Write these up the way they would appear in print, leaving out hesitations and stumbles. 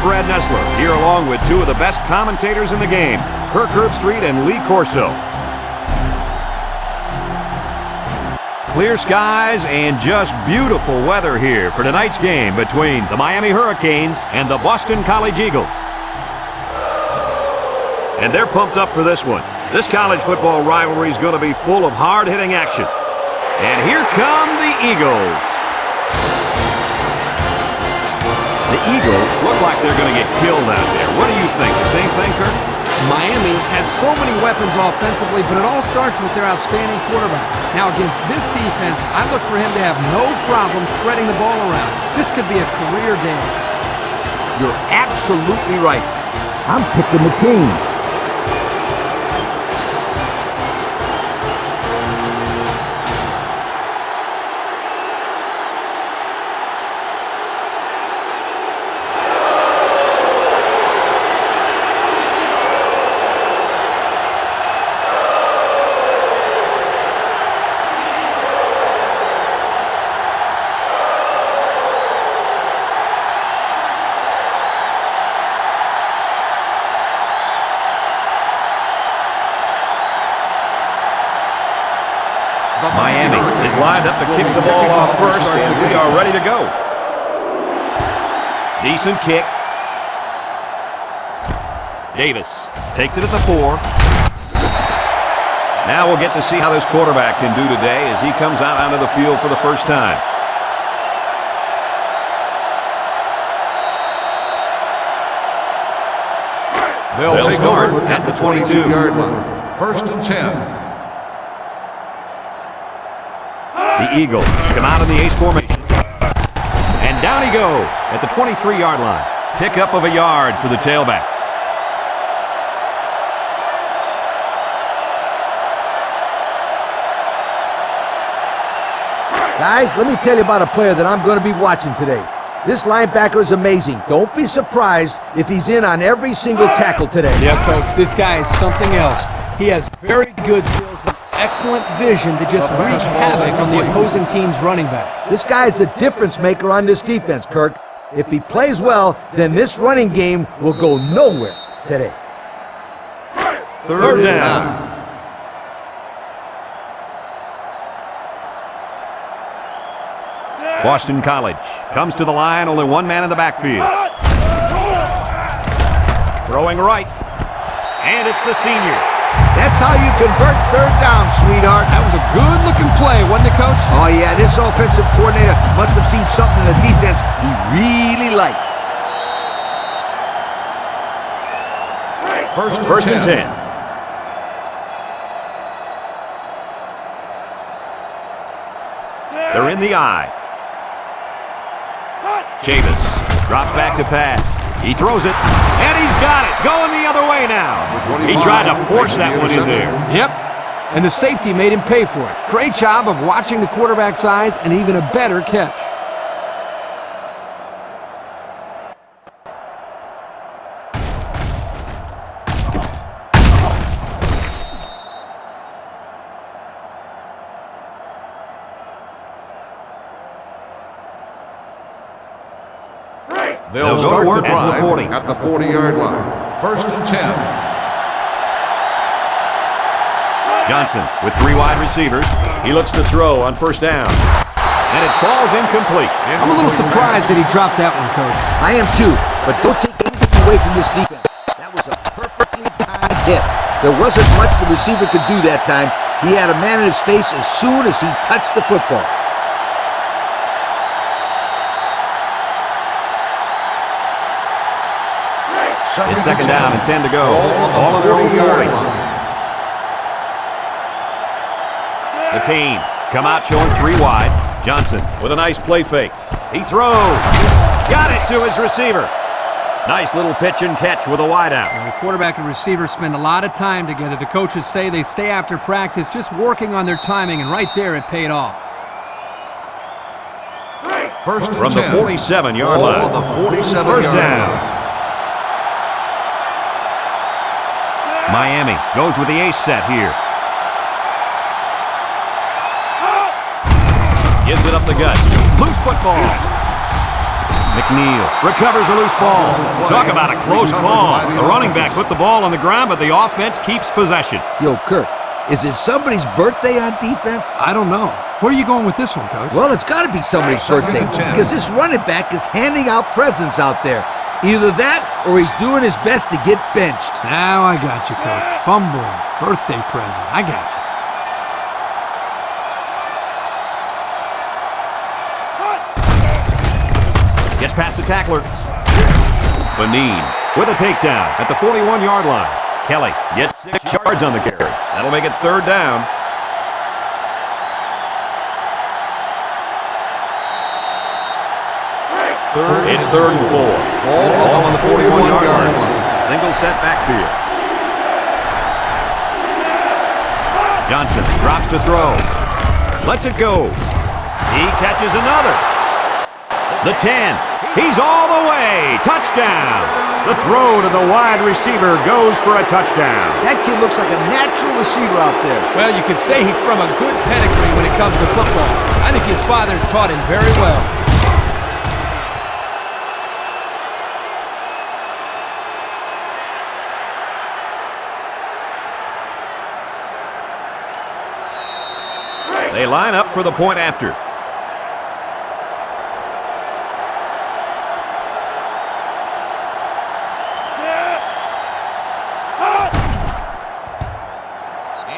Brad Nessler, here along with two of the best commentators in the game, Kirk Herbstreit and Lee Corso. Clear skies and just beautiful weather here for tonight's game between the Miami Hurricanes and the Boston College Eagles. And they're pumped up for this one. This college football rivalry is going to be full of hard-hitting action. And here come the Eagles. The Eagles look like they're going to get killed out there. What do you think? The same thing, Kirk? Miami has so many weapons offensively, but it all starts with their outstanding quarterback. Now, against this defense, I look for him to have no problem spreading the ball around. This could be a career day. You're absolutely right. I'm picking the team. Miami is lined up to kick the ball off first, and we are ready to go. Decent kick. Davis takes it at the 4. Now we'll get to see how this quarterback can do today as he comes out onto the field for the first time. They'll start at the 22-yard line. First and 10. The Eagles come out in the ace formation. And down he goes at the 23-yard line. Pickup of a yard for the tailback. Guys, let me tell you about a player that I'm going to be watching today. This linebacker is amazing. Don't be surprised if he's in on every single tackle today. Yeah, Coach, this guy is something else. He has very good skills and excellent vision to just wreak havoc on the opposing team's running back. This guy is the difference maker on this defense, Kirk. If he plays well, then this running game will go nowhere today. Third down. Boston College comes to the line, only one man in the backfield. Throwing right, and it's the senior. That's how you convert third down, sweetheart. That was a good-looking play, wasn't it, Coach? Oh, yeah, this offensive coordinator must have seen something in the defense he really liked. First and 10. They're in the eye. Chavis drops back to pass. He throws it, and he's got it. Going the other way now. He tried to force that one in there. Yep, and the safety made him pay for it. Great job of watching the quarterback's eyes and even a better catch. They'll start the drive at the 40-yard line. First and 10. Johnson with 3 wide receivers. He looks to throw on first down. And it falls incomplete. I'm a little surprised that he dropped that one, Coach. I am too, but don't take anything away from this defense. That was a perfectly timed hit. There wasn't much the receiver could do that time. He had a man in his face as soon as he touched the football. It's second down and 10 to go. All on their own 40. The Canes come out showing 3 wide. Johnson with a nice play fake. He throws. Got it to his receiver. Nice little pitch and catch with a wideout. The quarterback and receiver spend a lot of time together. The coaches say they stay after practice just working on their timing, and right there it paid off. First and From 10. the 47-yard line. On the 47-yard First down. line. Miami goes with the ace set here. Gives it up the gut. Loose football. McNeil recovers a loose ball. Talk about a close call. The running back put the ball on the ground, but the offense keeps possession. Yo, Kurt, is it somebody's birthday on defense? I don't know. Where are you going with this one, Coach? Well, it's got to be somebody's birthday because this running back is handing out presents out there. Either that or he's doing his best to get benched. Now I got you, Coach. Fumble, birthday present. I got you. Gets past the tackler. Fanine with a takedown at the 41-yard line. Kelly gets 6 yards on the carry. That'll make it third down. It's third and 4. Ball on the 41-yard line. Single set backfield. Johnson drops to throw. Lets it go. He catches another. The 10. He's all the way. Touchdown. The throw to the wide receiver goes for a touchdown. That kid looks like a natural receiver out there. Well, you could say he's from a good pedigree when it comes to football. I think his father's taught him very well. They line up for the point after.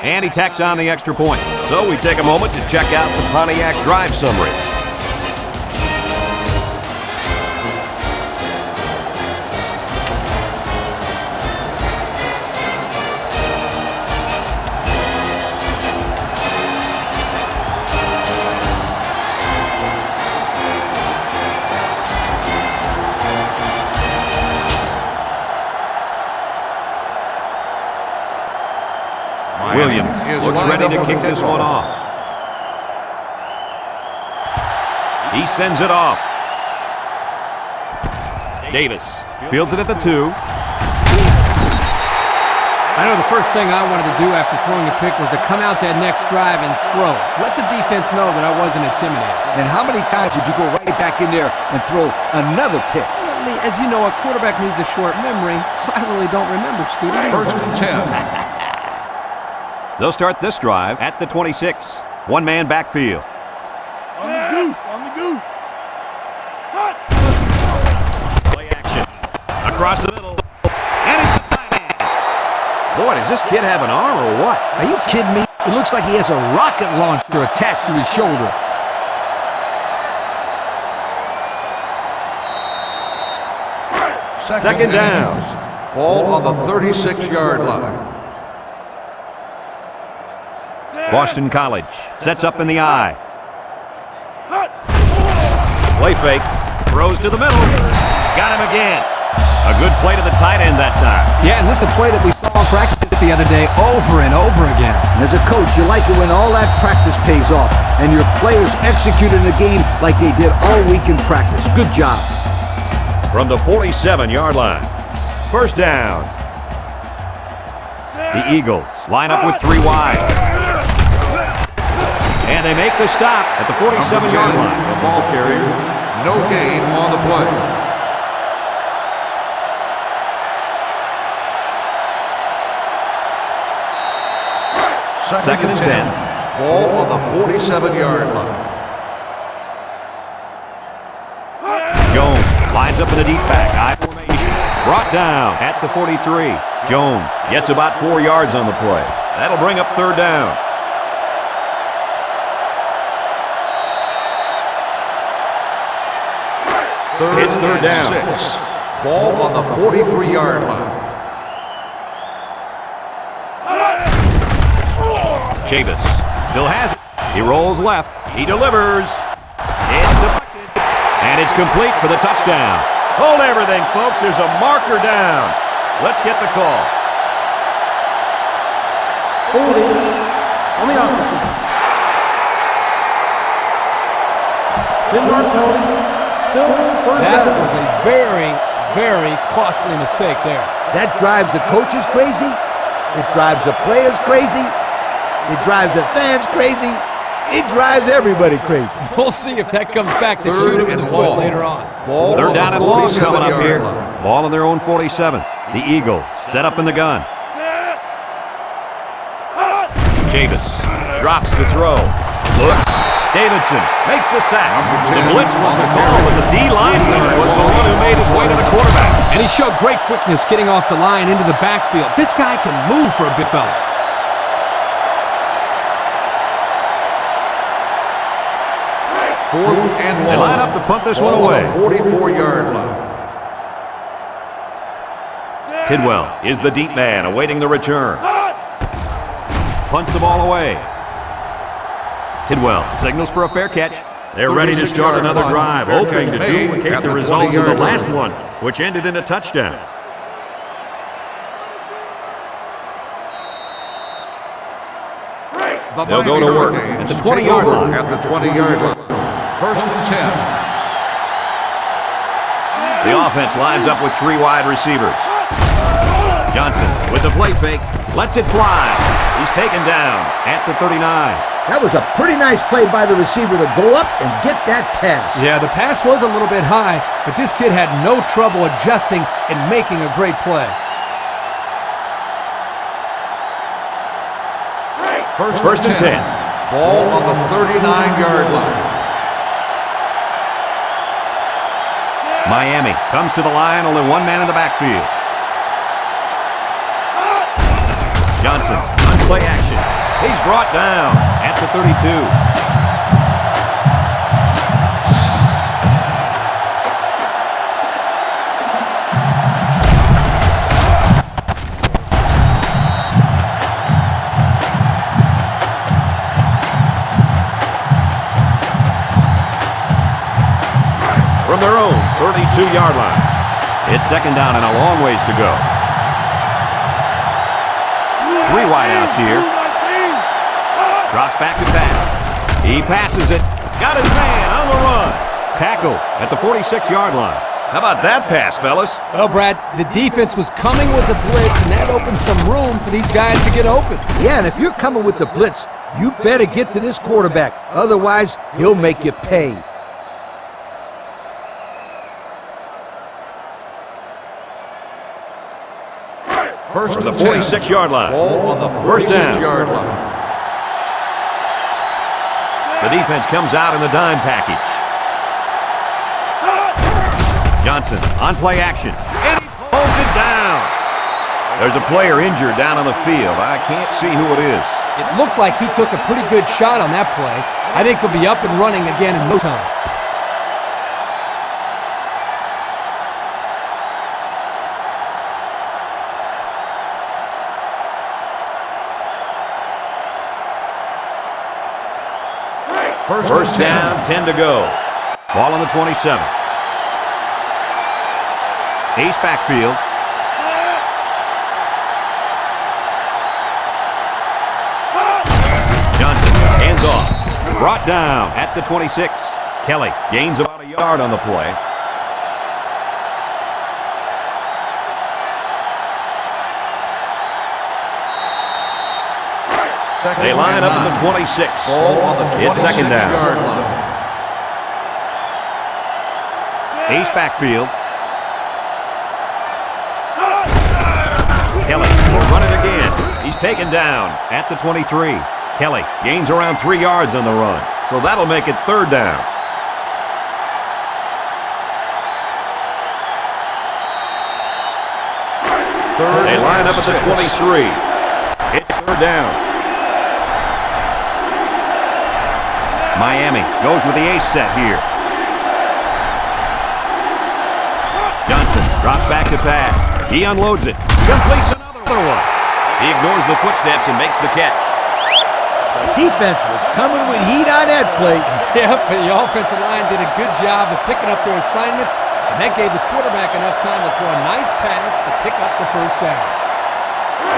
And he tacks on the extra point. So we take a moment to check out the Pontiac drive summary. Williams looks ready to kick this one off. He sends it off. Davis fields it at the 2. I know the first thing I wanted to do after throwing a pick was to come out that next drive and throw. Let the defense know that I wasn't intimidated. And how many times would you go right back in there and throw another pick? Well, as you know, a quarterback needs a short memory, so I really don't remember, Scooter. First and 10. They'll start this drive at the 26. One-man backfield. On the goose, on the goose. Hot. Play action. Across the middle. And it's a tight end. Boy, does this kid have an arm or what? Are you kidding me? It looks like he has a rocket launcher attached to his shoulder. Second down. Ball on the 36-yard line. Boston College sets up in the I. Play fake. Throws to the middle. Got him again. A good play to the tight end that time. Yeah, and this is a play that we saw in practice the other day over and over again. And as a coach, you like it when all that practice pays off and your players execute in the game like they did all week in practice. Good job. From the 47-yard line. First down. The Eagles line up with 3 wide. And they make the stop at the 47-yard line. The ball carrier, no gain on the play. Second and 10. Ball on the 47-yard line. Jones lines up in the deep back. I formation. Brought down at the 43. Jones gets about 4 yards on the play. That'll bring up third down. It's third down. 6. Ball on the 43-yard line. Chavis still has it. He rolls left. He delivers. It's deflected. And it's complete for the touchdown. Hold everything, folks. There's a marker down. Let's get the call. Holding on the offense. 10-yard penalty. Still first That down. was a very, very costly mistake there. That drives the coaches crazy. It drives the players crazy. It drives the fans crazy. It drives everybody crazy. We'll see if that comes back to Third shoot him in and the ball. foot later on. Ball They're on down the and long coming up 47-yard here. line. Ball on their own 47. The Eagles set up in the gun. Chavis drops to throw. Looks. Davidson makes the sack. The blitz was the call, but the D-lineman was the one who made his way to the quarterback. And he showed great quickness getting off the line into the backfield. This guy can move for a big fella. Fourth and long. They line up to punt this one Ball on away. the 44-yard line. Tidwell is the deep man awaiting the return. Punts the ball away. Tidwell signals for a fair catch. They're ready to start another drive, hoping to duplicate the results of the last one, which ended in a touchdown. They'll go to work at the 20-yard line. At the 20-yard line. First and 10. The offense lines up with three wide receivers. Johnson with the play fake, lets it fly. He's taken down at the 39. That was a pretty nice play by the receiver to go up and get that pass. Yeah, the pass was a little bit high, but this kid had no trouble adjusting and making a great play. First and 10. Ball on the 39-yard line. Miami comes to the line, only one man in the backfield. Johnson on play action. He's brought down at the 32. From their own 32-yard line. It's second down and a long ways to go. Three wideouts here. Drops back to pass. He passes it. Got his man on the run. Tackle at the 46-yard line. How about that pass, fellas? Well, Brad, the defense was coming with the blitz, and that opened some room for these guys to get open. Yeah, and if you're coming with the blitz, you better get to this quarterback. Otherwise, he'll make you pay. First From the and 10. 46-yard line. Ball on the First down. 46-yard line. The defense comes out in the dime package. Johnson on play action. And he pulls it down. There's a player injured down on the field. I can't see who it is. It looked like he took a pretty good shot on that play. I think he'll be up and running again in no time. First down, 10 to go. Ball on the 27. Ace backfield. Johnson, hands off. Brought down at the 26. Kelly gains about a yard on the play. They line up at the 26. Ball on the 26-yard It's second down. line. Ace backfield. Kelly will run it again. He's taken down at the 23. Kelly gains around 3 yards on the run, so that'll make it third down. They line up at the 23. It's third down. Miami goes with the ace set here. Johnson drops back to pass. He unloads it. Completes another one. He ignores the footsteps and makes the catch. The defense was coming with heat on that play. Yep, the offensive line did a good job of picking up their assignments, and that gave the quarterback enough time to throw a nice pass to pick up the first down.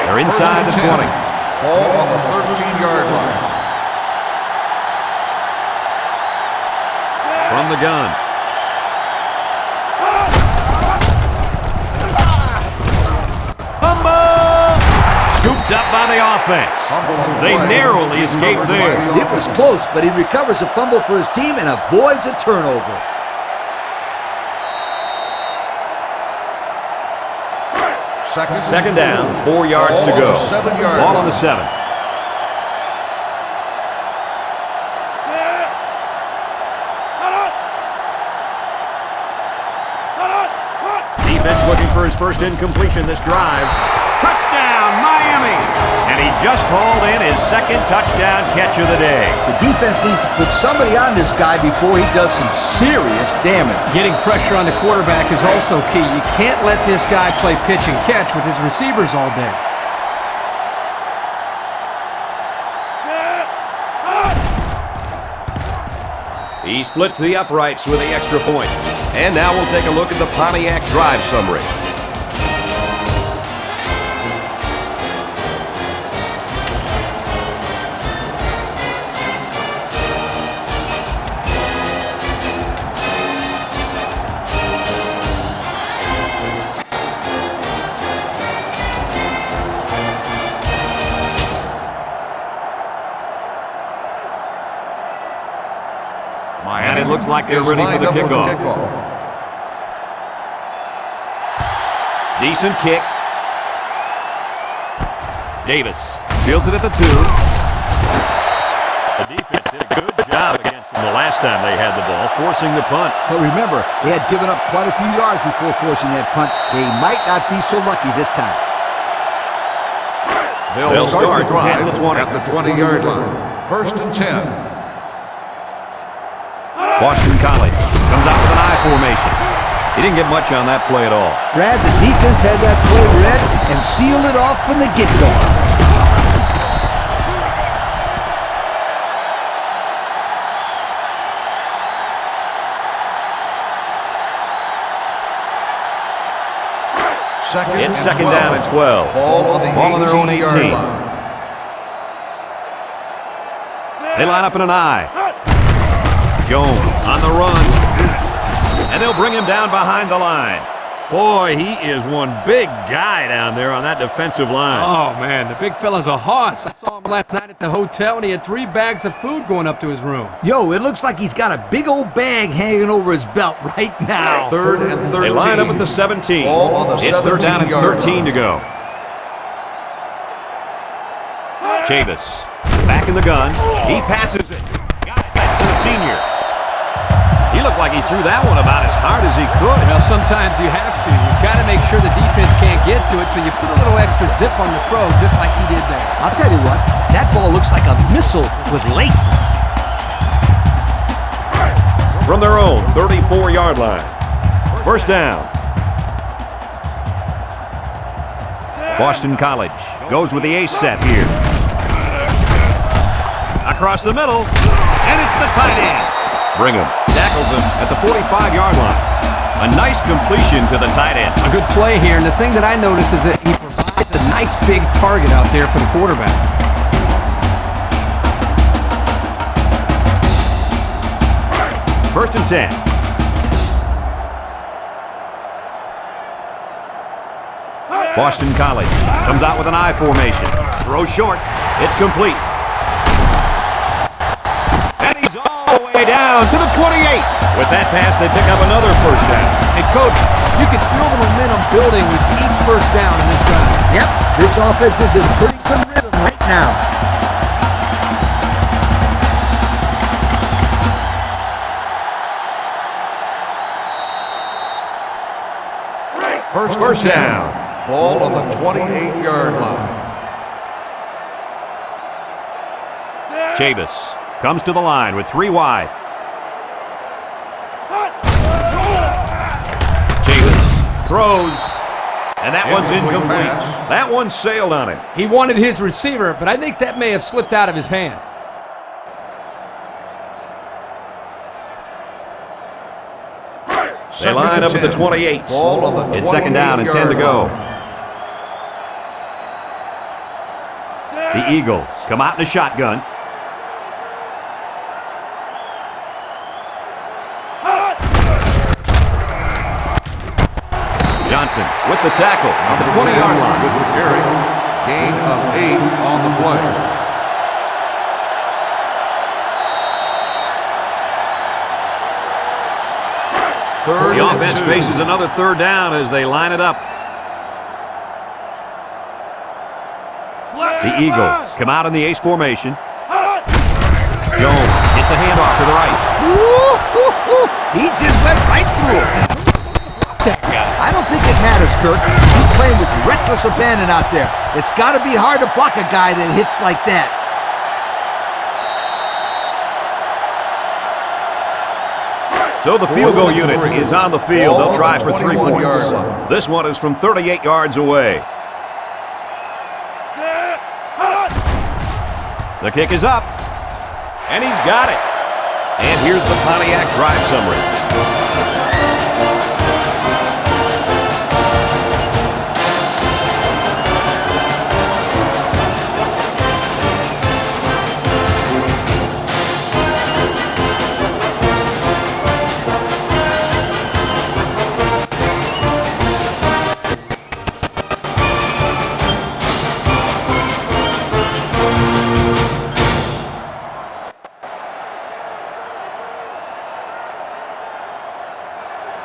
They're inside the 20. Ball on the 13-yard line. From the gun. Fumble! Scooped Picked up by the offense. They narrowly escaped there. It was close, but he recovers a fumble for his team and avoids a turnover. Second down, 4 yards to go. Ball on the 7. Defense looking for his first incompletion this drive. Touchdown, Miami! And he just hauled in his second touchdown catch of the day. The defense needs to put somebody on this guy before he does some serious damage. Getting pressure on the quarterback is also key. You can't let this guy play pitch and catch with his receivers all day. He splits the uprights with the extra point. And now we'll take a look at the Pontiac drive summary. And it looks like they're ready for the kickoff. Decent kick. Davis fields it at the 2. The defense did a good job against them the last time they had the ball, forcing the punt. But remember, they had given up quite a few yards before forcing that punt. They might not be so lucky this time. They'll start the drive at the 20-yard line. 1st and 10. Boston College comes out with an I formation. He didn't get much on that play at all. Brad, the defense had that play read and sealed it off from the get-go. It's second down and 12. Ball on their own 18. They line up in an I. Jones on the run. And they'll bring him down behind the line. Boy, he is one big guy down there on that defensive line. Oh, man, the big fella's a hoss. I saw him last night at the hotel, and he had 3 bags of food going up to his room. Yo, it looks like he's got a big old bag hanging over his belt right now. 3rd and 13. They line up at the 17. Ball on the It's 3rd down and 13 to go. Chavis back in the gun. He passes it. Got it to the senior. He looked like he threw that one about as hard as he could. Well, sometimes you have to. You've got to make sure the defense can't get to it, so you put a little extra zip on the throw, just like he did there. I'll tell you what, that ball looks like a missile with laces. From their own 34-yard line. 1st down. Boston College goes with the ace set here. Across the middle, and it's the tight end. Brigham tackles him at the 45-yard line. A nice completion to the tight end. A good play here, and the thing that I notice is that he provides a nice big target out there for the quarterback. First and 10. Boston College comes out with an I formation. Throw short. It's complete. And he's all the way down to the 28. With that pass, they pick up another 1st down. Hey, Coach, you can feel the momentum building with each 1st down in this drive. Yep, this offense is in pretty good rhythm right now. First down. Ball on the 28-yard line. Chavis comes to the line with 3 wide. Chavis throws, and that one's incomplete. That one sailed on him. He wanted his receiver, but I think that may have slipped out of his hands. They line up at the 28. Ball on the It's 2nd down and 10 to go. The Eagles come out in a shotgun. Johnson with the tackle on the 20-yard line. With the carry. Gain of 8 on the play. The offense faces another third down as they line it up. The Eagles come out in the ace formation. Jones gets a handoff to the right. He just went right through him. I don't think it matters, Kurt. He's playing with reckless abandon out there. It's got to be hard to block a guy that hits like that. So the field goal unit is on the field. They'll try for 3 points. This one is from 38 yards away. The kick is up, and he's got it. And here's the Pontiac drive summary.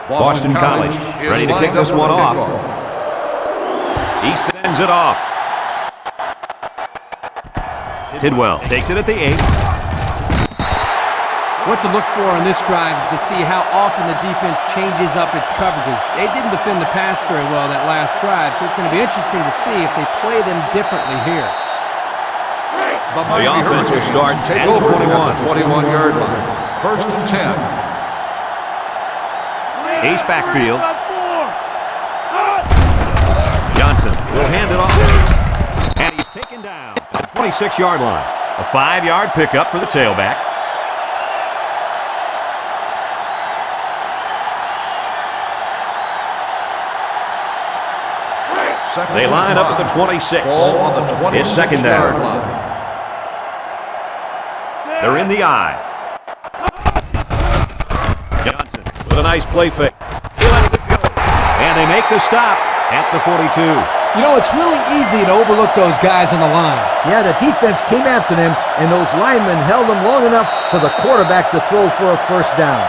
Boston College ready to kick this one off. He sends it off. Tidwell takes it at the 8. What to look for on this drive is to see how often the defense changes up its coverages. They didn't defend the pass very well that last drive, so it's going to be interesting to see if they play them differently here. The offense will start at the 21-yard line. First and 10. Ace backfield. Johnson will hand it off. And he's taken down at the 26-yard line. A 5-yard pickup for the tailback. They line up at the 26. It's second down. They're in the eye. Johnson with a nice play fake. He lets it go. And they make the stop at the 42. You know, it's really easy to overlook those guys on the line. Yeah, the defense came after them, and those linemen held them long enough for the quarterback to throw for a first down.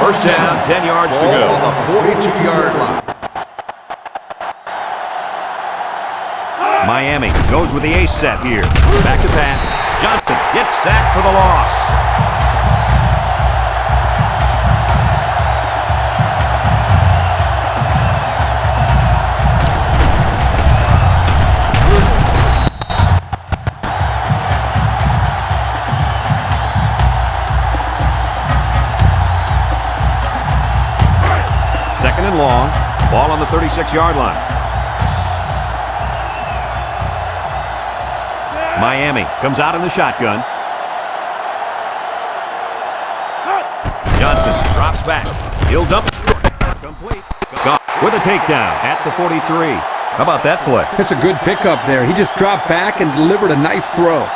First down, 10 yards to go. On the 42-yard line. Miami goes with the ace set here. Back to pass. Johnson gets sacked for the loss. Second and long. Ball on the 36-yard line. Miami comes out in the shotgun. Johnson drops back. He'll dump it short. Complete. Gone with a takedown at the 43. How about that play? That's a good pickup there. He just dropped back and delivered a nice throw.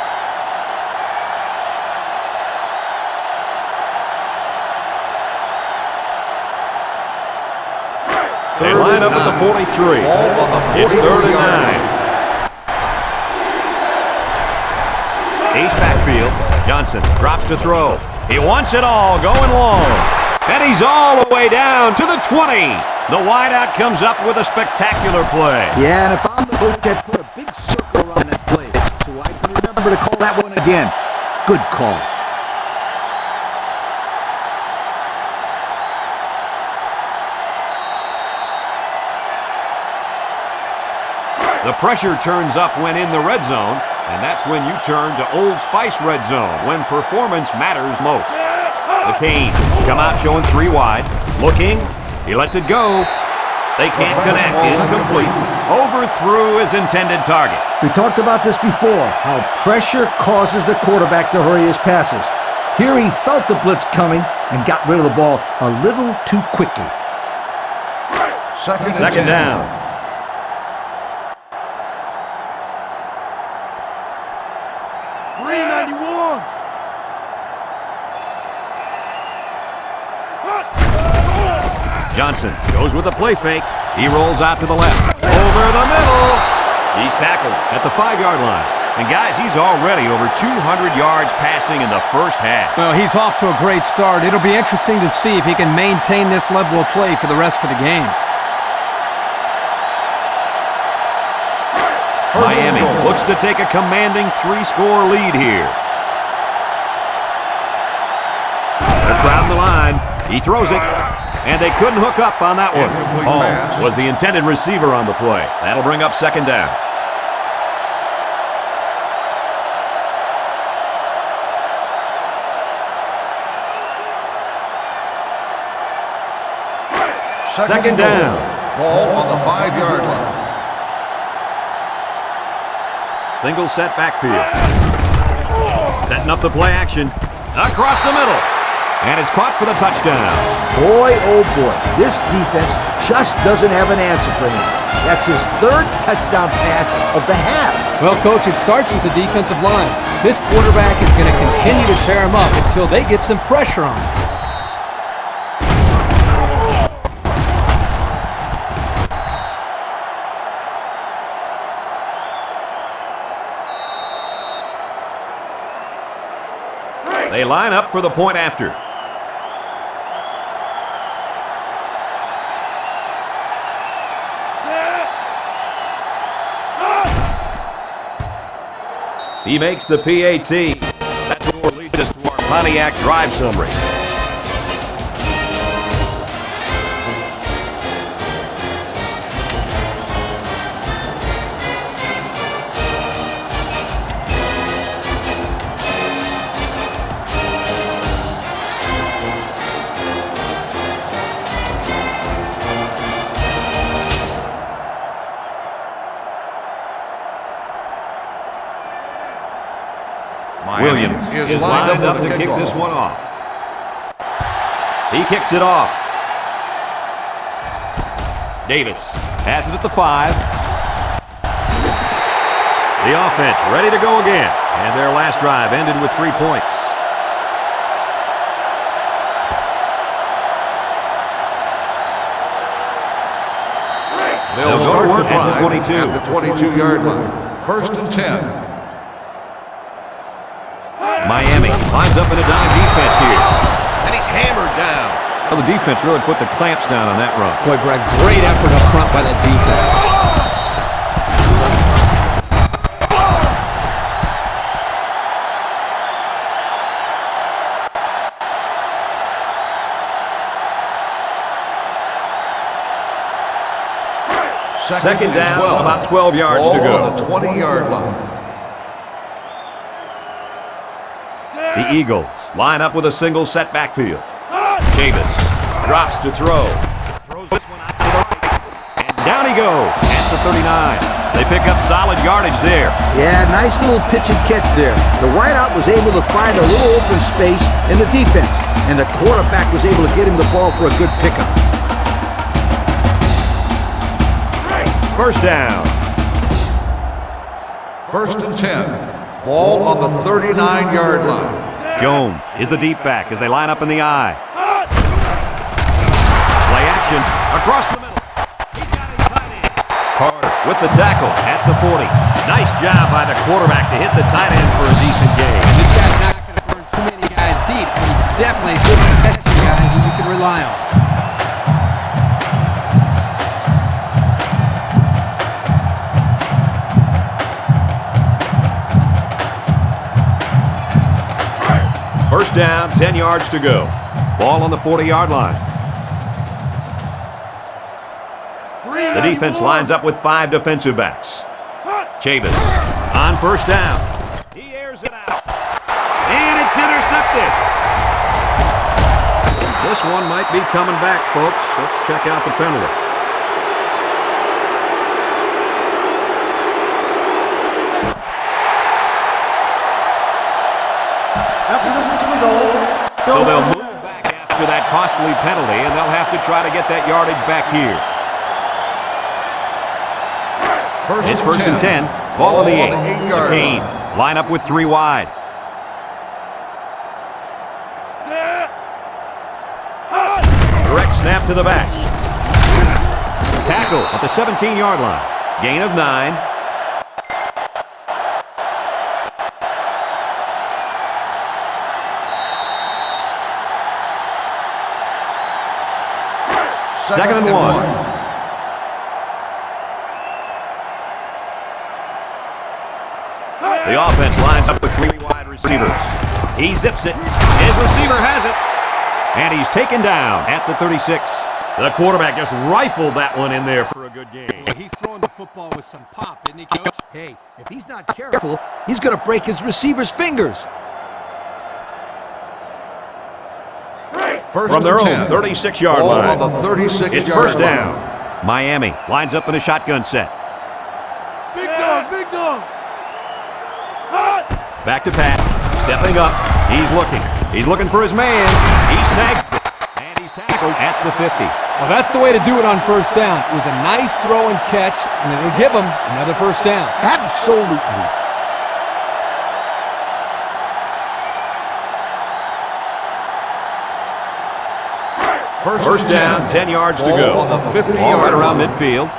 They line up at the 43. It's 3rd and 9. Ace backfield. Johnson drops to throw. He wants it all, going long. And he's all the way down to the 20. The wideout comes up with a spectacular play. Yeah, and if I'm the coach, I'd put a big circle around that play so I can remember to call that one again. Good call. The pressure turns up when in the red zone, and that's when you turn to Old Spice Red Zone, when performance matters most. The Canes come out showing 3 wide. Looking. He lets it go. They can't connect. Incomplete. Overthrew his intended target. We talked about this before, how pressure causes the quarterback to hurry his passes. Here he felt the blitz coming and got rid of the ball a little too quickly. Second down. Johnson goes with a play fake. He rolls out to the left. Over Over the middle. He's tackled at the 5-yard line. And guys, he's already over 200 yards passing in the first half. Well, he's off to a great start. It'll be interesting to see if he can maintain this level of play for the rest of the game. Miami looks to take a commanding 3-score lead here. They're crowding the line. He throws it. And they couldn't hook up on that one. Holmes was the intended receiver on the play. That'll bring up second down. Second down. Ball on the 5-yard line. Single set backfield. Setting up the play action. Across the middle. And it's caught for the touchdown. Boy, oh boy, this defense just doesn't have an answer for him. That's his 3rd touchdown pass of the half. Well, Coach, it starts with the defensive line. This quarterback is going to continue to tear him up until they get some pressure on him. They line up for the point after. He makes the PAT. That's what will lead us to our Pontiac drive summary. Williams is lined up to kick this one off. He kicks it off. Davis has it at the 5. The offense ready to go again. And their last drive ended with 3 points. They'll start the drive at the 22-yard line. First and 10. Miami lines up in a dime defense here. And he's hammered down. Well, the defense really put the clamps down on that run. Boy, Brad, great effort up front by that defense. Second down, 12. About 12 yards Ball to go. On the 20-yard line. The Eagles line up with a single set backfield. Davis drops to throw. Throws this one out to the right. And down he goes at the 39. They pick up solid yardage there. Yeah, nice little pitch and catch there. The wideout was able to find a little open space in the defense, and the quarterback was able to get him the ball for a good pickup. First down. First and 10. Ball on the 39-yard line. Jones is the deep back as they line up in the eye. Play action across the middle. He's got his tight end. Carter with the tackle at the 40. Nice job by the quarterback to hit the tight end for a decent gain. This guy's not going to burn too many guys deep, but he's definitely a good protection guy who you can rely on. First down, 10 yards to go. Ball on the 40-yard line. The defense lines up with 5 defensive backs. Chavis on first down. He airs it out. And it's intercepted. This one might be coming back, folks. Let's check out the penalty. So they'll move back after that costly penalty, and they'll have to try to get that yardage back here. It's first and 10. Ball on the 8. Kane line up with 3 wide. Direct snap to the back. Tackle at the 17-yard line. Gain of 9. Second and 1. The offense lines up with 3 wide receivers. He zips it. His receiver has it. And he's taken down at the 36. The quarterback just rifled that one in there for a good game. He's throwing the football with some pop, isn't he, Coach? Hey, if he's not careful, he's going to break his receiver's fingers. First From their and own 10. 36-yard Ball line. on the 36-yard It's first line. down. Miami lines up in a shotgun set. Big dog, big dog. Hot. Back to Pat. Stepping up. He's looking. He's looking for his man. He's snagged. And he's tackled at the 50. Well, that's the way to do it on first down. It was a nice throw and catch, and it'll give him another first down. Absolutely. First down, 10 yards to Ball go. on the 50-yard Ball right around line. midfield.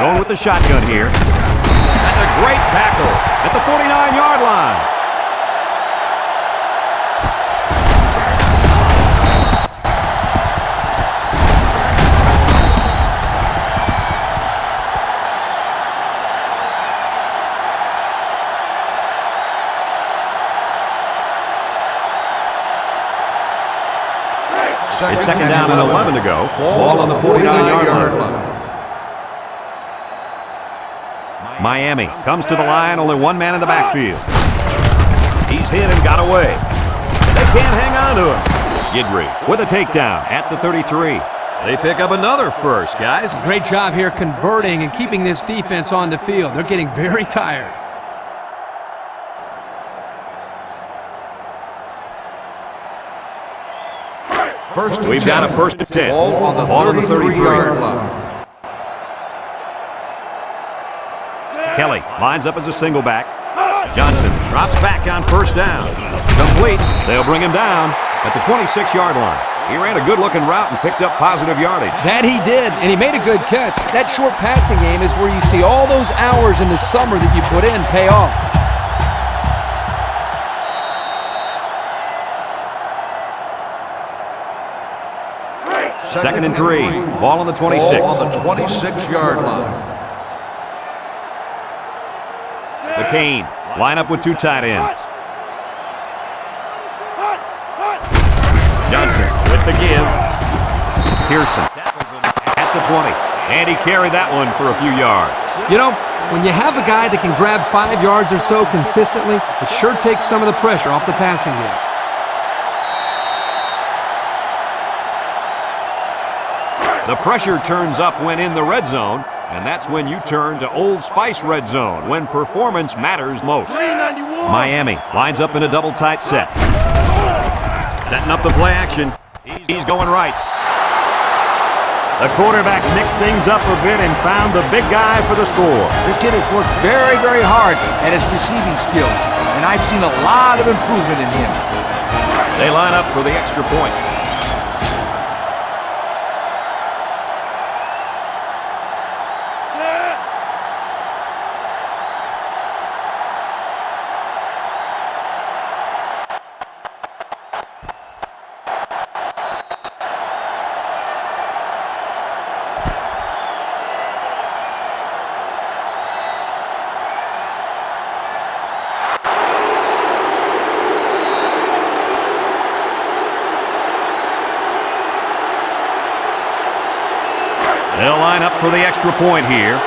Going with the shotgun here. That's a great tackle at the 49-yard line. It's second down and 11 to go. Ball on the 49-yard line. Miami comes to the line, only one man in the backfield. He's hit and got away. They can't hang on to him. Gidry with a takedown at the 33. They pick up another first, guys. Great job here converting and keeping this defense on the field. They're getting very tired. We've got a first and 10. Ball on the 33-yard line. Kelly lines up as a single back. Johnson drops back on first down. Complete. They'll bring him down at the 26-yard line. He ran a good-looking route and picked up positive yardage. That he did, and he made a good catch. That short passing game is where you see all those hours in the summer that you put in pay off. Second and 3. Ball on the 26. Ball on the 26-yard line. The Canes line up with 2 tight ends. Johnson with the give. Pearson tackles him at the 20. And he carried that one for a few yards. You know, when you have a guy that can grab 5 yards or so consistently, it sure takes some of the pressure off the passing game. The pressure turns up when in the red zone, and that's when you turn to Old Spice Red Zone, when performance matters most. 391. Miami lines up in a double tight set. Setting up the play action. He's going right. The quarterback mixed things up a bit and found the big guy for the score. This kid has worked very, very hard at his receiving skills, and I've seen a lot of improvement in him. They line up for the extra point. They'll line up for the extra point here.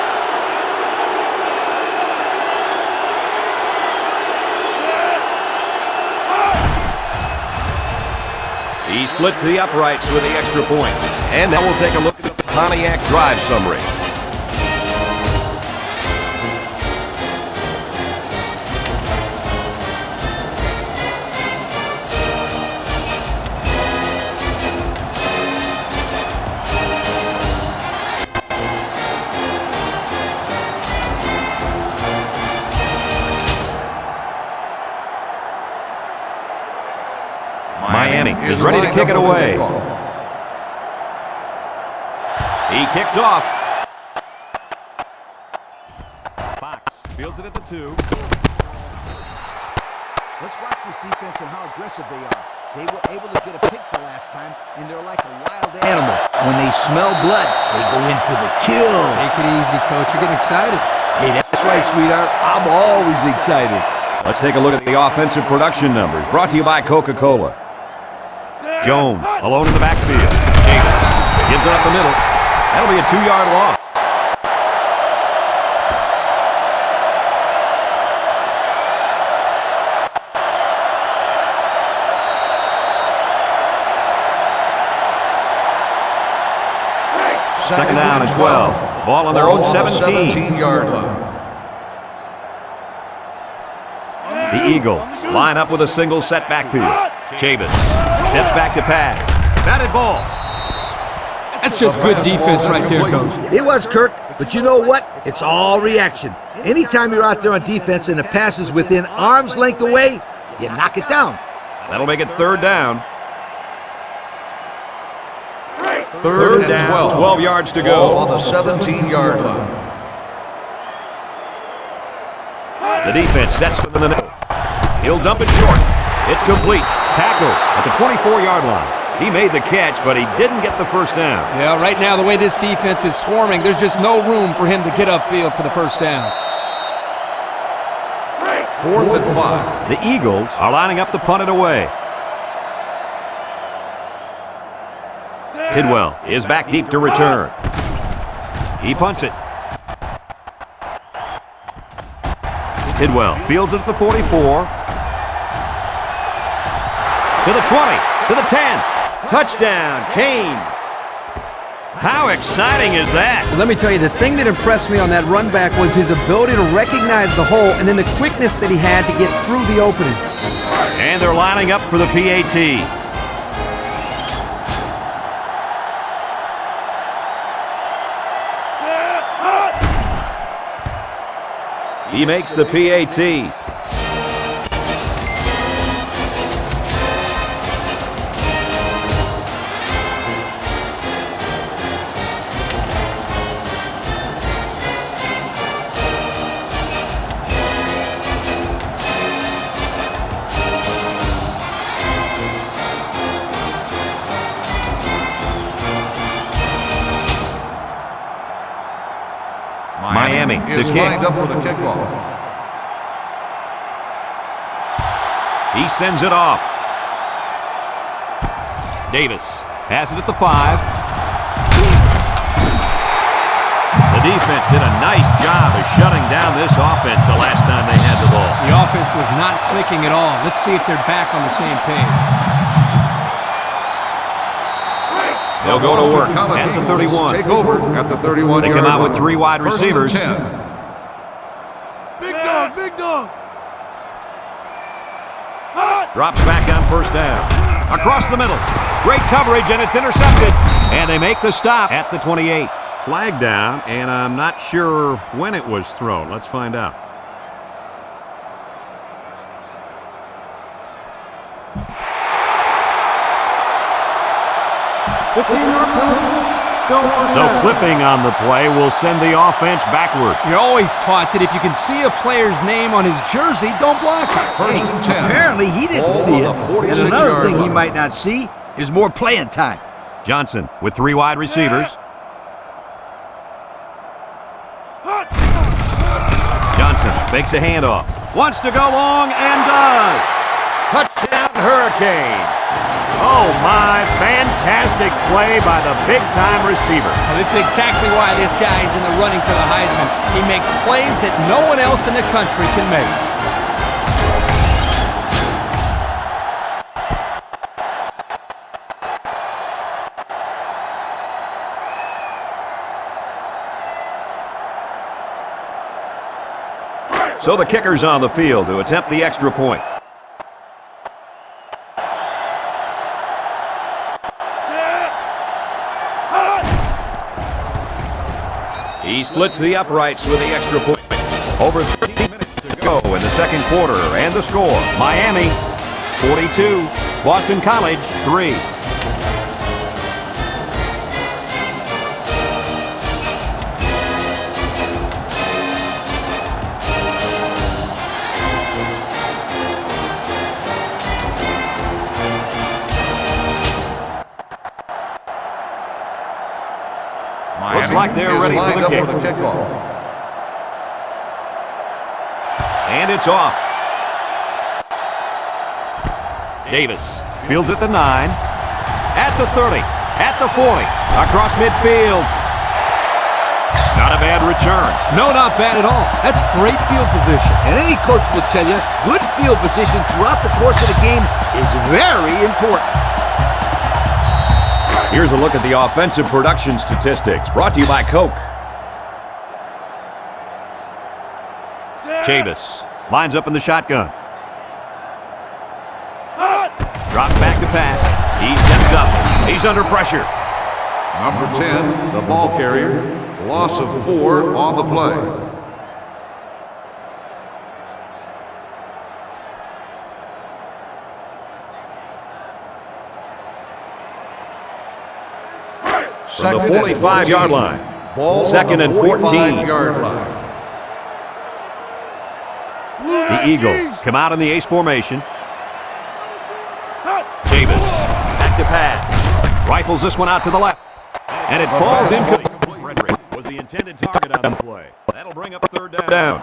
He splits the uprights with the extra point. And now we'll take a look at the Pontiac drive summary. Miami is ready to kick it away. He kicks off. Fox fields it at the 2. Let's watch this defense and how aggressive they are. They were able to get a pick the last time, and they're like a wild animal. When they smell blood, they go in for the kill. Take it easy, Coach. You're getting excited. Hey, that's right, sweetheart. I'm always excited. Let's take a look at the offensive production numbers, brought to you by Coca-Cola. Jones, alone in the backfield. Davis gives it up the middle. That'll be a 2-yard loss. Second down and 12. Ball on their own 17. 17-yard line. The Eagles line up with a single set backfield. Chavis steps back to pass. Batted ball. That's just good defense right there, Coach. It was, Kirk, but you know what? It's all reaction. Anytime you're out there on defense and the pass is within arm's length away, you knock it down. That'll make it third down. Third and down, 12. 12 yards to Ball go. on the 17-yard line. The defense sets for the middle. He'll dump it short. It's complete. Tackle at the 24-yard line. He made the catch, but he didn't get the first down. Yeah, right now, the way this defense is swarming, there's just no room for him to get upfield for the first down. 4th and 5. The Eagles are lining up to punt it away. Tidwell is back deep to return. He punts it. Tidwell fields it at the 44. To the 20. To the 10. Touchdown, Canes. How exciting is that? Let me tell you, the thing that impressed me on that run back was his ability to recognize the hole and then the quickness that he had to get through the opening. And they're lining up for the PAT. He makes the PAT. Miami to is kick. lined up for the kickoff. He sends it off. Davis has it at the 5. The defense did a nice job of shutting down this offense the last time they had the ball. The offense was not clicking at all. Let's see if they're back on the same page. They'll go to work at the 31. Take over at the 31. They come out with 3 wide receivers. Big dog, big dog. Drops back on first down. Across the middle. Great coverage, and it's intercepted. And they make the stop at the 28. Flag down, and I'm not sure when it was thrown. Let's find out. So clipping on the play will send the offense backwards. You're always taught that if you can see a player's name on his jersey, don't block it. Hey, First and 10. apparently he didn't Ball see on it. the 46 And another yard thing he line. might not see is more playing time. Johnson with 3 wide receivers. Johnson fakes a handoff. Wants to go long and does. Touchdown Hurricanes. Oh my, fantastic play by the big-time receiver. Well, this is exactly why this guy is in the running for the Heisman. He makes plays that no one else in the country can make. So the kicker's on the field to attempt the extra point. He splits the uprights with the extra point. Over 13 minutes to go in the second quarter, and the score, Miami 42, Boston College 3. like they're is ready for lined the up kick. for the kickoff. And it's off. Davis fields at the 9, at the 30, at the 40, across midfield. Not a bad return. No, not bad at all. That's great field position. And any coach will tell you, good field position throughout the course of the game is very important. Here's a look at the offensive production statistics, brought to you by Coke. Chavis lines up in the shotgun. Drops back to pass. He steps up. He's under pressure. Number 10, the ball carrier. Loss of 4 on the play. From the 45-yard line. Ball Second and 14. 45-yard line. The Eagles come out in the ace formation. Chavis back to pass. Rifles this one out to the left. And it falls incomplete. Frederick was the intended target on the play. That'll bring up third down.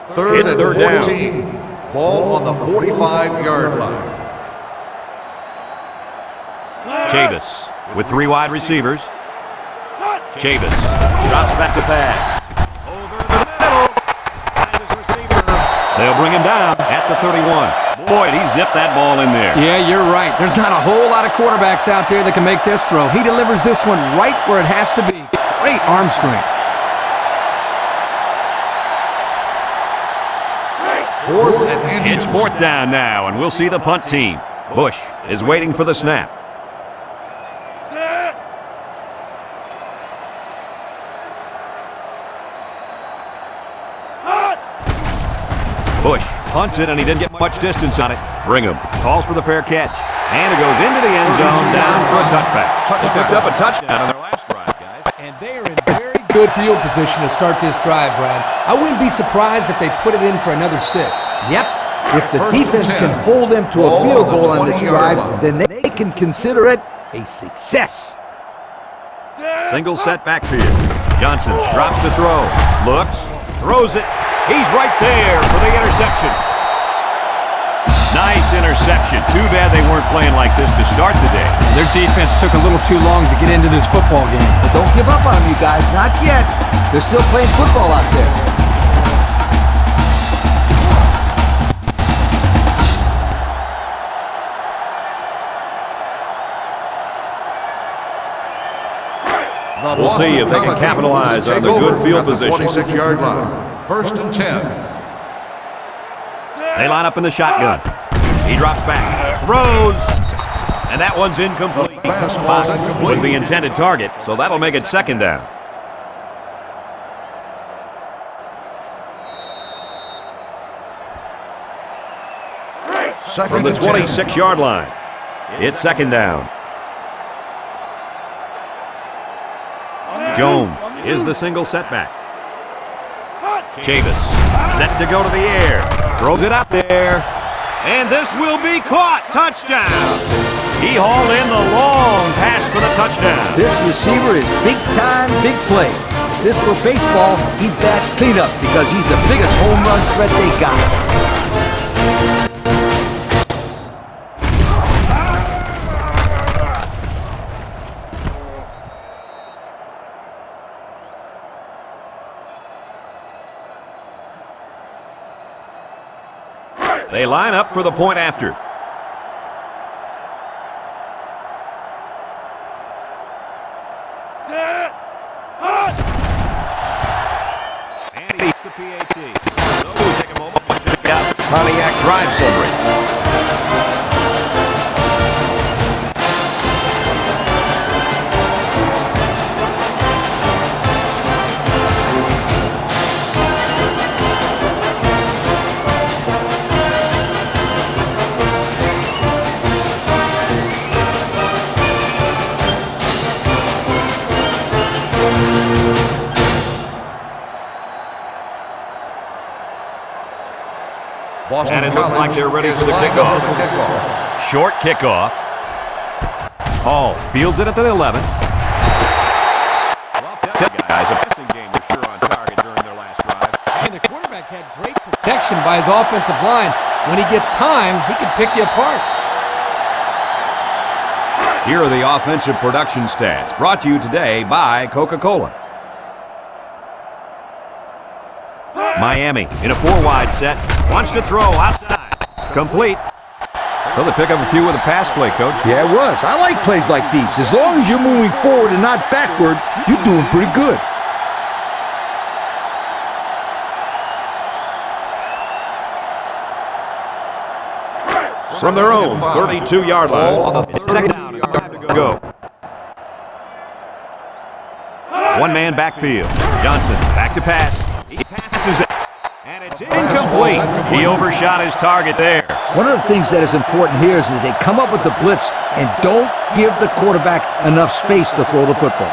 Third It's and third down. 14. Ball on the 45-yard line. Chavis with 3 wide receivers. Chavis drops back to pass. Over the middle. Finds his receiver. They'll bring him down at the 31. Boy, he zipped that ball in there. Yeah, you're right. There's not a whole lot of quarterbacks out there that can make this throw. He delivers this one right where it has to be. Great arm strength. Fourth and inches. It's fourth down now, and we'll see the punt team. Bush is waiting for the snap. Bush punts it, and he didn't get much distance on it. Brigham calls for the fair catch. And it goes into the end zone, down for a touchback. They picked up a touchdown on their last drive, guys. And they are in very good field position to start this drive, Brad. I wouldn't be surprised if they put it in for another 6. Yep. If the First and defense 10. can hold them to a Ball field on the goal on this 20-yard drive, line. then they can consider it a success. Single set backfield. Johnson drops to throw. Looks. Throws it. He's right there for the interception. Nice interception. Too bad they weren't playing like this to start the day. Their defense took a little too long to get into this football game. But don't give up on them, you guys. Not yet. They're still playing football out there. We'll see if they can capitalize on the good field position. 26-yard line. First and 10. They line up in the shotgun. He drops back. Throws. And that one's incomplete. Fastball's incomplete. Was the intended target, so that'll make it second down. From the 26-yard line, it's second down. Jones is the single setback. Chavis set to go to the air. Throws it out there. And this will be caught. Touchdown. He hauled in the long pass for the touchdown. This receiver is big time, big play. This were baseball, he'd bat cleanup because he's the biggest home run threat they got. They line up for the point after. And he hits the PAT. So we'll take a moment to check out the Pontiac drive summary. Boston And it looks College like they're ready is for the lined kickoff. up for the kickoff. Short kickoff. Hall fields it at the 11. Well, I'll tell you guys, a passing game was sure on target during their last drive. And the quarterback had great protection by his offensive line. When he gets time, he can pick you apart. Here are the offensive production stats, brought to you today by Coca-Cola. Miami in a 4-wide set. Wants to throw outside. Complete. So they pick up a few with a pass play, Coach. Yeah, it was. I like plays like these. As long as you're moving forward and not backward, you're doing pretty good. From their own 32-yard line. It's second down and 5 to go. One-man backfield. Johnson back to pass. He passes it. And it's incomplete. He overshot his target there. One of the things that is important here is that they come up with the blitz and don't give the quarterback enough space to throw the football.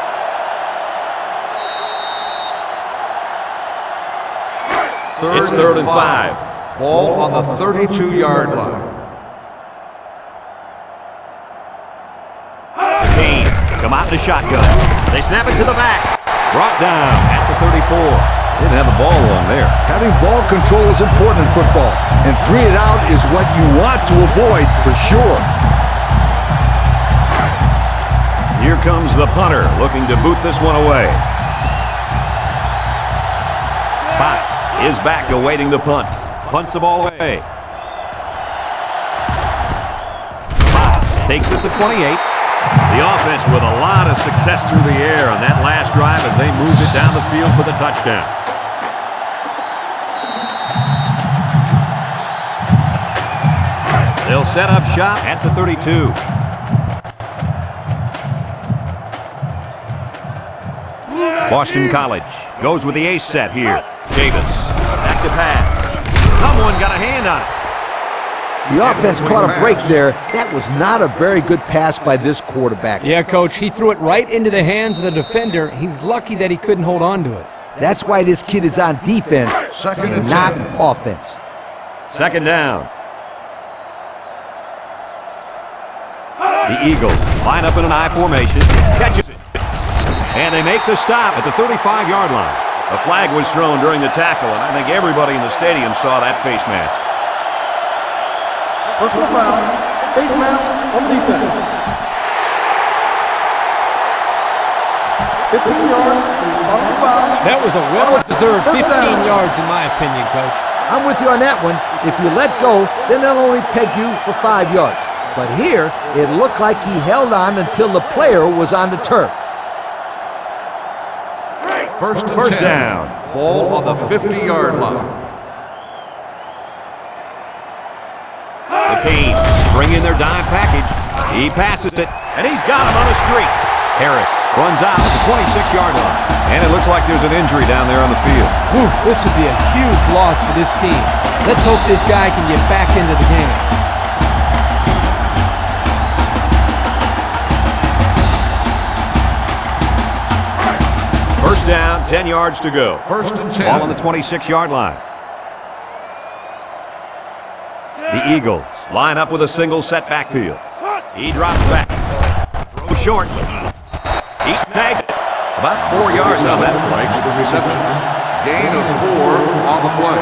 It's third and 5. Ball on the 32-yard line. Come out in the shotgun. They snap it to the back. Brought down at the 34. Didn't have the ball long there. Having ball control is important in football, and 3 and out is what you want to avoid for sure. Here comes the punter looking to boot this one away. Fox is back awaiting the punt. Punts the ball away. Fox takes it to 28. The offense with a lot of success through the air on that last drive as they moved it down the field for the touchdown. They'll set up shop at the 32. Boston College goes with the ace set here. Davis back to pass. Someone got a hand on it. The offense caught a break there. That was not a very good pass by this quarterback. Yeah, Coach, he threw it right into the hands of the defender. He's lucky that he couldn't hold on to it. That's why this kid is on defense and not offense. Second down. The Eagles line up in an I formation. Catches it. And they make the stop at the 35-yard line. A flag was thrown during the tackle, and I think everybody in the stadium saw that face mask. Personal foul. Face mask on the defense. 15 yards. Responding foul. That was a well-deserved 15 yards in my opinion, Coach. I'm with you on that one. If you let go, then they'll only peg you for 5 yards. But here, it looked like he held on until the player was on the turf. First down. Ball on the 50-yard line. The Canes bring in their dime package. He passes it, and he's got him on a streak. Harris runs out at the 26-yard line. And it looks like there's an injury down there on the field. Whew, this would be a huge loss for this team. Let's hope this guy can get back into the game. First down, 10 yards to go. First and 10. Ball on the 26-yard line. The Eagles line up with a single set backfield. He drops back. Throw short. He snags it. About 4 yards on that. Breaks the reception. Gain of 4 on the play.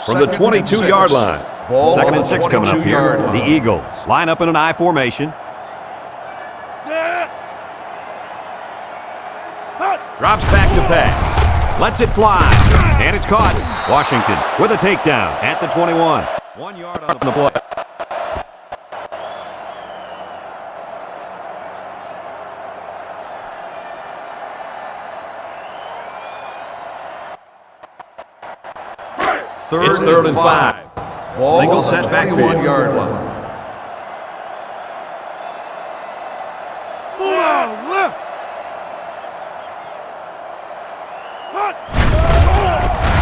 From the 22-yard line. Ball Second on and the 6 coming up here. 22-yard line. The Eagles line up in an I formation. Drops back to pass. Lets it fly. And it's caught. Washington with a takedown at the 21. 1 yard on the play. It's third and 5. Ball Single on the set backfield. 21-yard line.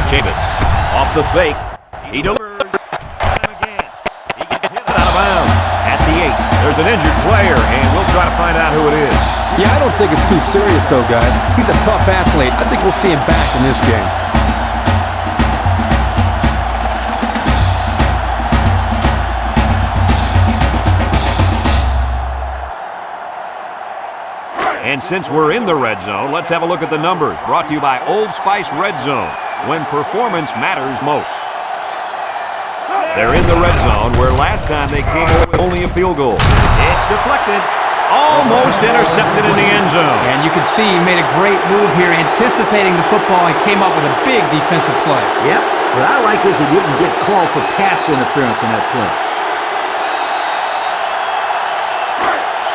Davis off the fake. He delivers. And again. He gets hit out of bounds at the 8. There's an injured player, and we'll try to find out who it is. Yeah, I don't think it's too serious, though, guys. He's a tough athlete. I think we'll see him back in this game. And since we're in the red zone, let's have a look at the numbers. Brought to you by Old Spice Red Zone, when performance matters most. They're in the red zone, where last time they came away with only a field goal. It's deflected. Almost intercepted in the end zone. And you can see he made a great move here, anticipating the football, and came up with a big defensive play. Yep, what I like is he didn't get called for pass interference in that play.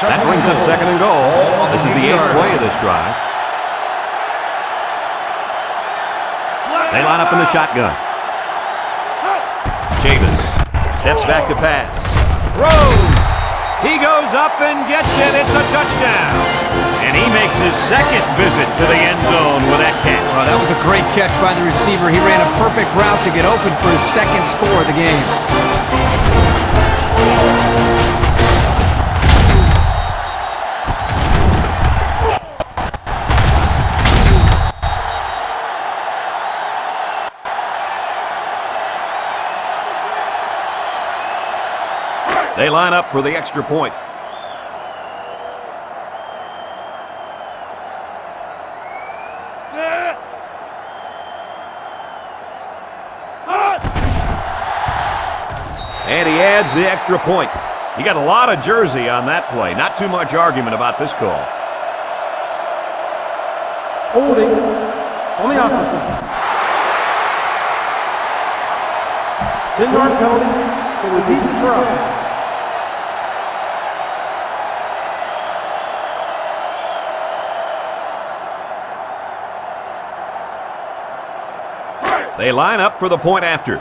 That brings up second and goal. This is the 8th play of this drive. They line up in the shotgun. Chavis steps back to pass. Throws. He goes up and gets it. It's a touchdown. And he makes his second visit to the end zone with that catch. Well, that was a great catch by the receiver. He ran a perfect route to get open for his second score of the game. They line up for the extra point. And he adds the extra point. He got a lot of jersey on that play. Not too much argument about this call. Holding on the offense. 10-yard penalty for repeat the try. They line up for the point after.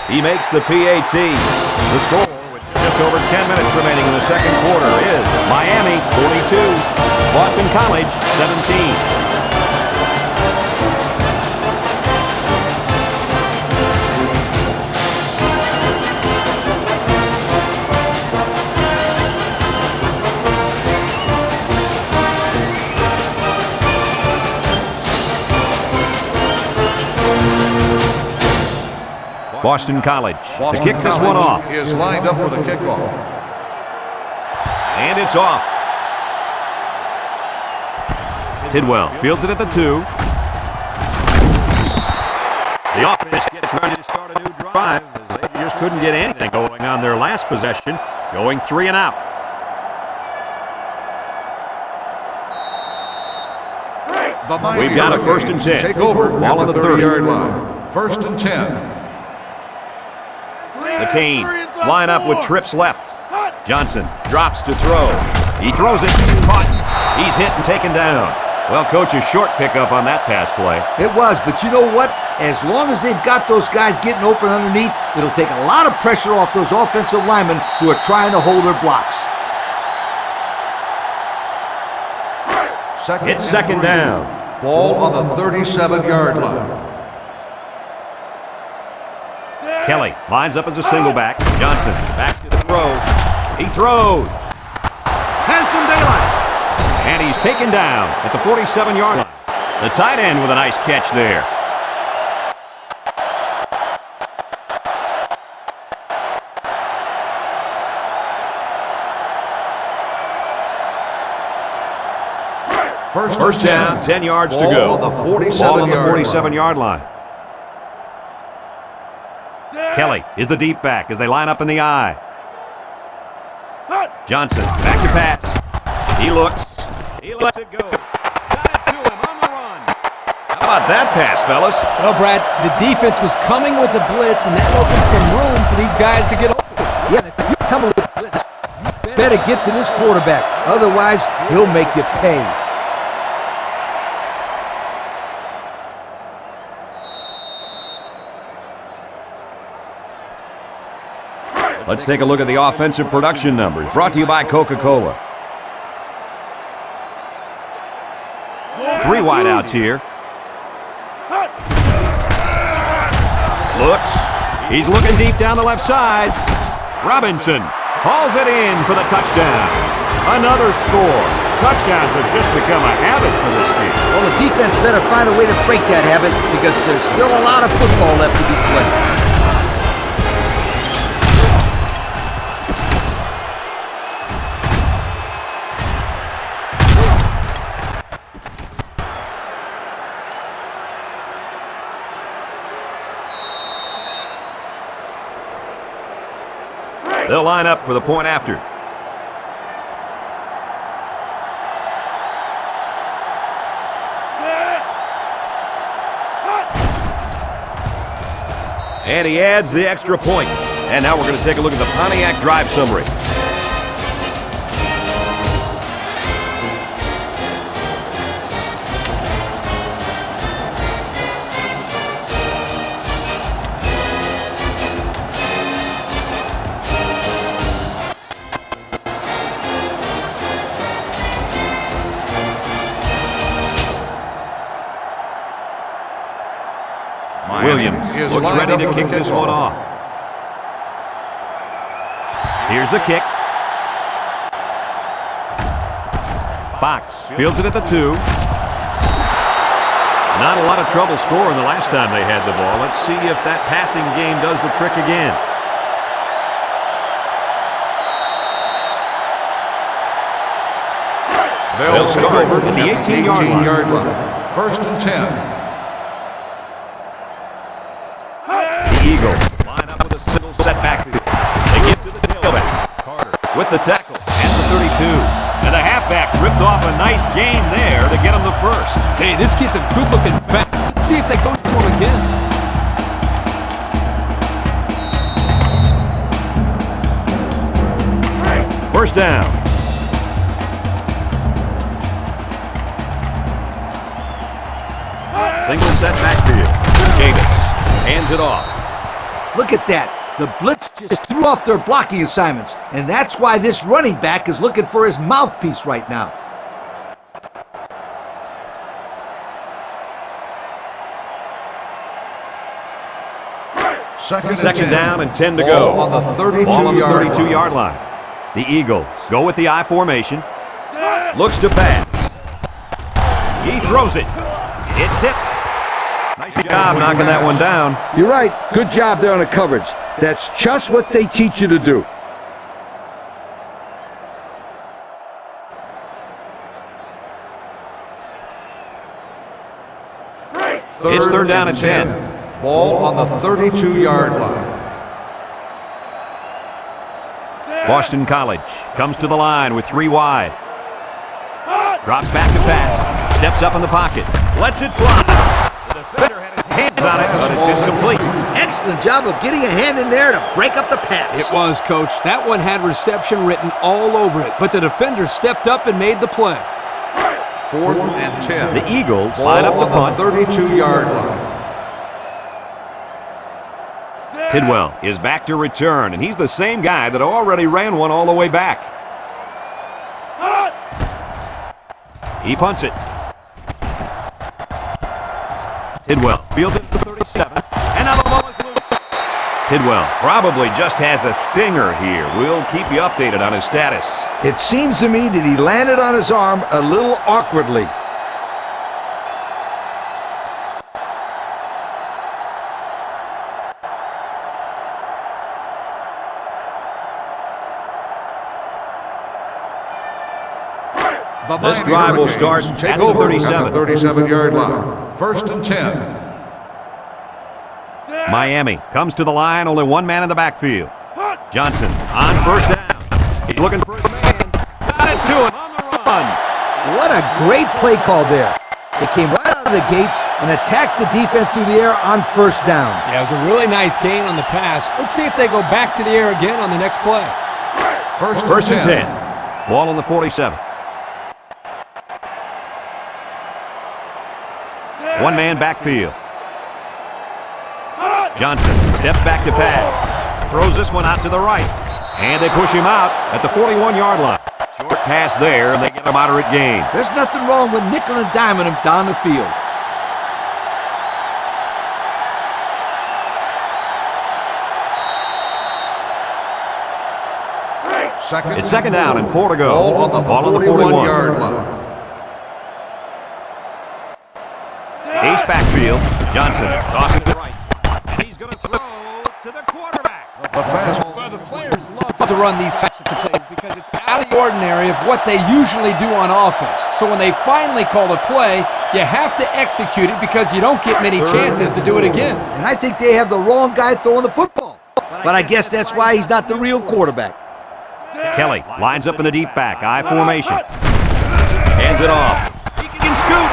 He makes the PAT. The score, with just over 10 minutes remaining in the second quarter, is Miami 42, Boston College 17. Boston College to kick this one off. Is lined up for the kickoff. And it's off. Tidwell fields it at the 2. The offense gets ready to start a new drive as they just couldn't get anything going on their last possession, going 3 and out. We've got a 1st and 10. Take over Ball on the 30-yard line. 1st and 10. The Canes line up with trips left. Johnson drops to throw. He throws it. Caught. He's hit and taken down. Well, Coach, a short pickup on that pass play. It was, but you know what? As long as they've got those guys getting open underneath, it'll take a lot of pressure off those offensive linemen who are trying to hold their blocks. It's second down. Ball on the 37-yard line. Kelly lines up as a single back. Johnson back to throw. He throws. Has some daylight. And he's taken down at the 47-yard line. The tight end with a nice catch there. First down, 10 yards to go. Ball on the 47-yard line. Kelly is the deep back as they line up in the I. Johnson back to pass. He looks. He lets it go. Got it to him on the run. How about that pass, fellas? Well, Brad, the defense was coming with the blitz, and that opened some room for these guys to get open. Yeah, if you're coming with the blitz, you better get to this quarterback. Otherwise, he'll make you pay. Let's take a look at the offensive production numbers, brought to you by Coca-Cola. 3 wideouts here. Looks. He's looking deep down the left side. Robinson hauls it in for the touchdown. Another score. Touchdowns have just become a habit for this team. Well, the defense better find a way to break that habit because there's still a lot of football left to be played. They'll line up for the point after. And he adds the extra point. And now we're going to take a look at the Pontiac drive summary. Williams looks ready to kick this one off. Here's the kick. Fox fields it at the 2. Not a lot of trouble scoring the last time they had the ball. Let's see if that passing game does the trick again. They'll start over at the 18-yard line. First and 10. Eagles line up with a single setback. They give to the tailback. Carter with the tackle and the 32. And the halfback ripped off a nice gain there to get him the first. Hey, this kid's a good-looking back. Let's see if they go to him again. First down. Single setback field. Davis hands it off. Look at that. The blitz just threw off their blocking assignments, and that's why this running back is looking for his mouthpiece right now. Second down and 10 to go. Ball on the 32-yard line. The Eagles go with the I formation. Looks to pass. He throws it. It's tipped. Nice job knocking that one down. You're right. Good job there on the coverage. That's just what they teach you to do. It's third down and 10. Ball on the 32-yard line. Boston College comes to the line with 3 wide. Drops back to pass. Steps up in the pocket. Lets it fly. The defender had his hands on it, but it's incomplete. Excellent job of getting a hand in there to break up the pass. It was, Coach. That one had reception written all over it, but the defender stepped up and made the play. Fourth and 10. The Eagles line up the punt. 32-yard line. Tidwell is back to return, and he's the same guy that already ran one all the way back. He punts it. Tidwell fields it to 37, and now the ball is loose. Tidwell probably just has a stinger here. We'll keep you updated on his status. It seems to me that he landed on his arm a little awkwardly. This drive will start at the 37. 37-yard line. First and 10. Miami comes to the line, only one man in the backfield. Johnson on first down. He's looking for his man. Got it to him on the run. What a great play call there. They came right out of the gates and attacked the defense through the air on first down. Yeah, it was a really nice gain on the pass. Let's see if they go back to the air again on the next play. First and 10. Ball on the 47. One-man backfield. Johnson steps back to pass. Throws this one out to the right. And they push him out at the 41-yard line. Short pass there, and they get a moderate gain. There's nothing wrong with nickel and diming him down the field. It's second down and 4 to go. Ball on the 41-yard line. Ace backfield. Johnson tossing to the right. And he's going to throw to the quarterback. Well, the players love to run these types of plays because it's out of the ordinary of what they usually do on offense. So when they finally call the play, you have to execute it because you don't get many chances to do it again. And I think they have the wrong guy throwing the football. But I guess that's why he's not the real quarterback. Kelly lines up in a deep back, I formation. Hands it off. He can scoot.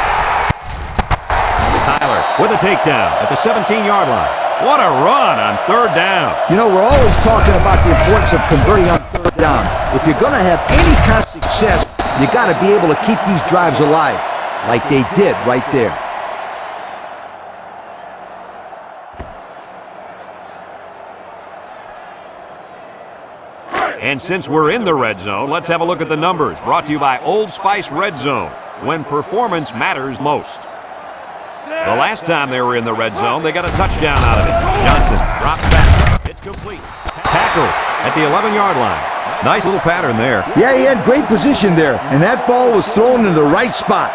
Tyler with a takedown at the 17-yard line. What a run on third down. You know, we're always talking about the importance of converting on third down. If you're going to have any kind of success, you got to be able to keep these drives alive, like they did right there. And since we're in the red zone, let's have a look at the numbers. Brought to you by Old Spice Red Zone, when performance matters most. The last time they were in the red zone, they got a touchdown out of it. Johnson drops back. It's complete. Tackle at the 11-yard line. Nice little pattern there. Yeah, he had great position there, and that ball was thrown in the right spot.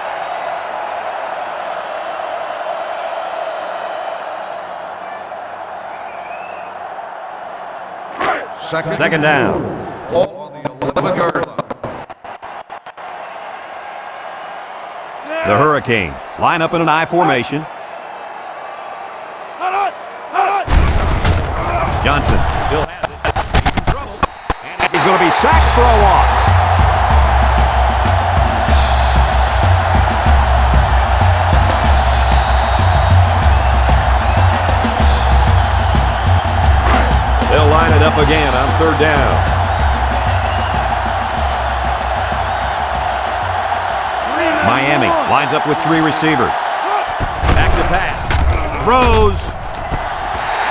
Second down. Ball on the 11-yard line. The Hurricanes line up in an I formation. Johnson still has it. He's in trouble. And he's going to be sacked for a loss. They'll line it up again on third down. Miami lines up with 3 receivers. Back to pass. Throws.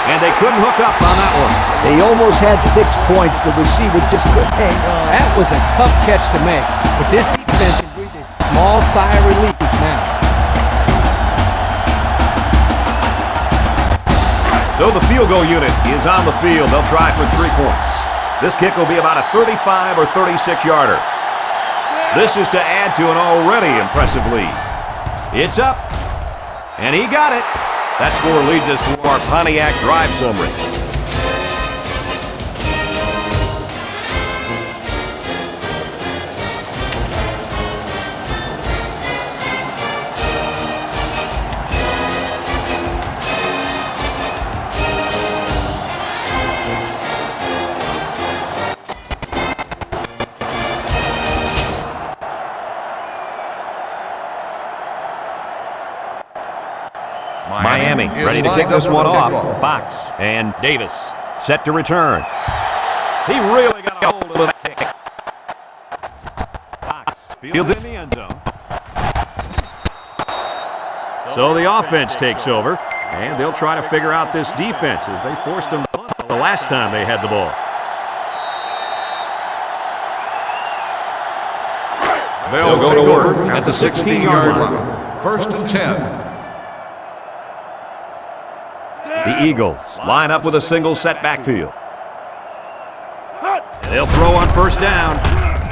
And they couldn't hook up on that one. They almost had 6 points. The receiver just couldn't hang on. That was a tough catch to make, but this defense can breathe a small sigh of relief now. So the field goal unit is on the field. They'll try for 3 points. This kick will be about a 35 or 36-yarder. This is to add to an already impressive lead. It's up, and he got it. That score leads us to our Pontiac drive summary. Miami ready to kick this one off. Fox and Davis set to return. He really got a hold of that kick. Fox fields it in the end zone. So the offense takes over, and they'll try to figure out this defense as they forced them to punt the last time they had the ball. They'll go to work at the 16-yard line. First and 10. The Eagles line up with a single set backfield. They'll throw on first down.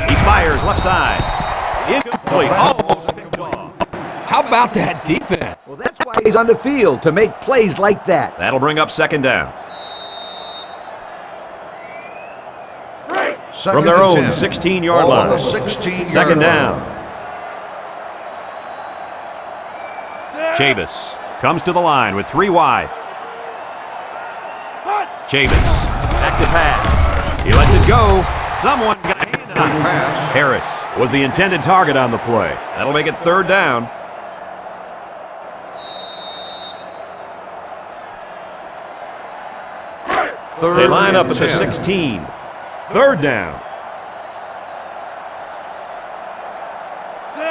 He fires left side. Incomplete. Almost picked off. How about that defense? Well, that's why he's on the field, to make plays like that. That'll bring up second down. From their own 16-yard line. Second down. Chavis comes to the line with 3 wide. Chavis, back to pass. He lets it go. Someone got a hand on it. Harris was the intended target on the play. That'll make it third down. They line up at the 16. Third down.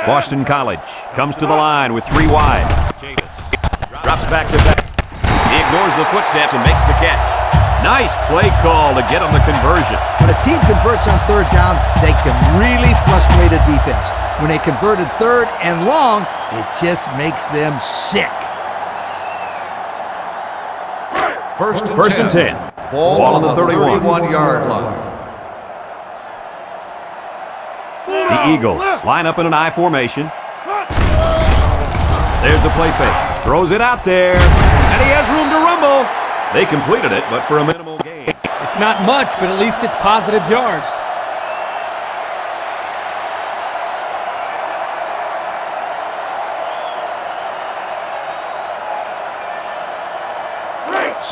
Boston College comes to the line with 3 wide. Chavis drops back to back. He ignores the footsteps and makes the catch. Nice play call to get him the conversion. When a team converts on third down, they can really frustrate a defense. When they converted third and long, it just makes them sick. First and 10. Ball on the 31. 31-yard line. The Eagles line up in an I formation. There's the play fake. Throws it out there. And he has room to rumble. They completed it, but for a minimal gain. It's not much, but at least it's positive yards.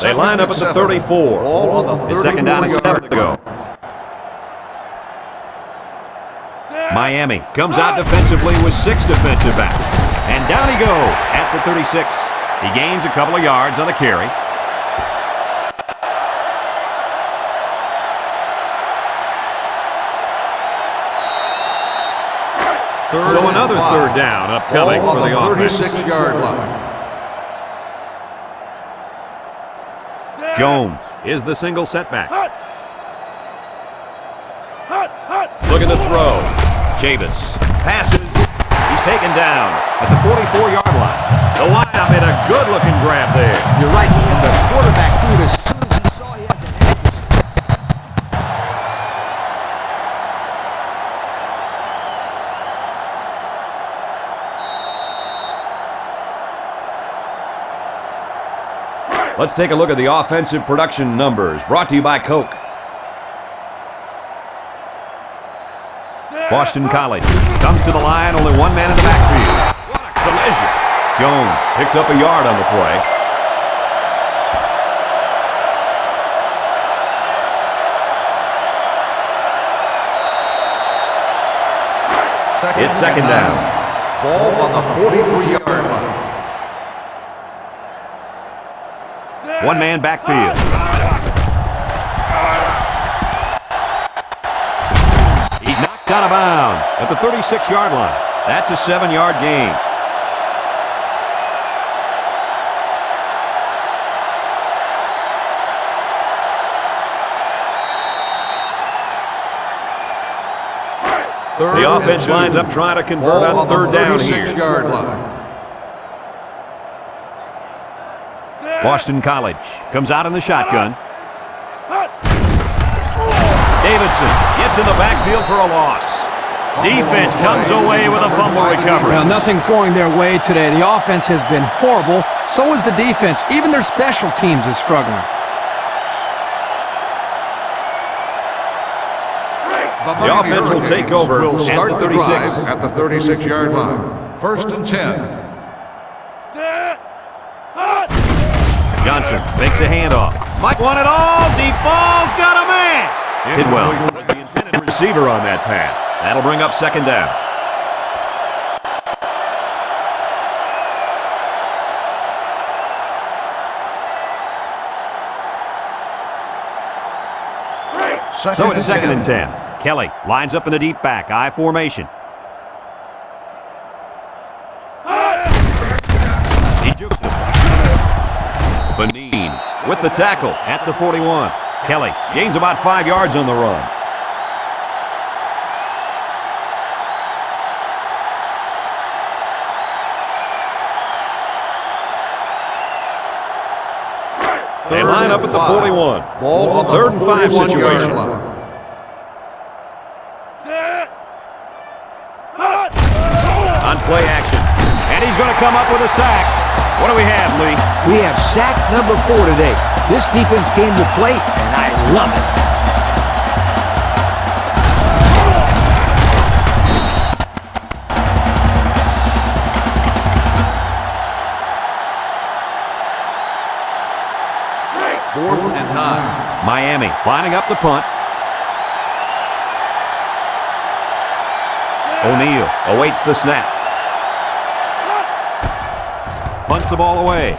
They line up at the 34. The second down and 7 to go. Miami comes out defensively with 6 defensive backs. And down he goes at the 36. He gains a couple of yards on the carry. So another third down upcoming for the offense. 36-yard line. Jones is the single setback. Look at the throw. Chavis passes. He's taken down at the 44-yard line. The wideout made a good-looking grab there. You're right, and the quarterback threw it as soon as he saw he had the edge. Let's take a look at the offensive production numbers brought to you by Coke. Boston College comes to the line, only one man in the backfield. What a collision. Jones picks up a yard on the play. It's second down. Ball on the 43-yard line. One man backfield. He's knocked out of bounds at the 36-yard line. That's a 7-yard gain. The offense lines up trying to convert on third down here. 36-yard line. Boston College comes out in the shotgun. Davidson gets in the backfield for a loss. Defense comes away with a fumble recovery. Well, nothing's going their way today. The offense has been horrible. So is the defense. Even their special teams is struggling. The offense will take over will at start the the 36. drive at the 36-yard line. First and 10. Johnson makes a handoff. Mike won it all. Deep ball's got a man. Tidwell was the intended receiver on that pass. That'll bring up second down. So it's second and 10. Kelly lines up in the deep back, I formation. He jukes it. Fanine with the tackle at the 41. Kelly gains about 5 yards on the run. They line up at the 41. Ball on the third and 5 41-yard situation. line. On play action. And he's going to come up with a sack. What do we have, Lee? We have sack number 4 today. This defense came to play, and I love it. Fourth and 9. Miami lining up the punt. O'Neal awaits the snap. Punts the ball away.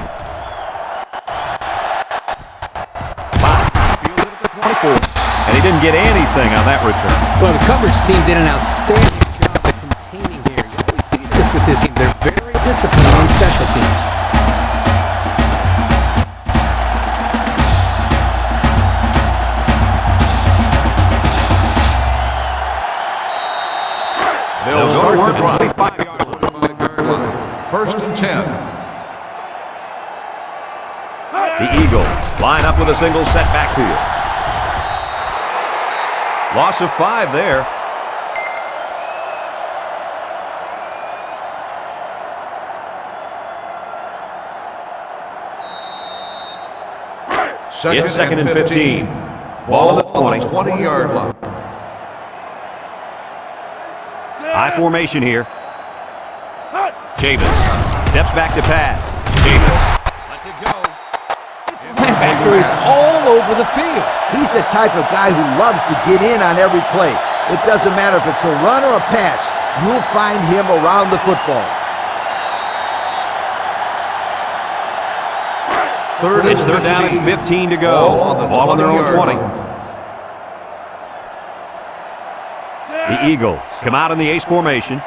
Fields it at the 24. And he didn't get anything on that return. Well, the coverage team did an outstanding job of containing here. You always see this with this team. They're very disciplined on special teams. They'll Start go the to drive work at the 25-yard line. First and 10. The Eagles line up with a single set backfield. Loss of 5 there. It's second and 15. Ball on the 20. 20-yard line. High formation here. Chavis steps back to pass. Chavis lets it go. Linebacker is all over the field. He's the type of guy who loves to get in on every play. It doesn't matter if it's a run or a pass. You'll find him around the football. It's third down and 15 to go. Ball on their own 20. The Eagles come out in the ace formation.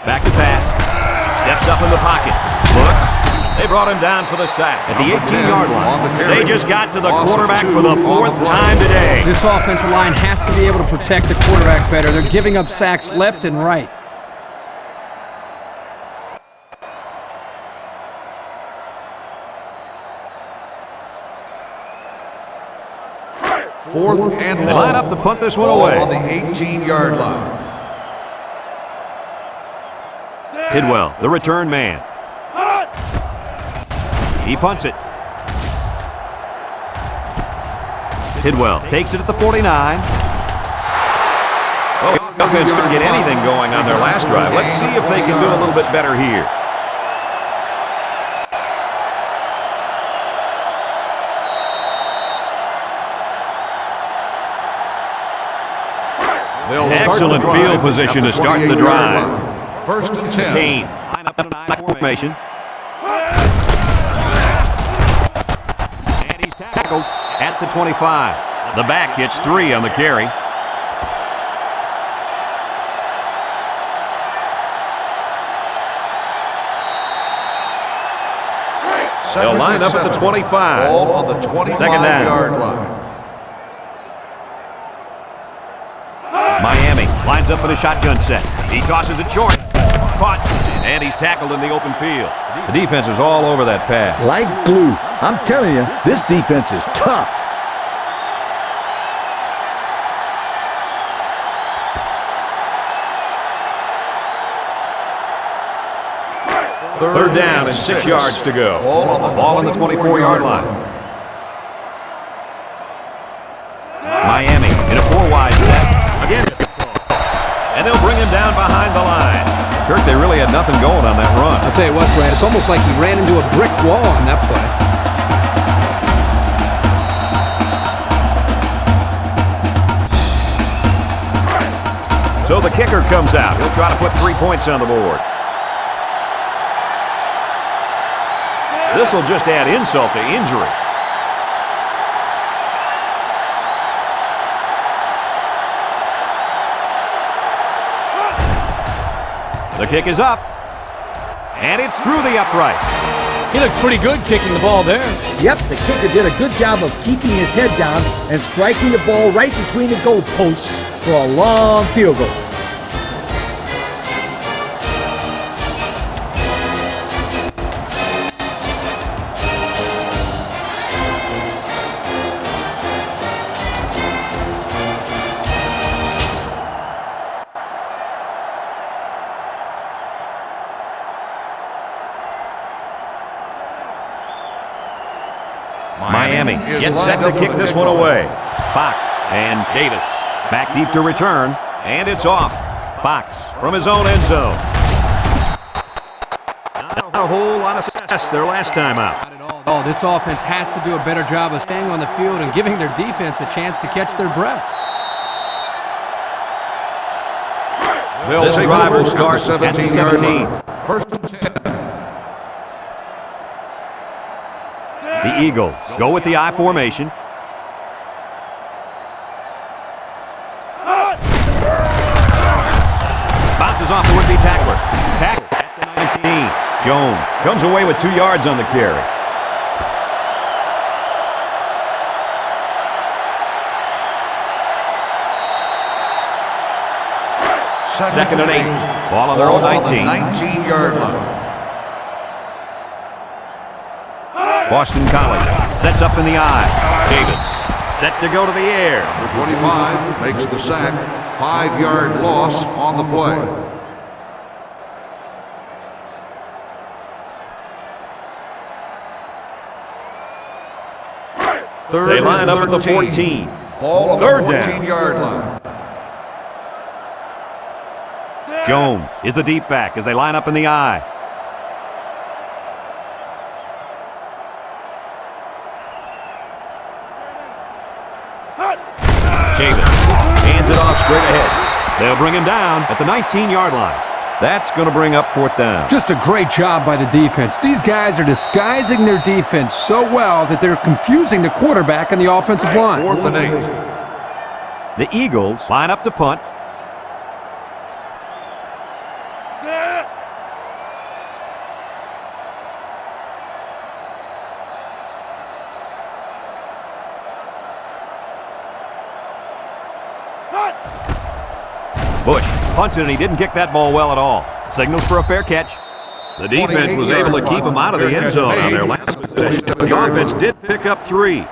Back to pass. Steps up in the pocket. Looks. They brought him down for the sack at the 18-yard line. They just got to the quarterback for the fourth time today. This offensive line has to be able to protect the quarterback better. They're giving up sacks left and right. Fourth and long. They line up to punt this one Ball away. on the 18-yard line. Tidwell, the return man. He punts it. Tidwell takes it at the 49. Well, the offense couldn't get anything going on their last drive. Let's see if they can do a little bit better here. Excellent field position to start the drive. First and 10. Kane line up in an I formation. And he's tackled at the 25. The back gets 3 on the carry. They'll line up at the 25. Ball on the 25-yard line. Miami lines up in a shotgun set. He tosses it short. Caught. And he's tackled in the open field. The defense is all over that pass. Like glue. I'm telling you, this defense is tough. Third down and 6 yards to go. Ball on the 24-yard line. Miami in a 4-wide set. Again. And they'll bring him down behind the line. Kirk, they really had nothing going on that run. I'll tell you what, Brad, it's almost like he ran into a brick wall on that play. So the kicker comes out. He'll try to put 3 points on the board. This will just add insult to injury. The kick is up, and it's through the upright. He looked pretty good kicking the ball there. Yep, the kicker did a good job of keeping his head down and striking the ball right between the goalposts for a long field goal. Miami gets set to kick this one away. Fox and Davis back deep to return, and it's off. Fox from his own end zone. Not a whole lot of success their last time out. Oh, this offense has to do a better job of staying on the field and giving their defense a chance to catch their breath. This drive will start at the 17. First and 10. The Eagles go with the I formation. Bounces off the would-be tackler. Tackle at the 19. Jones comes away with 2 yards on the carry. Second and 8. Ball on their own 19. 19-yard line. Boston College sets up in the I. Davis set to go to the air. The 25 makes the sack. 5-yard loss on the play. Third They line and up at the 13. 14. Ball on Third the down. 14-yard line. Jones is the deep back as they line up in the I. Javis hands it off straight ahead. They'll bring him down at the 19-yard line. That's going to bring up fourth down. Just a great job by the defense. These guys are disguising their defense so well that they're confusing the quarterback and the offensive line. 4th and 8. The Eagles line up to punt. Bush punts it, and he didn't kick that ball well at all. Signals for a fair catch. The defense was able to keep him out of the end zone on their last possession. The offense did pick up 3.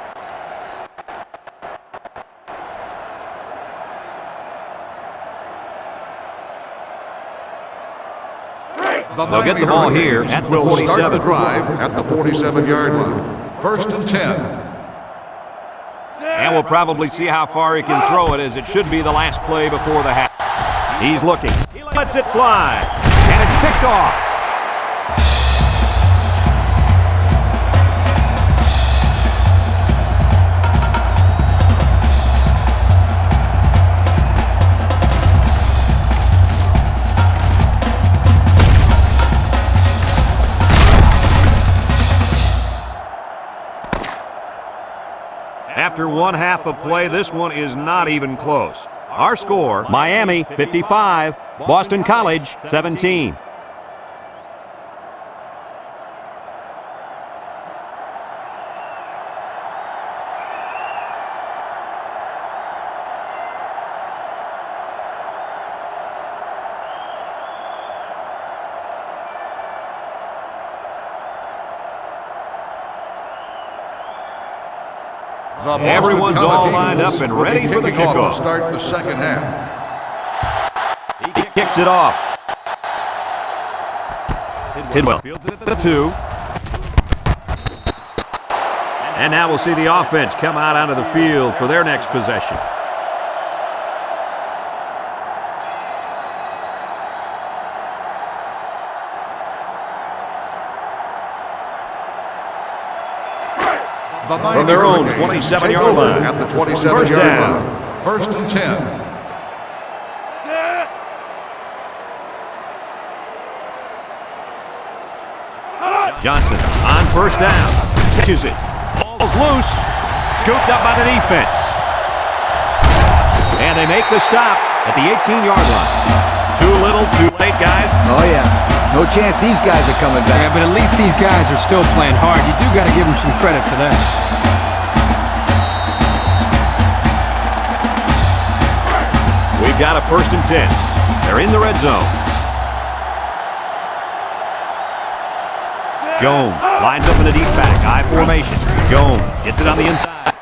They'll get the ball here at the 47. Start the drive at the 47-yard line. 1st and 10. And we'll probably see how far he can throw it, as it should be the last play before the half. He's looking. He lets it fly. And it's picked off. After one half of play, this one is not even close. Our score, Miami 55, Boston College 17. Everyone's all lined up and ready for the kickoff. To start the second half. He kicks it off. Tidwell fields it at the 2. And now we'll see the offense come out onto the field for their next possession. From their own 27-yard line. At the 27-yard First down. line. 1st and 10. Johnson on first down. Catches it. Ball's loose. Scooped up by the defense. And they make the stop at the 18-yard line. Too little, too late, guys. Oh, yeah. No chance these guys are coming back. Yeah, but at least these guys are still playing hard. You do got to give them some credit for that. We've got a 1st and 10. They're in the red zone. Jones lines up in the deep back, I formation. Jones gets it on the inside.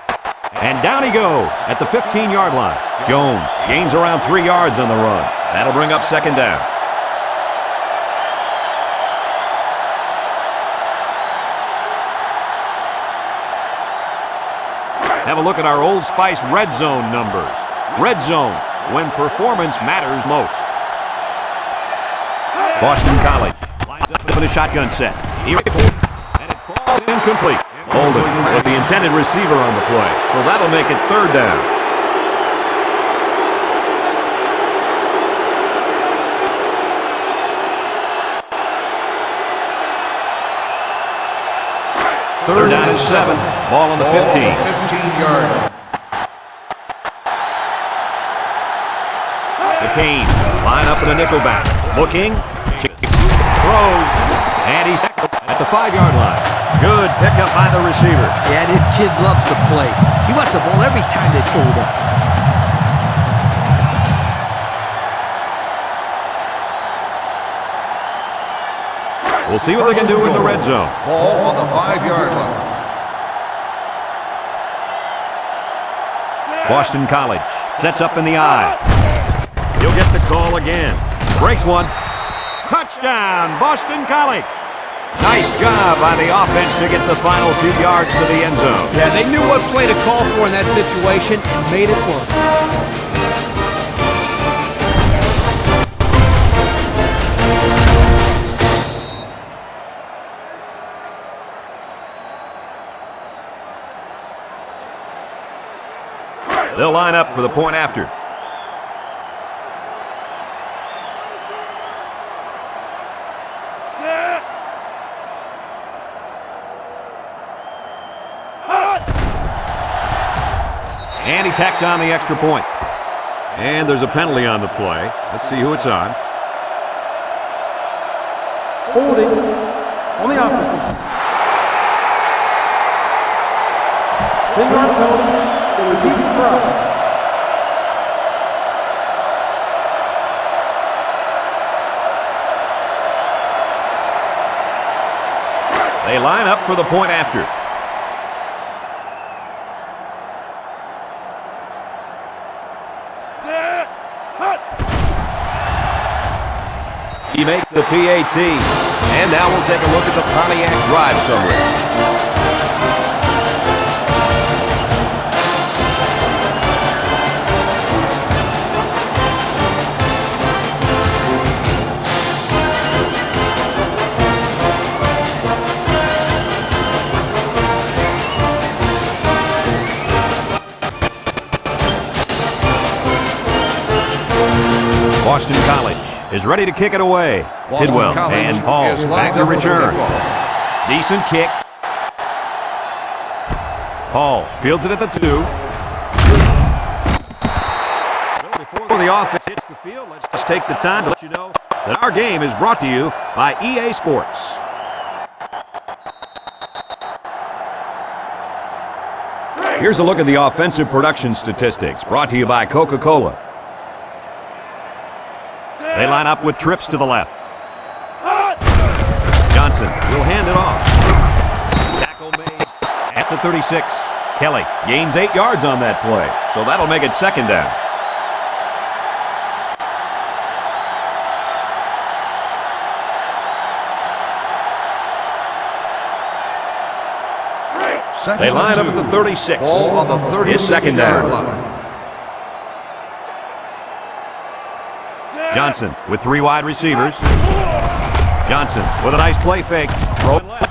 And down he goes at the 15-yard line. Jones gains around 3 yards on the run. That'll bring up second down. Have a look at our Old Spice red zone numbers. Red zone, when performance matters most. Boston College lines up in a shotgun set. He rifles, and it falls incomplete. Holden with the intended receiver on the play, so that'll make it third down. Third down and 7. Ball on the 15. 15-yard line. McCain line up in a nickelback. Looking. Throws. And he's at the 5-yard line. Good pickup by the receiver. Yeah, this kid loves to play. He wants the ball every time they throw it up. We'll see what they can do in the red zone. Ball on the 5-yard line. Boston College sets up in the I. He'll get the call again. Breaks one. Touchdown, Boston College. Nice job by the offense to get the final few yards to the end zone. Yeah, they knew what play to call for in that situation and made it work. They'll line up for the point after. And he tacks on the extra point. And there's a penalty on the play. Let's see who it's on. Holding on the offense. 10-yard penalty. To repeat the try. They line up for the point after. He makes the PAT. And now we'll take a look at the Pontiac drive summary. Boston College is ready to kick it away. Boston Tidwell College and Hall is back lined to up with the return. kickball. Decent kick. Hall fields it at the 2. So before the offense hits the field, let's just take the time to let you know that our game is brought to you by EA Sports. Here's a look at the offensive production statistics brought to you by Coca-Cola. They line up with trips to the left. Johnson will hand it off. Tackle made at the 36. Kelly gains 8 yards on that play, so that'll make it second down. They line up at the 36. Ball on the 36 His second down. line. Johnson with 3 wide receivers. Johnson with a nice play fake. Throw it left.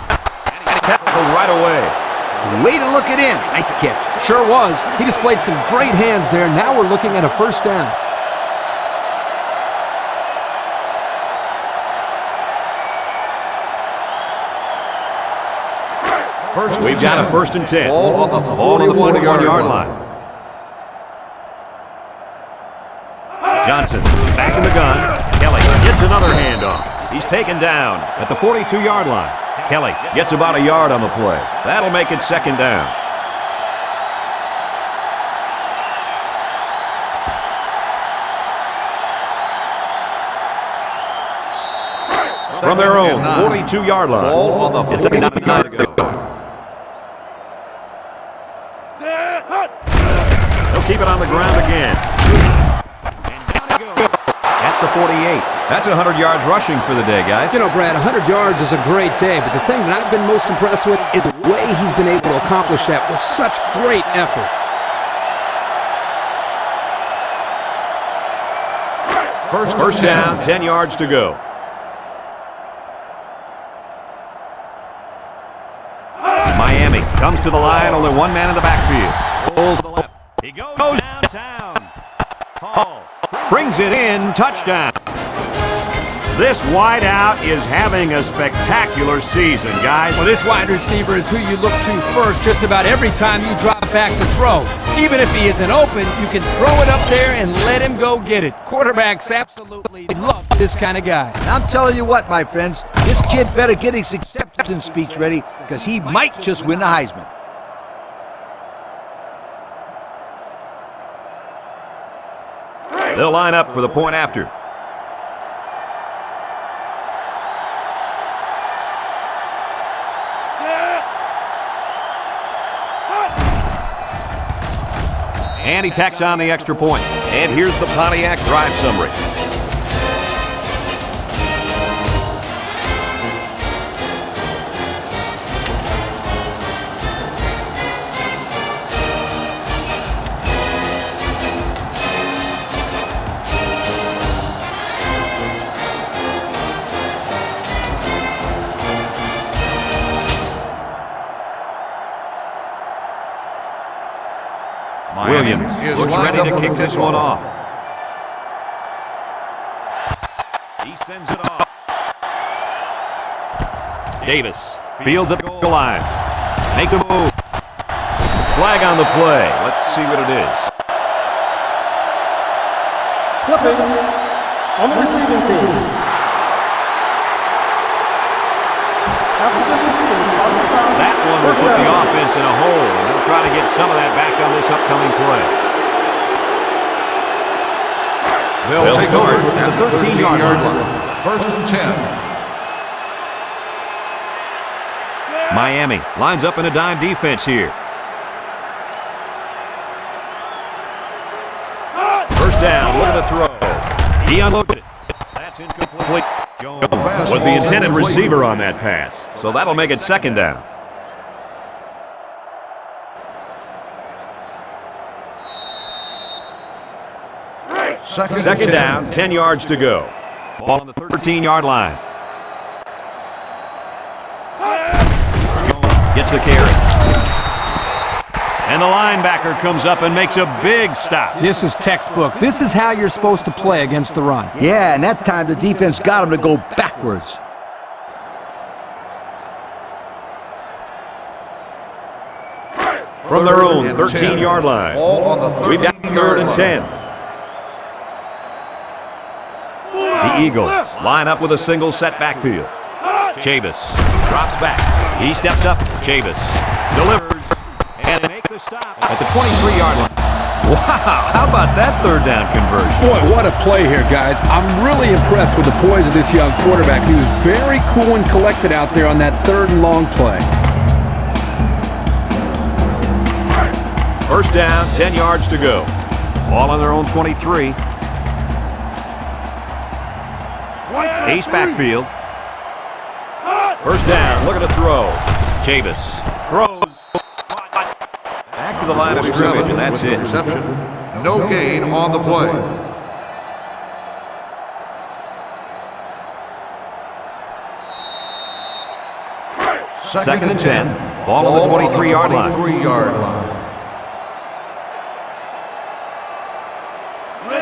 And he tackled right away. Way to look it in. Nice catch. Sure was. He displayed some great hands there. Now we're looking at a first down. We've got a 1st and 10. Ball on the Ball on the 41-yard 41-yard line. Johnson back in the gun. Kelly gets another handoff. He's taken down at the 42-yard line. Kelly gets about a yard on the play. That'll make it second down. From their own 42-yard line. Ball on the It's second down and 9 to 42-yard go. line. They'll keep it on the ground again. And down he goes at the 48. That's 100 yards rushing for the day, guys. You know, Brad, 100 yards is a great day, but the thing that I've been most impressed with is the way he's been able to accomplish that with such great effort. First down, 10 yards to go. Miami comes to the line, only one man in the backfield. Pulls to the left. He goes downtown. Hall brings it in, touchdown. This wideout is having a spectacular season, guys. Well, this wide receiver is who you look to first just about every time you drop back to throw. Even if he isn't open, you can throw it up there and let him go get it. Quarterbacks absolutely love this kind of guy. And I'm telling you what, my friends, this kid better get his acceptance speech ready because he might just win the Heisman. They'll line up for the point after. And he tacks on the extra point. And here's the Pontiac drive summary. Williams looks ready to kick this one off. He sends it off. Davis fields at the goal line. Makes a move. Flag on the play. Let's see what it is. Clipping on the receiving team. After distance to the spot of the foul. That one will put the offense in a hole. They'll try to get some of that back on this upcoming play. They'll start at the 13-yard line. First and 10. Miami lines up in a dime defense here. First down, look at the throw. He unloaded it. That's incomplete. Jones was the intended receiver on that pass, so that'll make it second down. Second down, 10 yards to go. Ball on the 13-yard line. Gets the carry. And the linebacker comes up and makes a big stop. This is textbook. This is how you're supposed to play against the run. Yeah, and that time the defense got him to go backwards. From their own 13-yard line. We've got 3rd and 10. The Eagles line up with a single set backfield. Chavis drops back. He steps up. Chavis delivers. And they make the stop at the 23-yard line. Wow, how about that third down conversion? Boy, what a play here, guys. I'm really impressed with the poise of this young quarterback. He was very cool and collected out there on that 3rd and long play. First down, 10 yards to go. Ball on their own 23. Ace backfield. First down, look at the throw. Chavis throws. Back to the line of scrimmage, and that's it. Reception. No gain on the play. Second and 10. Ball on the 23-yard line. 23-yard line.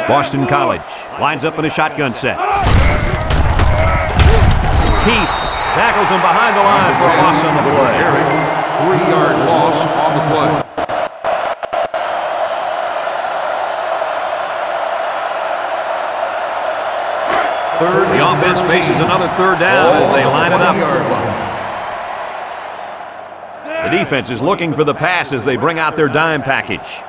Boston College lines up in a shotgun set. Keith tackles him behind the line for a loss on the play. 3-yard loss on the play. The offense faces another 3rd down as they line it up. The defense is looking for the pass as they bring out their dime package.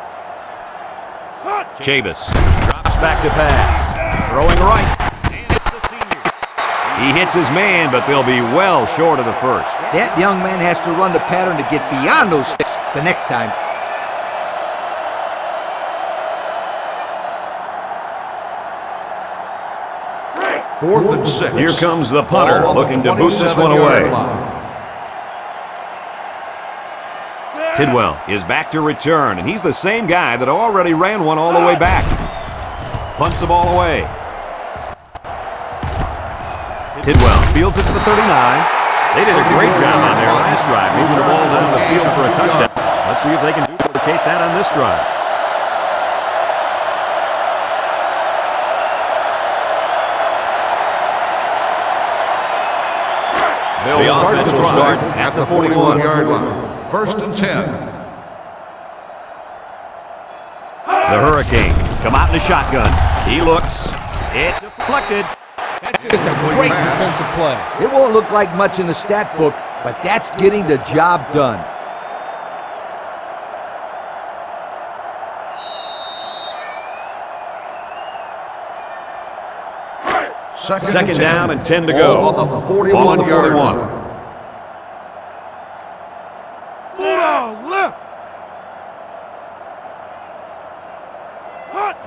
Chavis drops back to pass. Throwing right. He hits his man, but they'll be well short of the first. That young man has to run the pattern to get beyond those sticks the next time. Fourth and 6. Here comes the punter looking to boost this one away. Tidwell is back to return, and he's the same guy that already ran one all the way back. Punts the ball away. Tidwell fields it to the 39. They did a great job on their last drive, moving the ball down the field for a touchdown. Let's see if they can duplicate that on this drive. The offense will start at the 41-yard line. First and 10. The Hurricanes come out in a shotgun. He looks. It's deflected. That's just a great defensive play. It won't look like much in the stat book, but that's getting the job done. Second down and 10 to go. On the 41-yard line.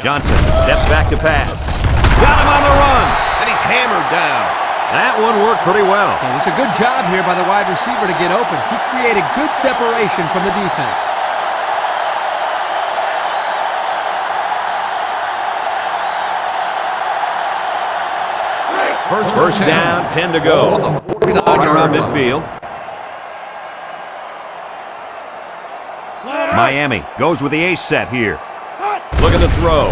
Johnson steps back to pass. Got him on the run, and he's hammered down. That one worked pretty well. And it's a good job here by the wide receiver to get open. He created good separation from the defense. First down, 10 to go. Right around midfield. Miami goes with the ace set here. Look at the throw.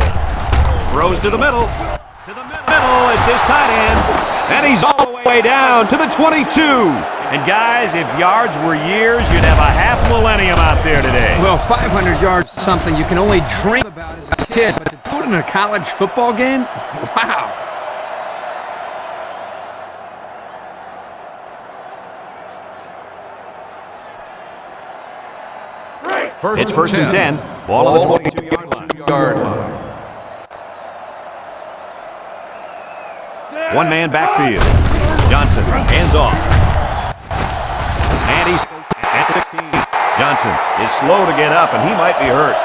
Throws to the middle. To the middle. It's his tight end. And he's all the way down to the 22. And guys, if yards were years, you'd have a half millennium out there today. Well, 500 yards is something you can only dream about as a kid, but to do it in a college football game? Wow. It's first and 10. Ball on the 22-yard line. One man backfield. Johnson hands off. And he's at the 16. Johnson is slow to get up, and he might be hurt.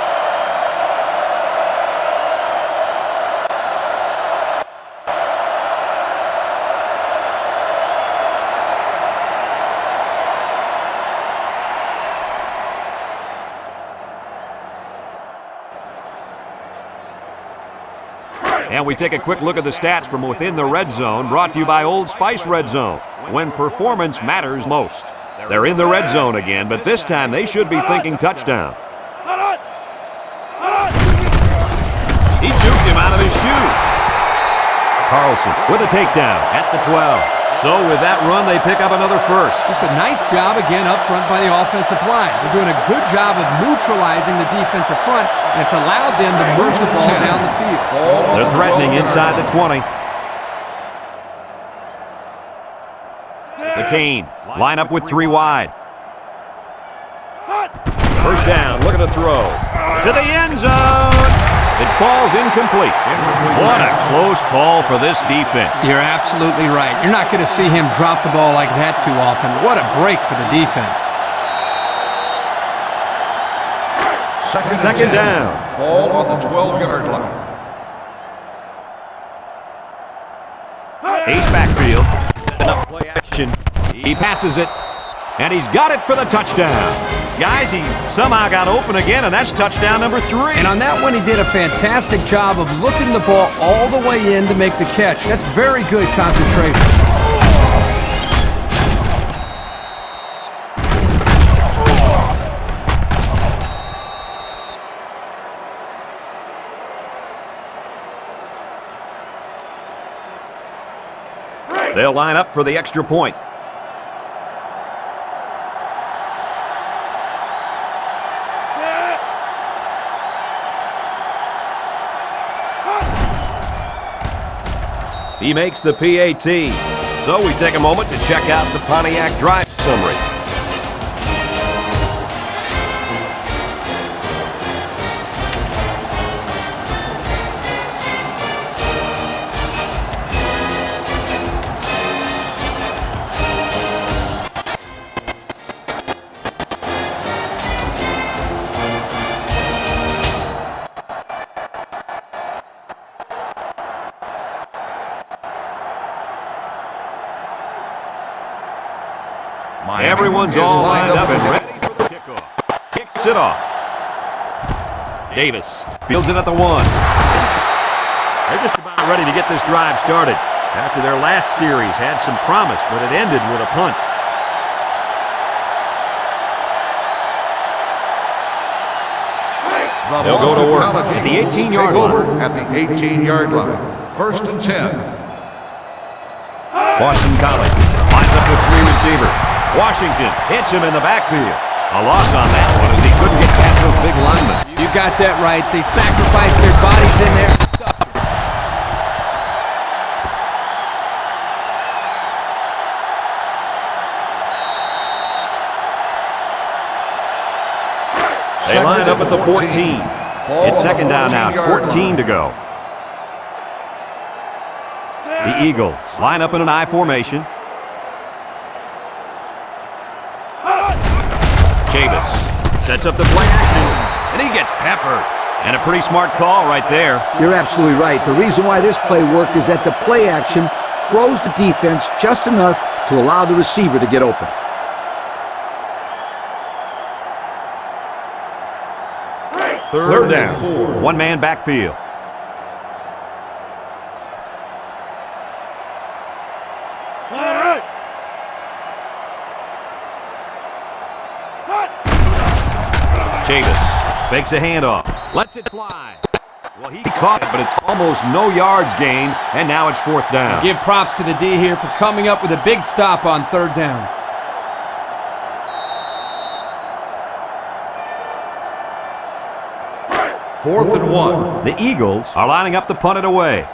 And we take a quick look at the stats from within the red zone, brought to you by Old Spice Red Zone, when performance matters most. They're in the red zone again, but this time they should be thinking touchdown. He juked him out of his shoes. Carlson with a takedown at the 12. So with that run, they pick up another first. Just a nice job again up front by the offensive line. They're doing a good job of neutralizing the defensive front, and it's allowed them to move the ball down the field. They're threatening inside the 20. The Canes line up with 3 wide. First down, look at the throw. To the end zone. It falls incomplete. What a close call for this defense. You're absolutely right. You're not going to see him drop the ball like that too often. What a break for the defense. Second down. Ball on the 12-yard line. Ace backfield. Setting up play action. He passes it, and he's got it for the touchdown. Guys, he somehow got open again, and that's touchdown number 3. And on that one, he did a fantastic job of looking the ball all the way in to make the catch. That's very good concentration. They'll line up for the extra point. He makes the PAT. So we take a moment to check out the Pontiac drive summary. Everyone's all lined up and ready for the kickoff. Kicks it off. Davis fields it at the 1. They're just about ready to get this drive started. After their last series had some promise, but it ended with a punt. They'll go to work at the 18-yard line. At the 18-yard line. First and 10. Boston College lines up with 3 receivers. Washington hits him in the backfield. A loss on that one as he couldn't get past those big linemen. You got that right. They sacrificed their bodies in there. They line up at the 14. It's second down now, 14 to go. The Eagles line up in an I formation. Davis sets up the play action, and he gets peppered. And a pretty smart call right there. You're absolutely right. The reason why this play worked is that the play action froze the defense just enough to allow the receiver to get open. Third down. 1 man backfield. Chavis fakes a handoff. Lets it fly. Well, he caught it, but it's almost no yards gained, and now it's 4th down. Give props to the D here for coming up with a big stop on 3rd down. Fourth and 1. The Eagles are lining up to punt it away.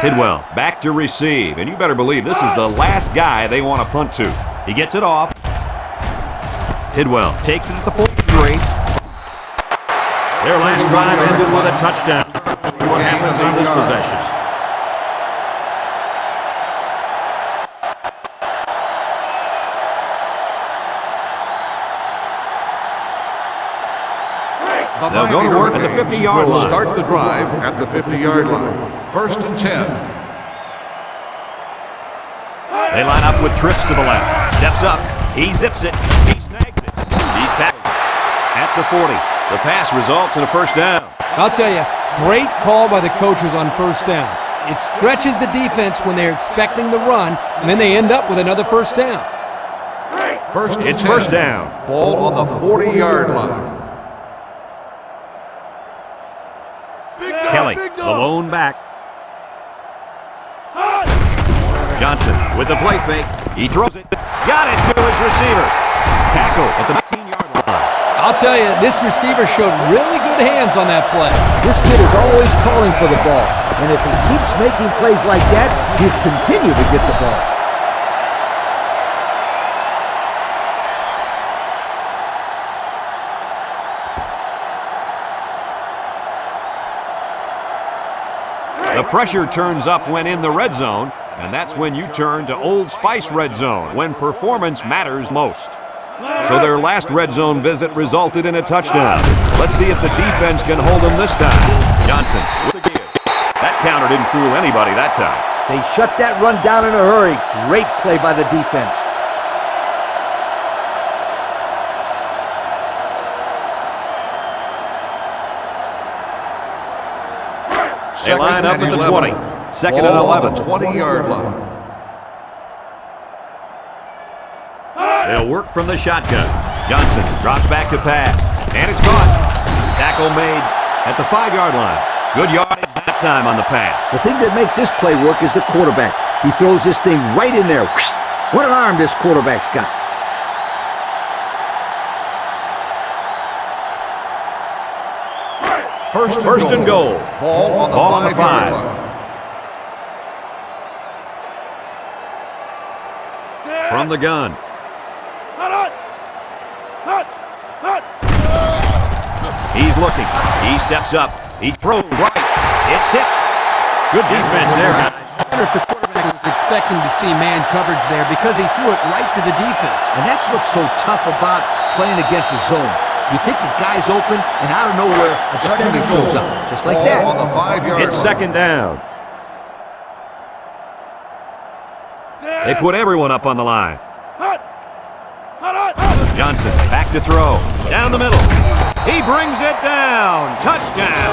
Tidwell back to receive, and you better believe this is the last guy they want to punt to. He gets it off. Tidwell takes it at the 43. Their last drive ended with a touchdown. What happens on this possession? They'll go to work at the 50-yard line. Start the drive at the 50-yard line. 1st and 10. They line up with trips to the left. Steps up. He zips it. He snags it. He's tackled at the 40. The pass results in a 1st down. I'll tell you, great call by the coaches on 1st down. It stretches the defense when they're expecting the run, and then they end up with another 1st down. It's 1st down. Ball on the 40-yard line. Kelly, the lone back. Johnson with the play fake. He throws it. Got it to his receiver. Tackle at the 19-yard line. I'll tell you, this receiver showed really good hands on that play. This kid is always calling for the ball. And if he keeps making plays like that, he'll continue to get the ball. The pressure turns up when in the red zone, and that's when you turn to Old Spice Red Zone, when performance matters most. So their last red zone visit resulted in a touchdown. Let's see if the defense can hold them this time. Johnson with the give. That counter didn't fool anybody that time. They shut that run down in a hurry. Great play by the defense. They line up at the 20. 2nd and 11. 20-yard line. They'll work from the shotgun. Johnson drops back to pass. And it's caught. Tackle made at the 5-yard line. Good yardage that time on the pass. The thing that makes this play work is the quarterback. He throws this thing right in there. What an arm this quarterback's got. First and goal. Ball on the 5-yard line. From the gun. He's looking. He steps up. He throws right. It's tipped. Good defense there, guys. I wonder if the quarterback was expecting to see man coverage there because he threw it right to the defense. And that's what's so tough about playing against a zone. You think the guy's open, and out of nowhere, a defender shows up. Just like that. Ball on the 5-yard line. It's 2nd down. They put everyone up on the line. Johnson back to throw. Down the middle. He brings it down. Touchdown.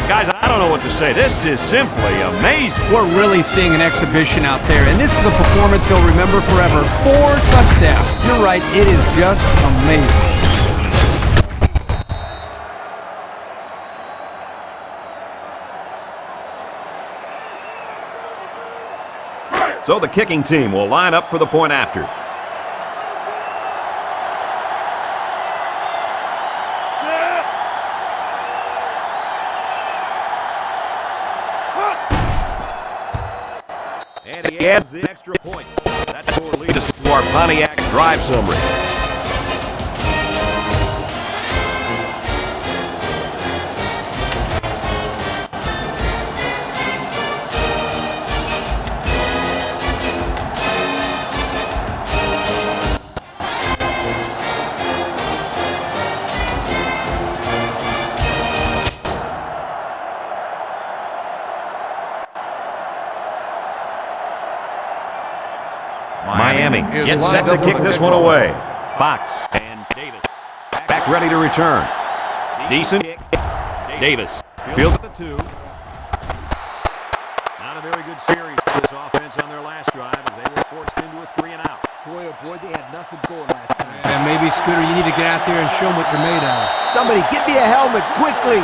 Guys, I don't know what to say. This is simply amazing. We're really seeing an exhibition out there, and this is a performance he'll remember forever. 4 touchdowns. You're right, it is just amazing. So the kicking team will line up for the point after. And he adds the extra point. That's what will lead us to our Pontiac drive summary. Miami gets set to kick this one away. Fox and Davis back ready to return. Decent kick. Davis field at the 2. Not a very good series for this offense on their last drive as they were forced into a 3-and-out. Boy, oh boy, they had nothing going last time. And maybe, Scooter, you need to get out there and show them what you're made of. Somebody, get me a helmet, quickly!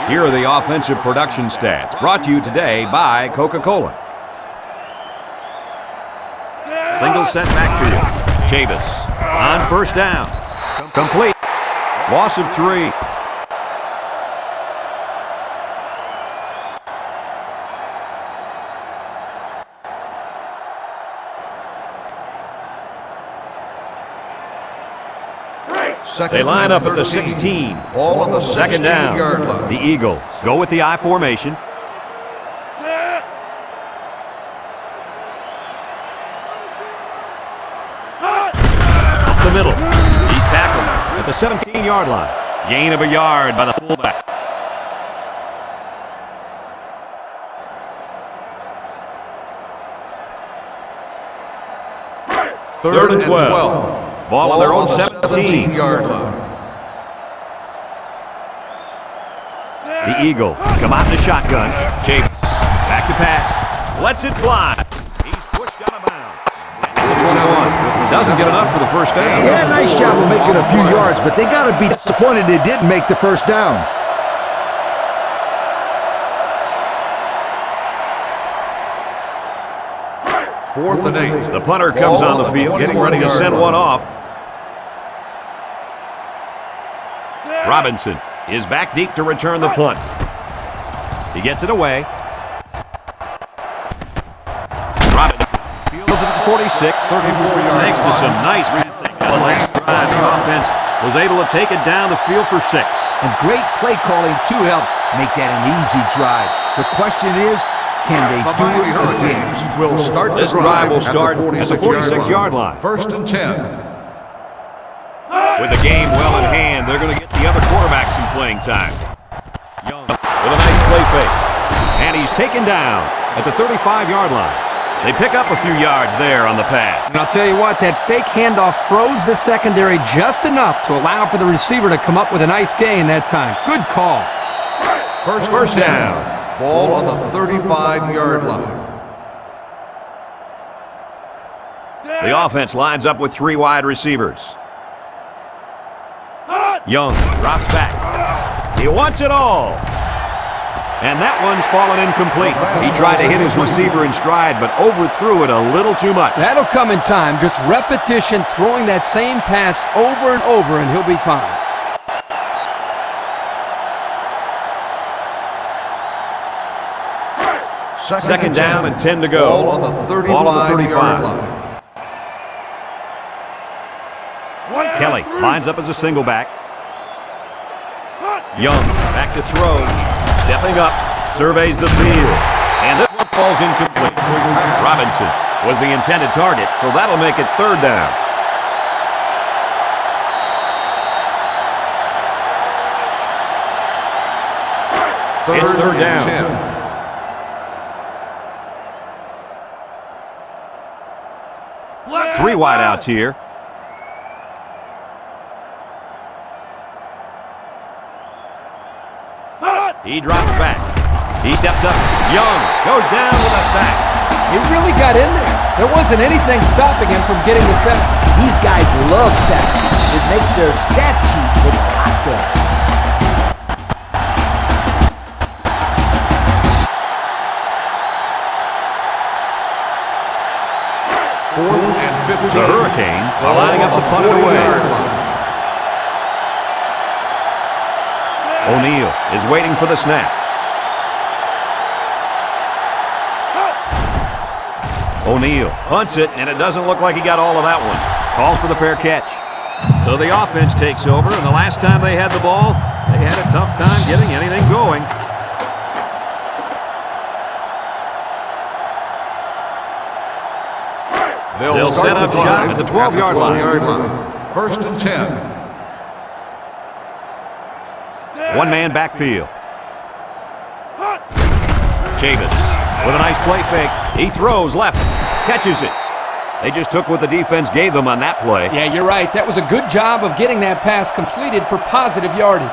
Here are the offensive production stats, brought to you today by Coca-Cola. Single set backfield. Chavis on first down. Complete. Loss of 3. They line up at the 16. Ball on the Second down. 16-yard line. The Eagles go with the I formation. Up the middle. He's tackled at the 17-yard line. Gain of a yard by the fullback. Third and 12. Ball on their own 17-yard line. The Eagles come out in the shotgun. Chavis back to pass. Lets it fly. He's pushed out of bounds. At the 21. Doesn't get enough for the first down. Yeah, nice job of making a few yards, but they got to be disappointed they didn't make the first down. Fourth and 8. The punter comes on the field, getting ready to send one off. Robinson is back deep to return the punt. He gets it away. Robinson fields it at the 46. 34-yard Thanks to some nice passing on the last drive, the offense was able to take it down the field for 6. And great play calling to help make that an easy drive. The question is, can they The do Miami it Hurricanes again? will start the This drive will at start the at the 46-yard line. First and 10. With the game well in hand, they're going to get the other quarterback some playing time. Young with a nice play fake. And he's taken down at the 35-yard line. They pick up a few yards there on the pass. And I'll tell you what, that fake handoff froze the secondary just enough to allow for the receiver to come up with a nice gain that time. Good call. First down. Ball on the 35-yard line. The offense lines up with 3 wide receivers. Young drops back. He wants it all. And that one's fallen incomplete. He tried to hit his receiver in stride, but overthrew it a little too much. That'll come in time. Just repetition, throwing that same pass over and over, and he'll be fine. Second down and 10 to go. Ball on the 35-yard line. Kelly lines up as a single back. Young back to throw. Stepping up, surveys the field. And this one falls incomplete. Robinson was the intended target, so that'll make it third down. It's third down. 10. Three wideouts here. He drops back. He steps up. Young goes down with a sack. He really got in there. There wasn't anything stopping him from getting the sack. These guys love sacks. It makes their stat sheet look hot there. Fourth and 15. The Hurricanes are lining up the punt away. O'Neal is waiting for the snap. O'Neal punts it, and it doesn't look like he got all of that one. Calls for the fair catch. So the offense takes over, and the last time they had the ball, they had a tough time getting anything going. They'll set up shop at the 12-yard line. First and 10. One man backfield. Chavis with a nice play fake. He throws left, catches it. They just took what the defense gave them on that play. Yeah, you're right. That was a good job of getting that pass completed for positive yardage.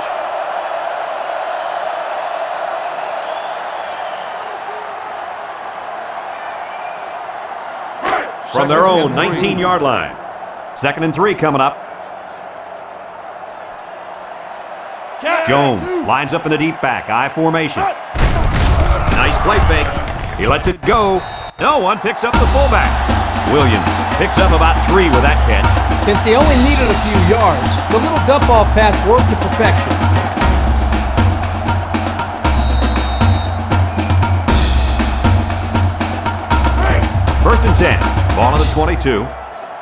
from their own 19-yard line. 2nd and 3 coming up. Jones lines up in a deep back, I formation. Nice play fake. He lets it go. No one picks up the fullback. Williams picks up about 3 with that catch. Since they only needed a few yards, the little dump-off pass worked to perfection. 1st and 10. Ball on the 22.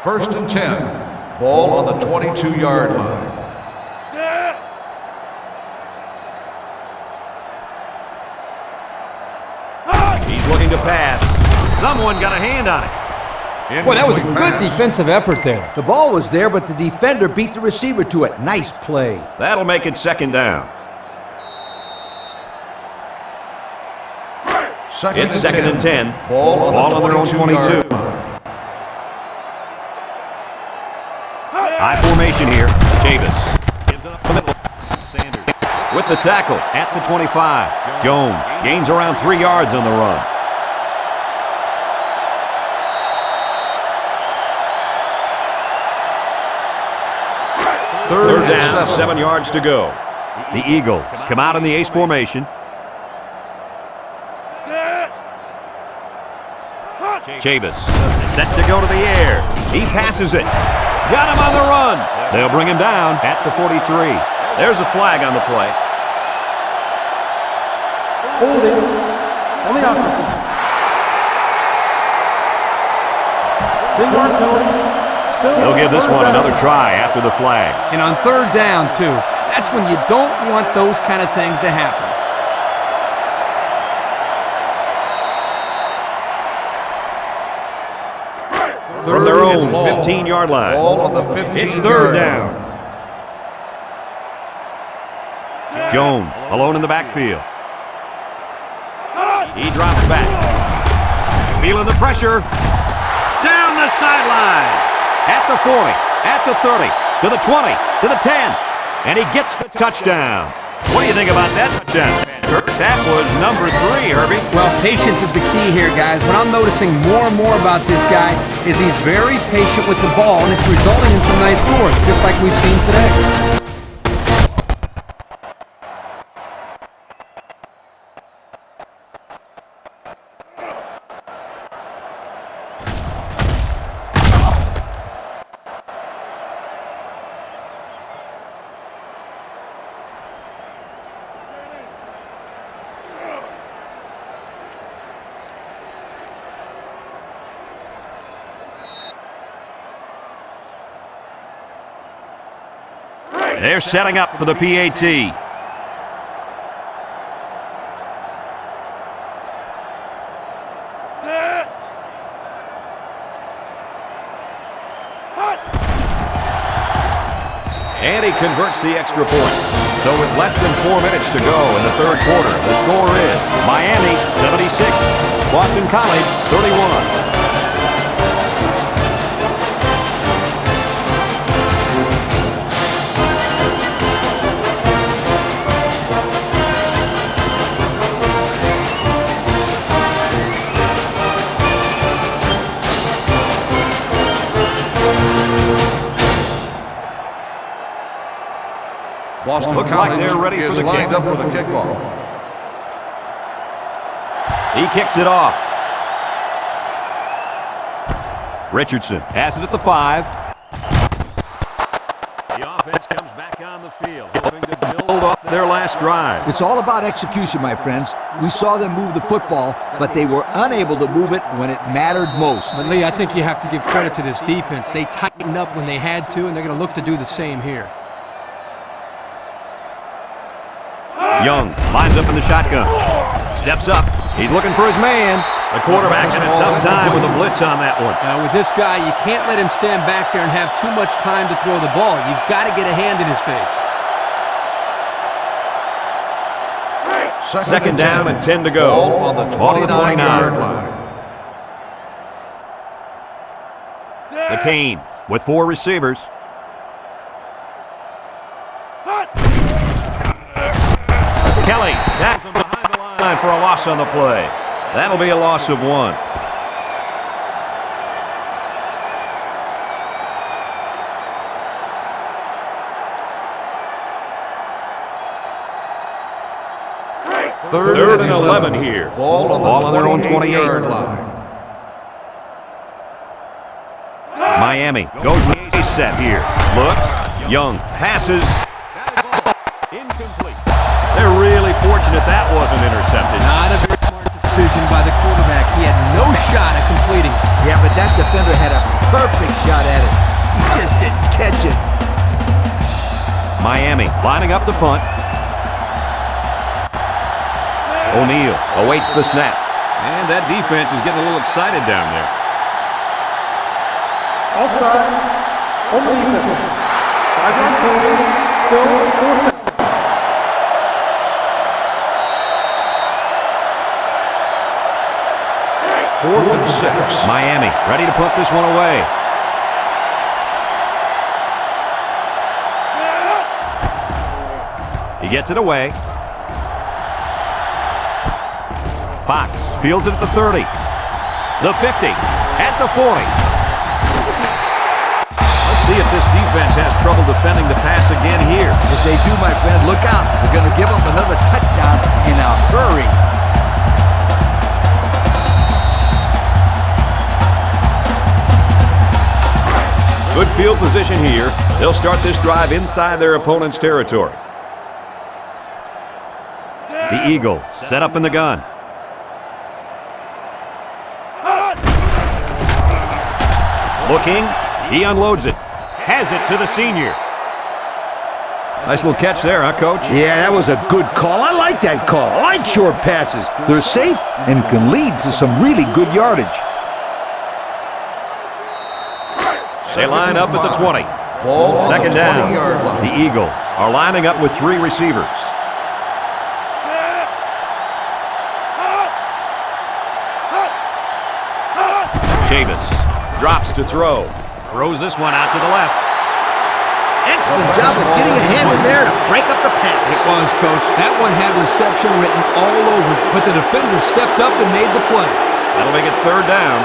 1st and 10. Ball on the 22-yard line. He's looking to pass. Someone got a hand on it. Boy, that was a good defensive effort there. The ball was there, but the defender beat the receiver to it. Nice play. That'll make it 2nd down. It's 2nd and 10. Ball on their own 22. High formation here. Davis gives it up the middle. Sanders with the tackle at the 25. Jones gains around 3 yards on the run. 3rd down, 7 yards to go. The Eagles come out in the ace formation. Chavis set to go to the air. He passes it. Got him on the run. They'll bring him down at the 43. There's a flag on the play. Holding on the offense. 10-yard penalty. They'll give this one another try after the flag. And on 3rd down, too. That's when you don't want those kind of things to happen. From their own 15-yard line. Ball on the 15-yard It's 3rd down. Jones alone in the backfield. He drops back. Feeling the pressure. Down the sideline. At the 40, at the 30, to the 20, to the 10. And he gets the touchdown. What do you think about that touchdown, Kurt? That was number 3, Herbie. Well, patience is the key here, guys. What I'm noticing more and more about this guy is he's very patient with the ball, and it's resulting in some nice scores, just like we've seen today. They're setting up for the PAT. And he converts the extra point. So with less than 4 minutes to go in the 3rd quarter, the score is Miami 76, Boston College 31. Boston Looks College like they're ready for is the lined kick. up for the kickoff. He kicks it off. Richardson has it at the 5. The offense comes back on the field, hoping to build off their last drive. It's all about execution, my friends. We saw them move the football, but they were unable to move it when it mattered most. But Lee, I think you have to give credit to this defense. They tightened up when they had to, and they're going to look to do the same here. Young lines up in the shotgun. Steps up. He's looking for his man. The quarterback had a tough time with a blitz on that one. Now, with this guy, you can't let him stand back there and have too much time to throw the ball. You've got to get a hand in his face. 2nd down and 10 to go. Ball on the 29-yard line. The Canes with 4 receivers. Kelly tackles him behind the line for a loss on the play. That'll be a loss of 1. Third and 11 here. Ball on their own 28-yard line. Miami goes with a set here. Looks. Young passes. Incomplete. They're really fortunate that wasn't intercepted. Not a very smart decision by the quarterback. He had no shot at completing it. Yeah, but that defender had a perfect shot at it. He just didn't catch it. Miami lining up the punt. O'Neal awaits the snap. And that defense is getting a little excited down there. Offsides. On the defense. 5-yard penalty. Still 4th down. Fourth and 6. Miami ready to put this one away. He gets it away. Fox fields it at the 30. The 50. At the 40. Let's see if this defense has trouble defending the pass again here. If they do, my friend, look out. They're going to give up another touchdown in a hurry. Good field position here. They'll start this drive inside their opponent's territory. The Eagles set up in the gun. Looking. He unloads it. Has it to the senior. Nice little catch there, huh, Coach? Yeah, that was a good call. I like that call. I like short passes. They're safe and can lead to some really good yardage. They line up at the 20. Ball Second on the down. 20-yard line. The Eagles are lining up with 3 receivers. Chavis drops to throw. Throws this one out to the left. Excellent job of getting a hand in there to break up the pass. It was, Coach. That one had reception written all over it, but the defender stepped up and made the play. That'll make it 3rd down.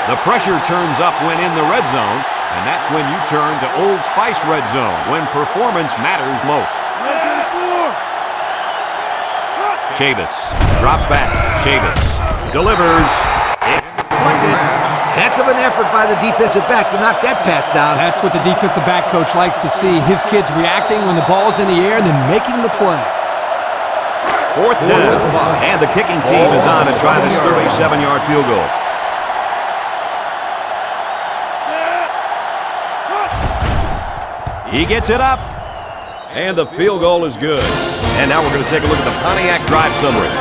The pressure turns up when in the red zone, and that's when you turn to Old Spice Red Zone, when performance matters most. Chavis drops back. Chavis delivers. It's Heck of an effort by the defensive back to knock that pass down. That's what the defensive back coach likes to see. His kids reacting when the ball's in the air and then making the play. 4th down, and the kicking team is on to try this 37-yard field goal. He gets it up, and the field goal is good. And now we're going to take a look at the Pontiac drive summary.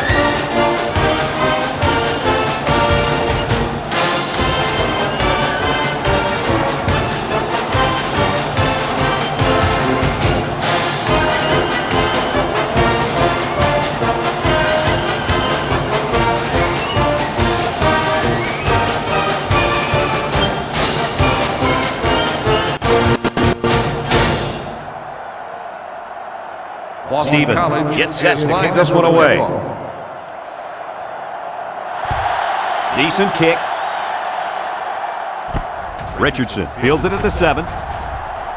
Stevens gets set to kick this one away. Decent kick. Richardson fields it at the 7.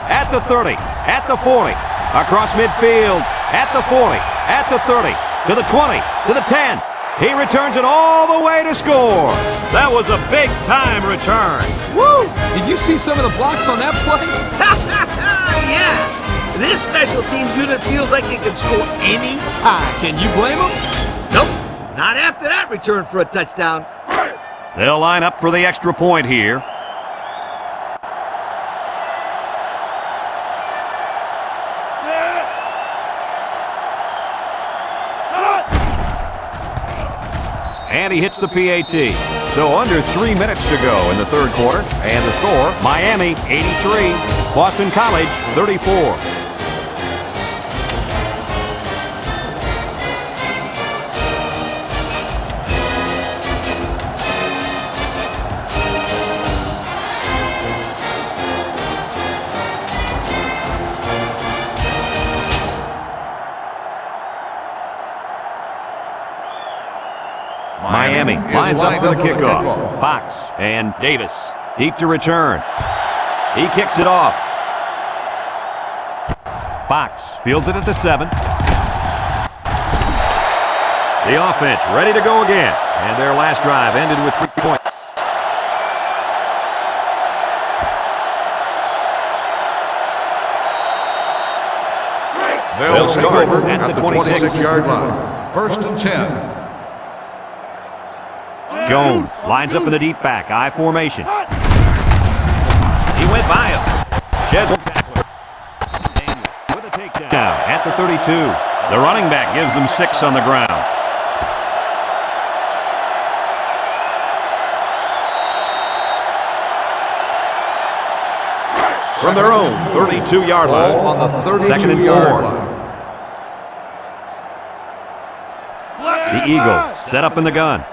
At the 30. At the 40. Across midfield. At the 40. At the 30. To the 20. To the 10. He returns it all the way to score. That was a big-time return. Woo! Did you see some of the blocks on that play? Yeah! This special teams unit feels like it can score any time. Can you blame them? Nope, not after that return for a touchdown. They'll line up for the extra point here. And he hits the PAT. So under 3 minutes to go in the 3rd quarter. And the score, Miami 83, Boston College 34. Miami lines up for the kickoff. Fox and Davis deep to return. He kicks it off. Box fields it at the 7. The offense ready to go again. And their last drive ended with 3 points. They'll start over at the 26-yard line. First and 10. Jones lines up in the deep back. I formation. He went by him. Sheds tackler. Daniel with a takedown at the 32. The running back gives them 6 on the ground. From their own 32-yard line. Ball on the 2nd 32-yard and 4. line. The Eagles set up in the gun.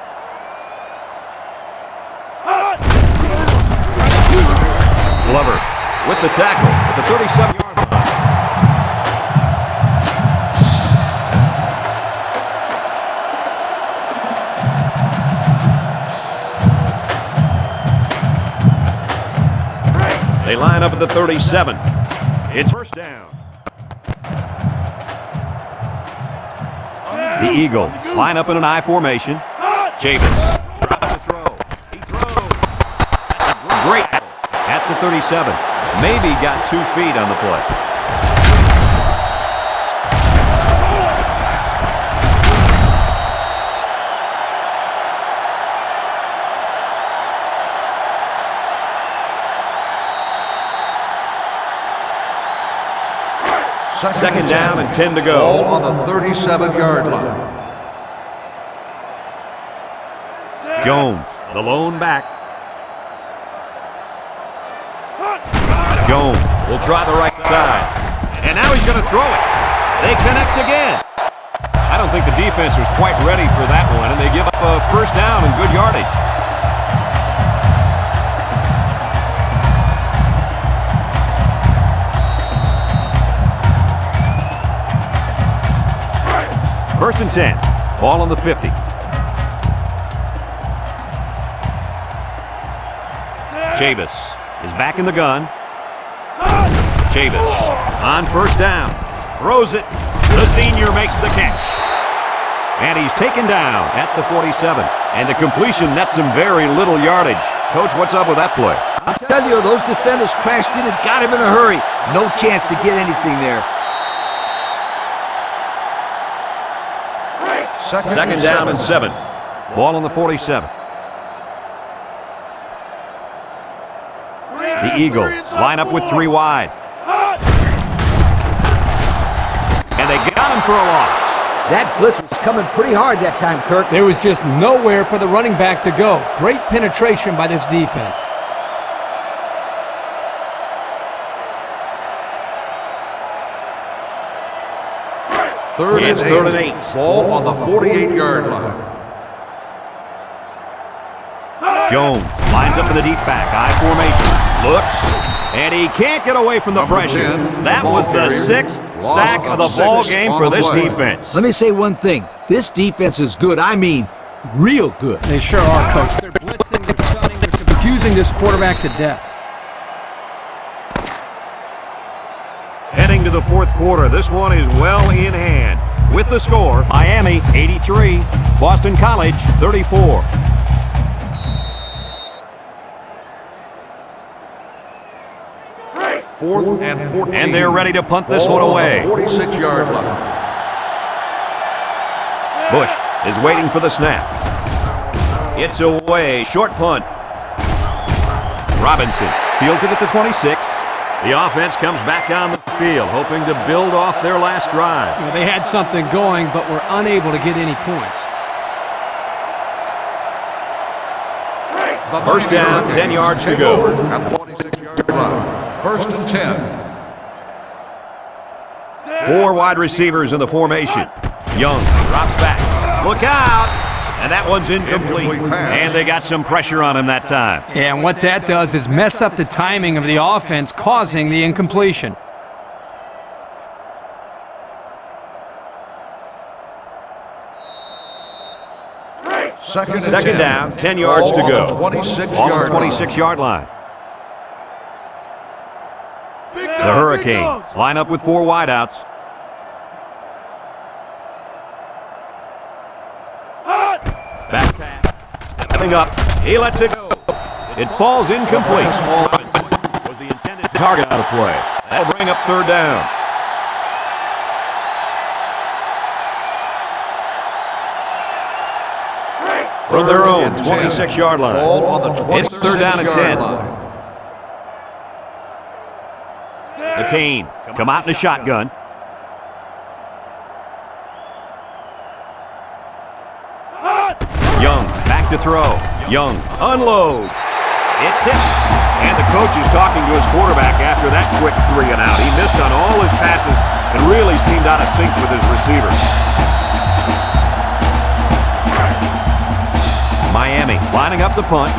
Glover with the tackle at the 37-yard line. They line up at the 37. It's first down. The Eagles line up in an I formation. Javis tries to throw. He throws. Great at the 37. Maybe got 2 feet on the play. Second down and 10 to go. Ball on the 37-yard line. Jones, the lone back. Jones will try the right side. And now he's going to throw it. They connect again. I don't think the defense was quite ready for that one, and they give up a first down and good yardage. First and 10. Ball on the 50. Javis is back in the gun. Javis on first down. Throws it. The senior makes the catch. And he's taken down at the 47. And the completion nets him very little yardage. Coach, what's up with that play? I'll tell you, those defenders crashed in and got him in a hurry. No chance to get anything there. Second down and 7. Ball on the 47. The Eagles line up with 3 wide. And they got him for a loss. That blitz was coming pretty hard that time, Kirk. There was just nowhere for the running back to go. Great penetration by this defense. It's third and 8. Ball on the 48-yard line. Jones lines up in the deep back. I formation. Looks. And he can't get away from the pressure. 10, That was the 6th sack of the ball game for this defense. Let me say one thing. This defense is good. I mean, real good. They sure are, Coach. They're blitzing, they're stunning, they're confusing this quarterback to death. Heading to the 4th quarter, this one is well in hand. With the score, Miami 83, Boston College 34. Fourth and 14. And they're ready to punt this one Ball on away. the 46-yard line. Bush is waiting for the snap. It's away, short punt. Robinson fields it at the 26. The offense comes back on the field, hoping to build off their last drive. You know, they had something going, but were unable to get any points. First down, 10 yards to go. At the 26-yard line. First and 10. 4 wide receivers in the formation. Young drops back. Look out! And that one's incomplete. Incomplete pass. And they got some pressure on him that time. Yeah, and what that does is mess up the timing of the offense, causing the incompletion. Second down, 10 yards to go. Ball on the 26-yard line. 26-yard line. The Hurricanes line up with 4 wideouts. Back pass. Stepping up. He lets it go. It falls incomplete. Was the intended target on the play. That'll bring up 3rd down. From their own 26-yard line. Ball on the 26-yard It's 3rd down and 10. line. The Canes come out in the shotgun. Young back to throw. Young unloads. It's tipped. And the coach is talking to his quarterback after that quick 3 and out. He missed on all his passes and really seemed out of sync with his receiver. Miami lining up the punt.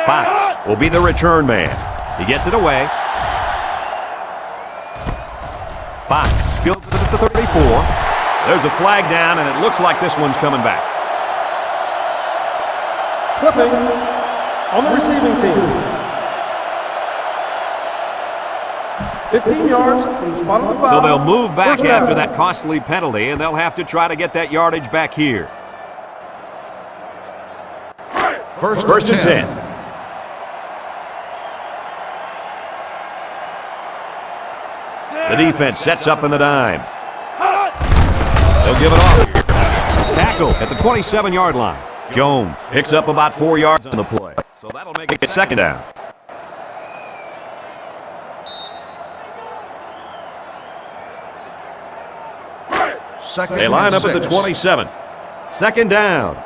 Fox will be the return man. He gets it away. Fox fields it at the 34. There's a flag down, and it looks like this one's coming back. Clipping on the receiving team. 15 yards from the spot of the foul. So they'll move back First after down. that costly penalty, and they'll have to try to get that yardage back here. First and 10. The defense sets up in the dime. They'll give it off here. Tackle at the 27-yard line. Jones picks up about 4 yards on the play. So that'll make it 2nd down. They line up at the 27. 2nd down.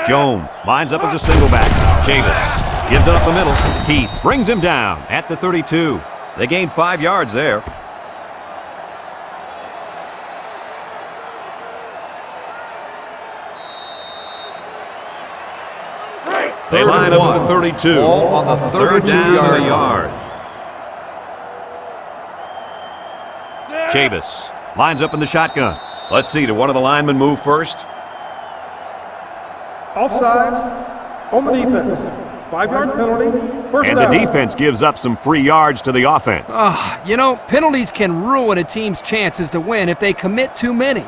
Jones lines up as a single back. Chavis gives it up the middle. Heath brings him down at the 32. They gained 5 yards there. They line up at the 32. Ball on the 3rd down and a 32-yard yard. Chavis lines up in the shotgun. Let's see, did one of the linemen move first? Offsides on the defense. 5-yard penalty. First And down. the defense gives up some free yards to the offense. You know, penalties can ruin a team's chances to win if they commit too many.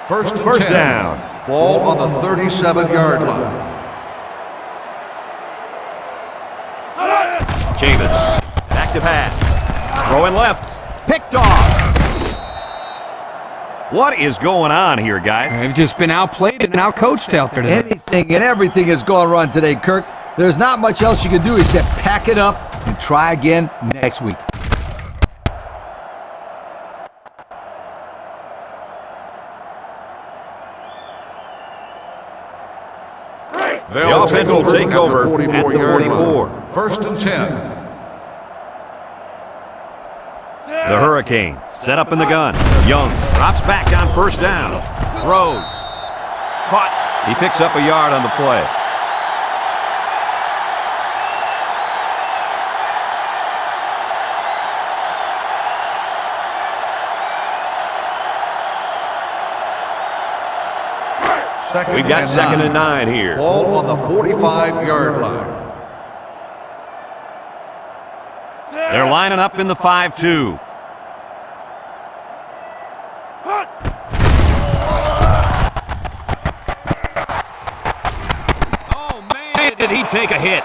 First down. Ball on the 37-yard line. Chavis back to pass. Throwing left. Picked off. What is going on here, guys? They've just been outplayed and outcoached out there today. Anything and everything has gone wrong today, Kirk. There's not much else you can do except pack it up and try again next week. The offense will take over at the 44. line. First and 10. The Hurricanes set up in the gun. Young drops back on 1st down. Throws. Caught. He picks up a yard on the play. We've got 2nd and 9 here. Ball on the 45-yard line. They're lining up in the 5-2. Oh, man, did he take a hit.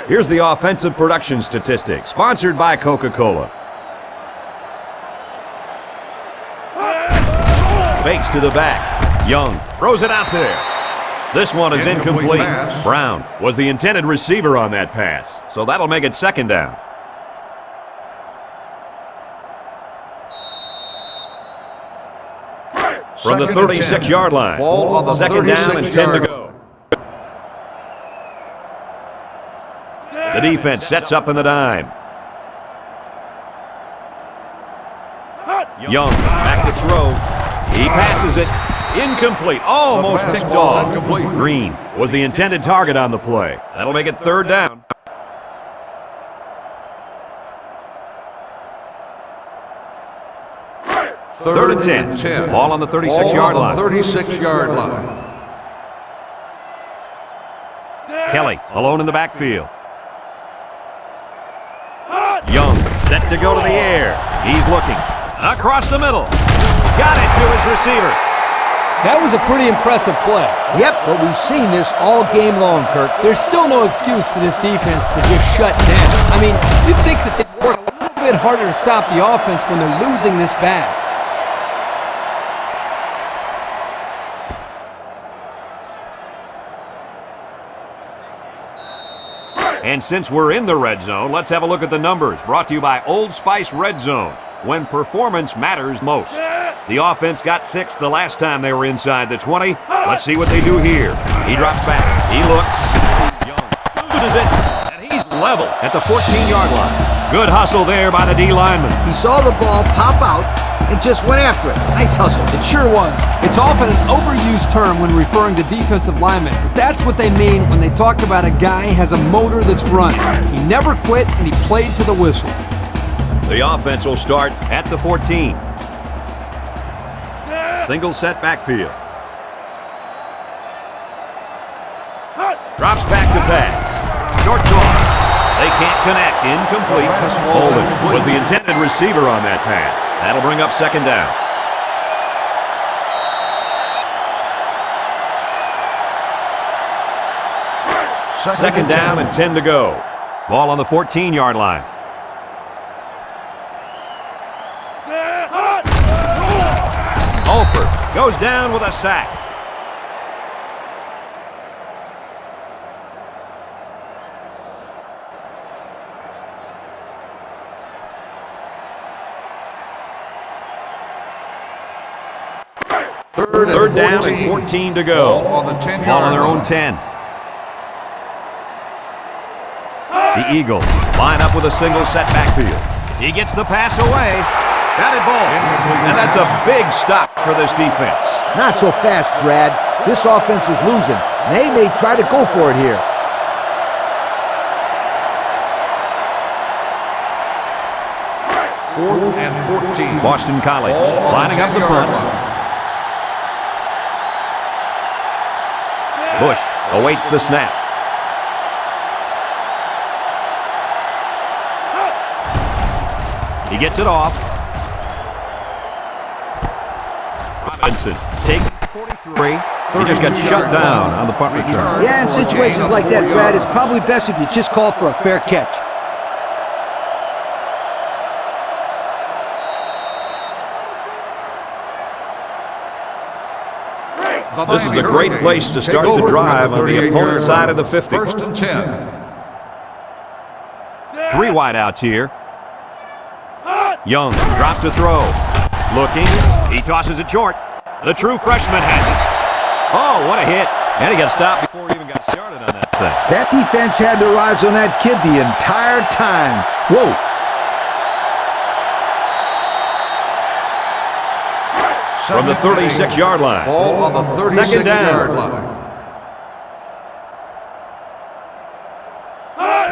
Here's the offensive production statistics, sponsored by Coca-Cola. Fakes to the back. Young throws it out there. This one is incomplete. pass. Brown was the intended receiver on that pass, so that'll make it 2nd down. From the 36-yard line. Ball on the 2nd down and 10 to 36-yard go. The defense sets up in the dime. Young back to throw. He passes it. Incomplete. Almost The pass picked was off. incomplete. Green was the intended target on the play. That'll make it third down. Third and 10. Ball on the 36-yard line. 36-yard line. Kelly alone in the backfield. Young set to go to the air. He's looking. Across the middle. Got it to his receiver. That was a pretty impressive play. Yep, but we've seen this all game long, Kirk. There's still no excuse for this defense to just shut down. I mean, you'd think that they'd work a little bit harder to stop the offense when they're losing this bad. And since we're in the red zone, let's have a look at the numbers. Brought to you by Old Spice Red Zone, when performance matters most. The offense got 6 the last time they were inside the 20. Let's see what they do here. He drops back. He looks. Young loses it. And he's level at the 14-yard line. Good hustle there by the D lineman. He saw the ball pop out and just went after it. Nice hustle. It sure was. It's often an overused term when referring to defensive linemen, but that's what they mean when they talk about a guy has a motor that's running. He never quit, and he played to the whistle. The offense will start at the 14. Single set backfield. Drops back to pass. Short toss. They can't connect. Incomplete. Holden was the intended receiver on that pass. That'll bring up second down. Second down and 10 to go. Ball on the 14-yard line. Alford goes down with a sack. Third down and 14 to go. Ball on the 10-yard Ball on their own line. 10. The Eagles line up with a single set backfield. He gets the pass away. Batted ball. And that's a big stop for this defense. Not so fast, Brad. This offense is losing. They may try to go for it here. Fourth and 14. Boston College Ball on lining up the 10-yard punt. line. Bush awaits the snap. He gets it off. Robinson takes 43. He just got shut down on the punt return. Yeah, in situations like that, Brad, it's probably best if you just call for a fair catch. This is a great place to start the drive on the opponent's side of the 50. First and 10. 3 wideouts here. Young drops to throw. Looking. He tosses it short. The true freshman has it. Oh, what a hit. And he got stopped before he even got started on that thing. That defense had their eyes on that kid the entire time. Whoa. From the 36-yard line. Ball on the Second down. 36-yard line.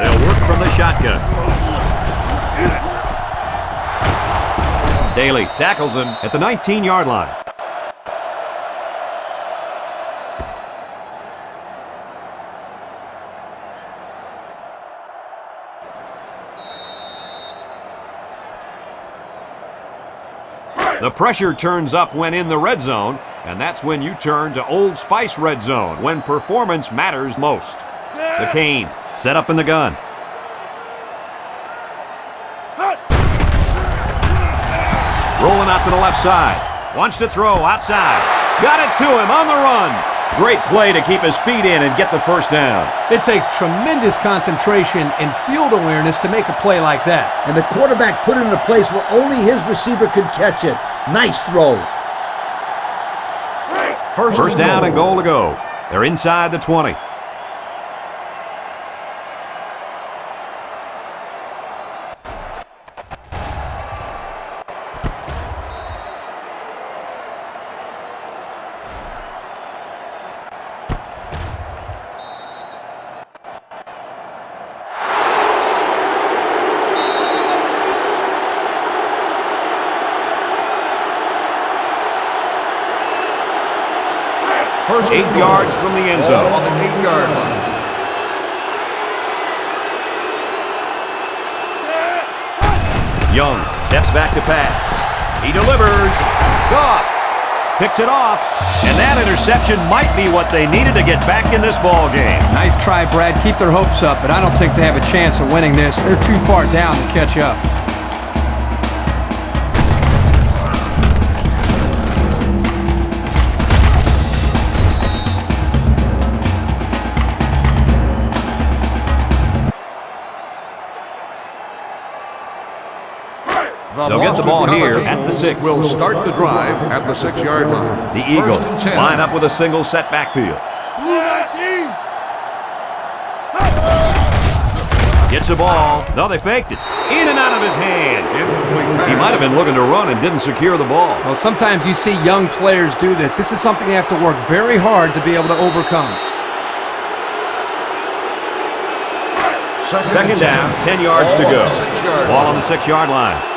They'll work from the shotgun. Daly tackles him at the 19-yard line. The pressure turns up when in the red zone, and that's when you turn to Old Spice Red Zone, when performance matters most. The Canes set up in the gun. Rolling out to the left side. Wants to throw outside. Got it to him on the run. Great play to keep his feet in and get the first down. It takes tremendous concentration and field awareness to make a play like that. And the quarterback put it in a place where only his receiver could catch it. Nice throw. First down and goal to go. They're inside the 20. First 8 yards from the end Ball zone. on the 8-yard line. Young steps back to pass. He delivers. Goff picks it off. And that interception might be what they needed to get back in this ball game. Nice try, Brad. Keep their hopes up, but I don't think they have a chance of winning this. They're too far down to catch up. They'll get the ball here at the 6. Will start the drive at the 6-yard line. The Eagles First and 10. line up with a single set backfield. Gets the ball. No, they faked it. In and out of his hand. He might have been looking to run and didn't secure the ball. Well, sometimes you see young players do this. This is something they have to work very hard to be able to overcome. Second down, 10 yards to go. Ball on the 6-yard line.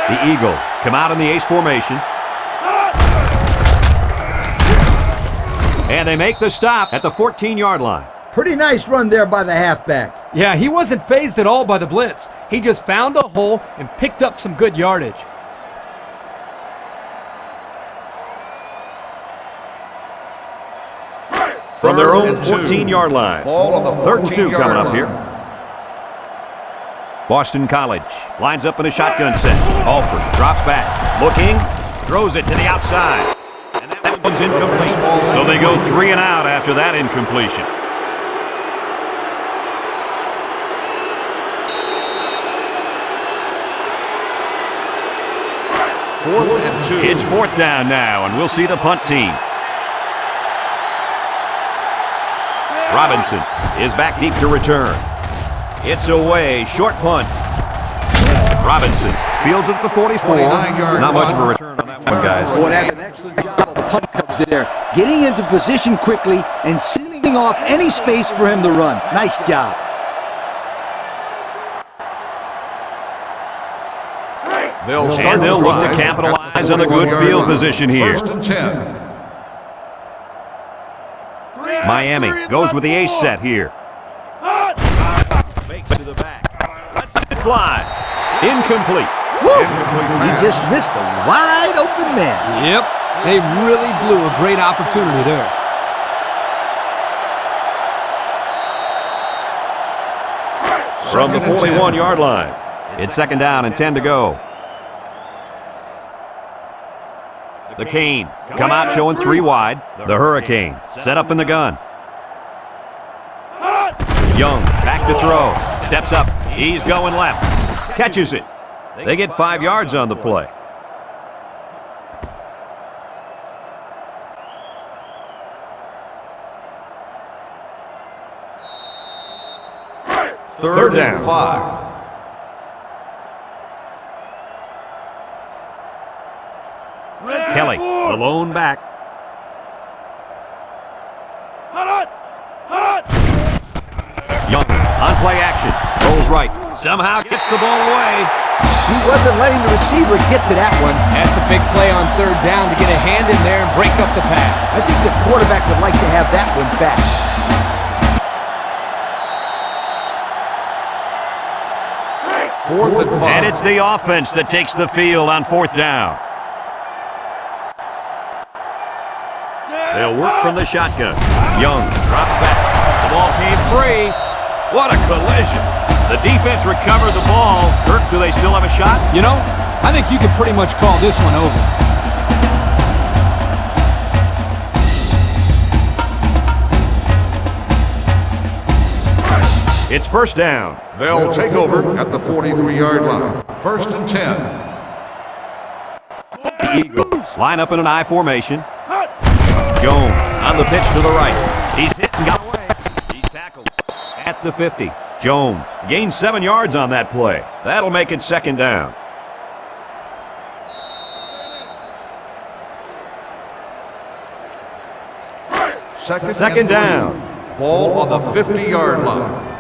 The Eagles come out in the ace formation. And they make the stop at the 14-yard line. Pretty nice run there by the halfback. Yeah, he wasn't fazed at all by the blitz. He just found a hole and picked up some good yardage. From their own 14-yard line. Ball on the 3rd and 2 coming up line. here. Boston College lines up in a shotgun set. Alford drops back, looking, throws it to the outside. And that one's incomplete. So they go 3 and out after that incompletion. Fourth and 2. It's 4th down now, and we'll see the punt team. Robinson is back deep to return. It's away, short punt. Robinson fields at the 44. 29-yard Not much of a line. return on that one, guys. Boy, that's an excellent job of punt coverage there. Getting into position quickly and sealing off any space for him to run. Nice job. They'll And they'll look to capitalize on the good field position here. First and 10. Miami goes with the ace set here. Fake to the back. Lets it fly. Incomplete. Woo! He just missed a wide open man. Yep, they really blew a great opportunity there. From the 41-yard line. It's 2nd down and 10 to go. The Canes come out showing 3 wide. The Hurricanes set up in the gun. Young back to throw. Steps up. He's going left. Catches it. They get 5 yards on the play. Third down. and 5. Kelly, the lone back. Young on play action. Rolls right. Somehow gets the ball away. He wasn't letting the receiver get to that one. That's a big play on 3rd down to get a hand in there and break up the pass. I think the quarterback would like to have that one back. Fourth and 5. And it's the offense that takes the field on 4th down. They'll work from the shotgun. Young drops back. The ball came free. What a collision. The defense recovered the ball. Kirk, do they still have a shot? You know, I think you could pretty much call this one over. It's 1st down. They'll take over at the 43-yard line. First and 10. The Eagles line up in an I formation. Jones on the pitch to the right. He's hit and got away. He's tackled at the 50. Jones gains 7 yards on that play. That'll make it 2nd down. Second down. Ball on the 50-yard line.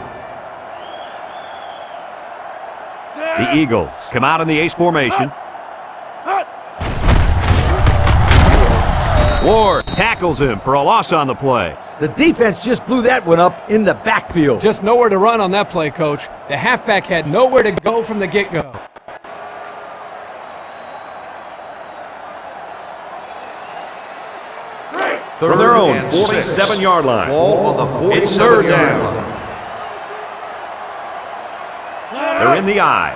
The Eagles come out in the ace formation. Ward tackles him for a loss on the play. The defense just blew that one up in the backfield. Just nowhere to run on that play, Coach. The halfback had nowhere to go from the get-go. From their own 47-yard line. Ball on the 47-yard It's third down. line. They're in the eye.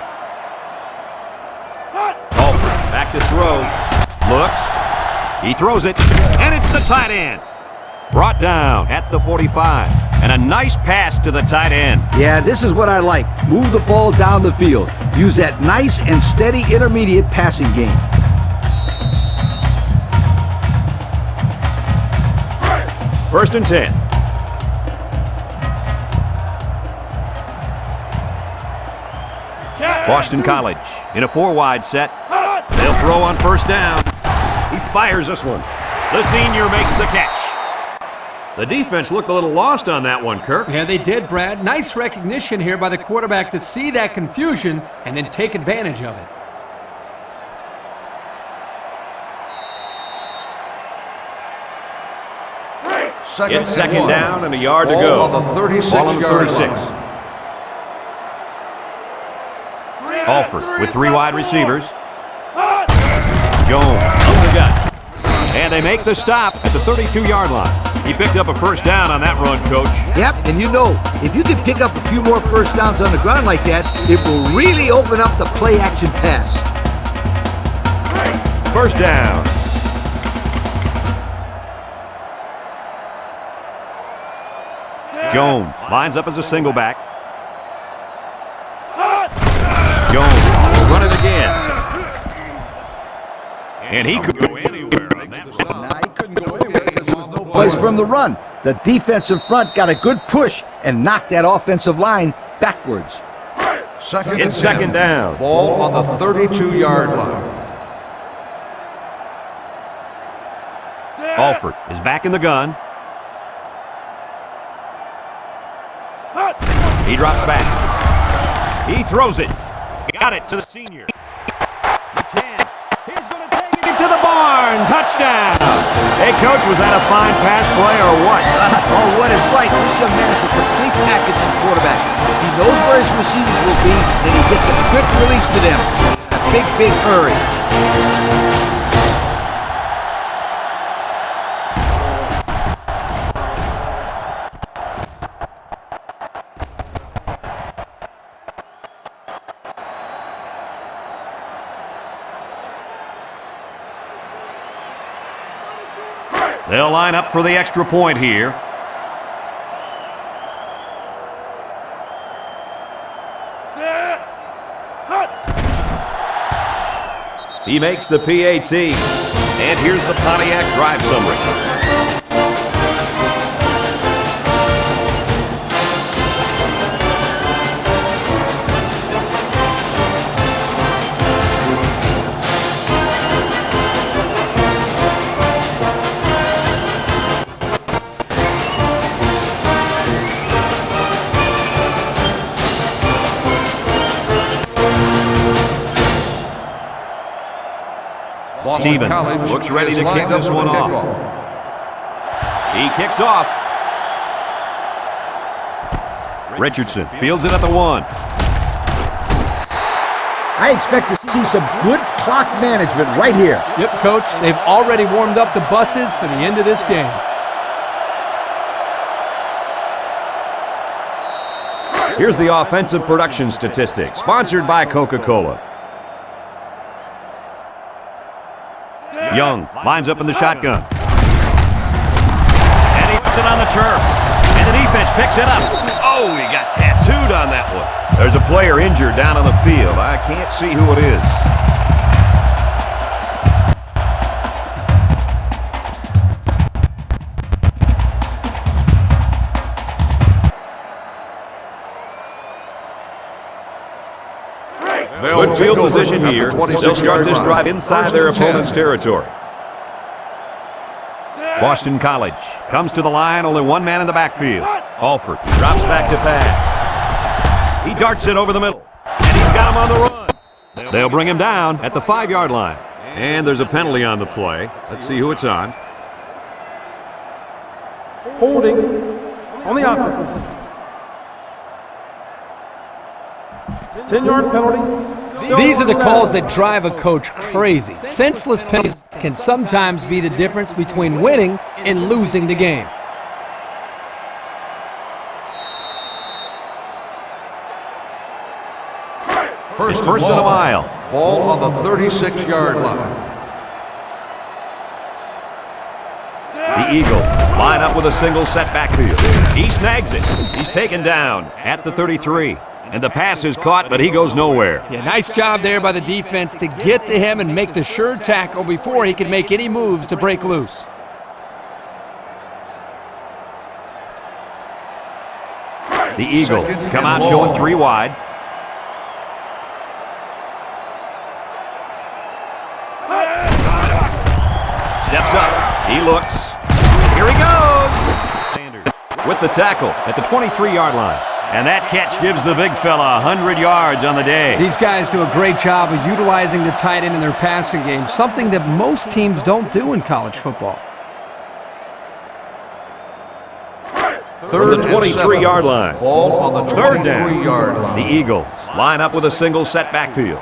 Alford back to throw. Looks. He throws it. And it's the tight end. Brought down at the 45. And a nice pass to the tight end. Yeah, this is what I like. Move the ball down the field. Use that nice and steady intermediate passing game. First and 10. Boston College in a 4-wide set. They'll throw on first down. He fires this one. The senior makes the catch. The defense looked a little lost on that one, Kirk. Yeah, they did, Brad. Nice recognition here by the quarterback to see that confusion and then take advantage of it. It's second down and a yard to Ball go. on the 36-yard line. Alford with 3 wide receivers. Jones up the gut. And they make the stop at the 32-yard line. He picked up a first down on that run, Coach. Yep, and you know, if you can pick up a few more first downs on the ground like that, it will really open up the play-action pass. First down. Jones lines up as a single back. Jones will run it again. And he could go anywhere on that run. Nah, he couldn't go anywhere because there was no place from the run. The defensive front got a good push and knocked that offensive line backwards. It's second down. Ball on the 32-yard line. Alford is back in the gun. He drops back. He throws it. Got it to the senior. The 10. He's going to take it into the barn. Touchdown. Hey, Coach, was that a fine pass play or what? Oh, what is right? This young man is a complete package of quarterback. He knows where his receivers will be, and he gets a quick release to them. A big, big hurry. They'll line up for the extra point here. He makes the PAT. And here's the Pontiac drive summary. Stevens looks ready to kick this one off. He kicks off. Richardson fields it at the 1. I expect to see some good clock management right here. Yep, Coach. They've already warmed up the buses for the end of this game. Here's the offensive production statistics, sponsored by Coca-Cola. Young lines up in the shotgun. And he puts it on the turf. And the defense picks it up. Oh, he got tattooed on that one. There's a player injured down on the field. I can't see who it is. Good field position here. They'll start this drive inside their opponent's territory. Boston College comes to the line, only one man in the backfield. Alford drops back to pass. He darts it over the middle, and he's got him on the run. They'll bring him down at the 5-yard line. And there's a penalty on the play. Let's see who it's on. Holding on the offense. 10-yard penalty. Still These are the on calls down. that drive a coach crazy. Senseless penalties can sometimes be the difference between winning and losing the game. It's first and a mile. Ball on the 36-yard line. The Eagle line up with a single set backfield. He snags it. He's taken down at the 33. And the pass is caught, but he goes nowhere. Yeah, nice job there by the defense to get to him and make the sure tackle before he could make any moves to break loose. The Eagle come out showing 3 wide. Steps up. He looks. Here he goes. With the tackle at the 23-yard line. And that catch gives the big fella 100 yards on the day. These guys do a great job of utilizing the tight end in their passing game, something that most teams don't do in college football. From the 23-yard line. Ball on the Third down. 23-yard line. The Eagles line up with a single set backfield.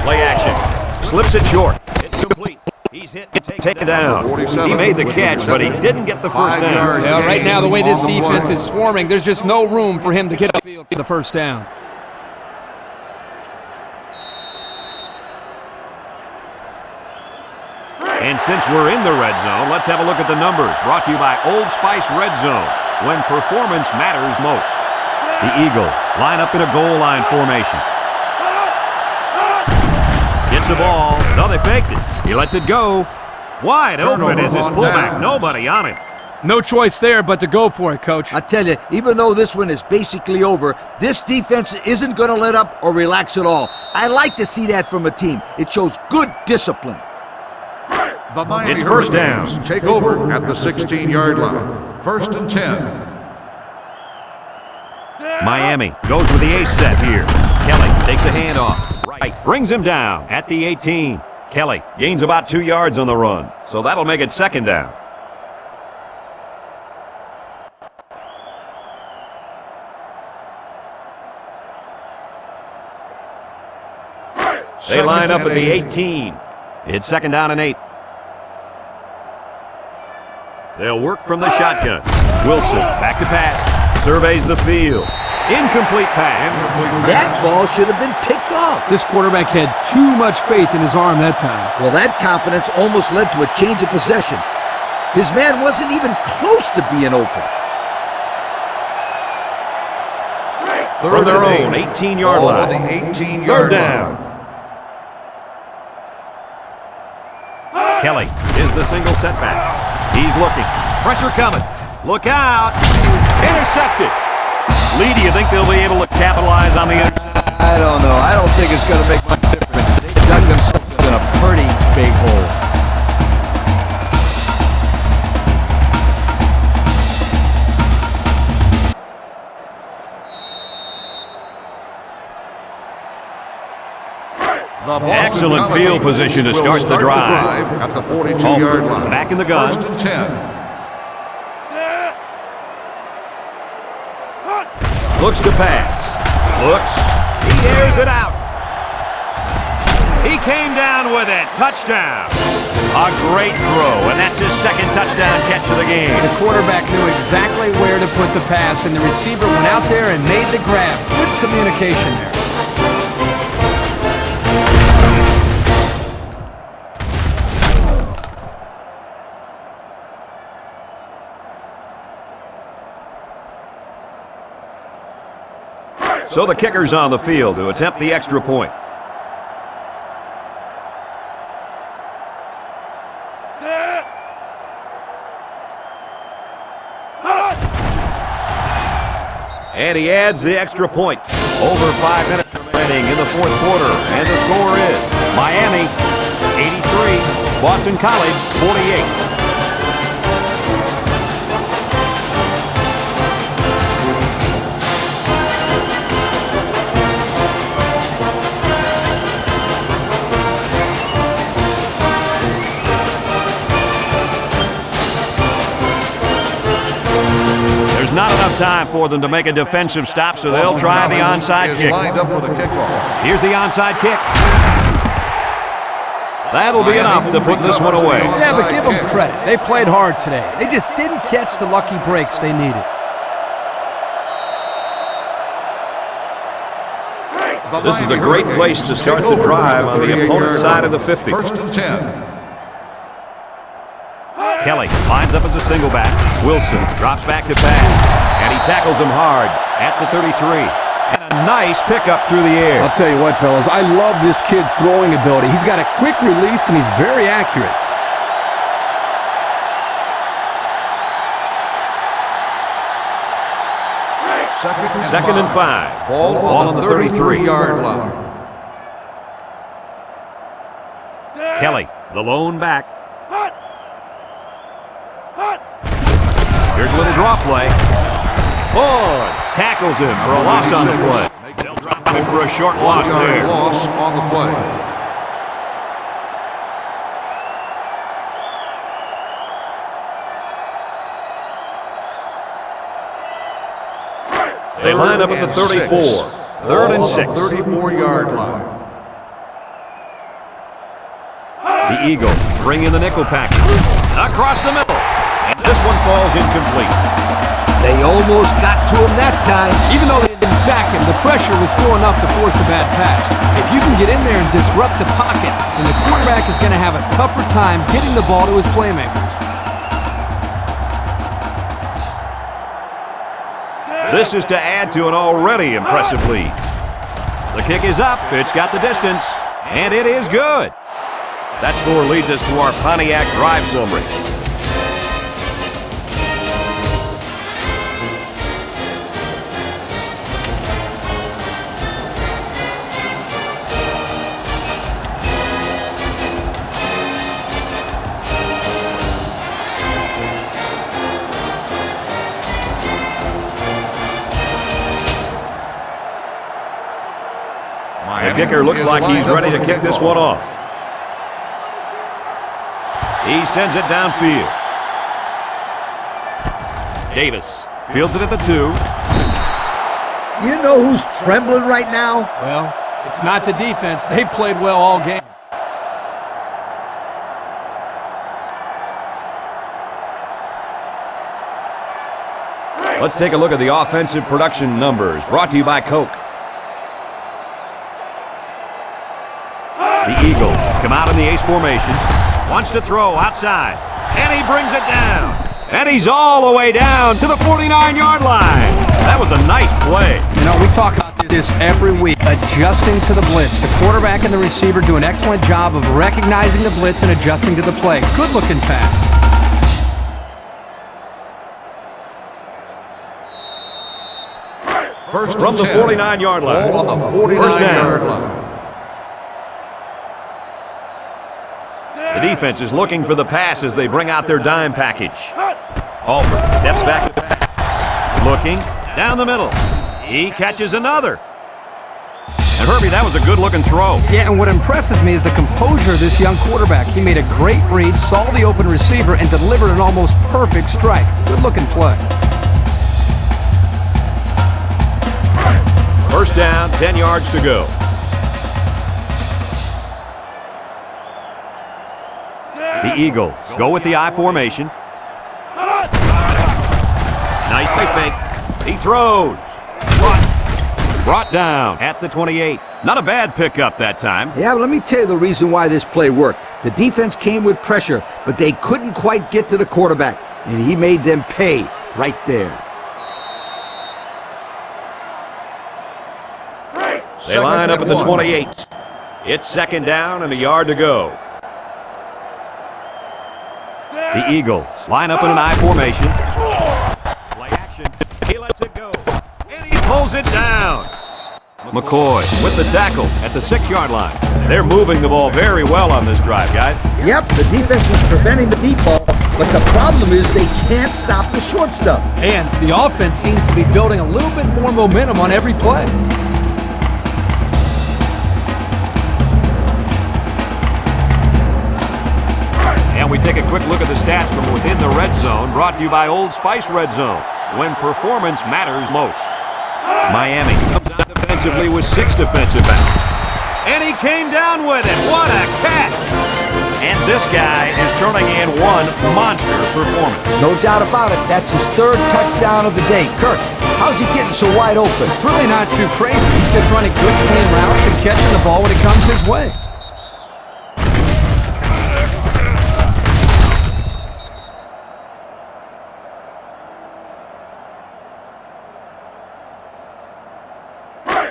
Play action. Slips it short. It's complete. He's hit and taken down. He made the catch, but he didn't get the first down. Yeah, right now, the way this defense is swarming, there's just no room for him to get upfield for the first down. And since we're in the red zone, let's have a look at the numbers. Brought to you by Old Spice Red Zone, when performance matters most. The Eagles line up in a goal line formation. Gets the ball. No, they faked it. He lets it go. Wide open is his fullback. Nobody on him. No choice there but to go for it, Coach. I tell you, even though this one is basically over, this defense isn't going to let up or relax at all. I like to see that from a team. It shows good discipline. The Miami It's first Hurricanes down. take over at the 16-yard line. First and 10. Miami goes with the ace set here. Kelly takes a handoff. Right, brings him down at the 18. Kelly gains about 2 yards on the run, so that'll make it second down. They line up at the 18. It's second down and 8. They'll work from the shotgun. Wilson back to pass. Surveys the field. Incomplete pass. That ball should have been picked off. This quarterback had too much faith in his arm that time. Well, that confidence almost led to a change of possession. His man wasn't even close to being open. From their own 18-yard Ball on line. the 18-yard Third down. Kelly is the single setback. He's looking. Pressure coming. Look out. Intercepted. Lee, do you think they'll be able to capitalize on the interception? I don't know. I don't think it's going to make much difference. They dug themselves in a pretty big hole. The Boston Excellent field position to will start the drive. at the 42-yard Is line. back in the gun. First and 10. Looks to pass. Looks. He airs it out. He came down with it. Touchdown. A great throw, and that's his second touchdown catch of the game. The quarterback knew exactly where to put the pass, and the receiver went out there and made the grab. Good communication there. So the kicker's on the field to attempt the extra point. And he adds the extra point. Over 5 minutes remaining in the fourth quarter. And the score is Miami 83, Boston College 48. not enough time for them to make a defensive stop, so they'll try the onside kick. Lined up for the kickoff. Here's the onside kick. That'll be enough to put this one away. Yeah, but give them credit. They played hard today. They just didn't catch the lucky breaks they needed. This is a great place to start the drive on the opponent's side of the 50. First and 10. Kelly lines up as a single back. Wilson drops back to pass, and he tackles him hard at the 33. And a nice pickup through the air. I'll tell you what, fellas, I love this kid's throwing ability. He's got a quick release, and he's very accurate. Second and 5. Ball on the 33-yard line. Kelly, the lone back. Here's a little draw play. Ford tackles him for a loss on the play. They'll drop him for a short loss there. Loss on the play. They line up at the 34. Third and 6. 34-yard line. The Eagles bring in the nickel package. Across the middle. And this one falls incomplete. They almost got to him that time. Even though they didn't sack him, the pressure was still enough to force a bad pass. If you can get in there and disrupt the pocket, then the quarterback is going to have a tougher time getting the ball to his playmakers. This is to add to an already impressive lead. The kick is up. It's got the distance. And it is good. That score leads us to our Pontiac drive summary. The kicker looks like he's ready to kick this one off. He sends it downfield. Davis fields it at the 2. You know who's trembling right now? Well, it's not the defense. They played well all game. Let's take a look at the offensive production numbers brought to you by Coke. The Eagles come out in the ace formation. Wants to throw outside. And he brings it down. And he's all the way down to the 49-yard line. That was a nice play. You know, we talk about this every week, adjusting to the blitz. The quarterback and the receiver do an excellent job of recognizing the blitz and adjusting to the play. Good-looking pass. First From the 49-yard line. Ball on the 49-yard line. The defense is looking for the pass as they bring out their dime package. Alford steps back to pass. Looking down the middle. He catches another. And Herbie, that was a good-looking throw. Yeah, and what impresses me is the composure of this young quarterback. He made a great read, saw the open receiver, and delivered an almost perfect strike. Good-looking play. First down, 10 yards to go. The Eagles go with the I formation. Nice play fake. He throws. Brought down at the 28. Not a bad pickup that time. Yeah, but let me tell you the reason why this play worked. The defense came with pressure, but they couldn't quite get to the quarterback, and he made them pay right there. They line up at the 28. It's second down and a yard to go. The Eagles line up in an I formation. Play action. He lets it go. And he pulls it down. McCoy with the tackle at the 6-yard line. They're moving the ball very well on this drive, guys. Yep, the defense was preventing the deep ball, but the problem is they can't stop the short stuff. And the offense seems to be building a little bit more momentum on every play. And we take a quick look at the stats from within the red zone, brought to you by Old Spice Red Zone. when performance matters most. Miami comes out defensively with 6 defensive backs. And he came down with it. What a catch! And this guy is turning in one monster performance. No doubt about it. That's his 3rd touchdown of the day. Kirk, how's he getting so wide open? It's really not too crazy. He's just running good, clean routes and catching the ball when it comes his way.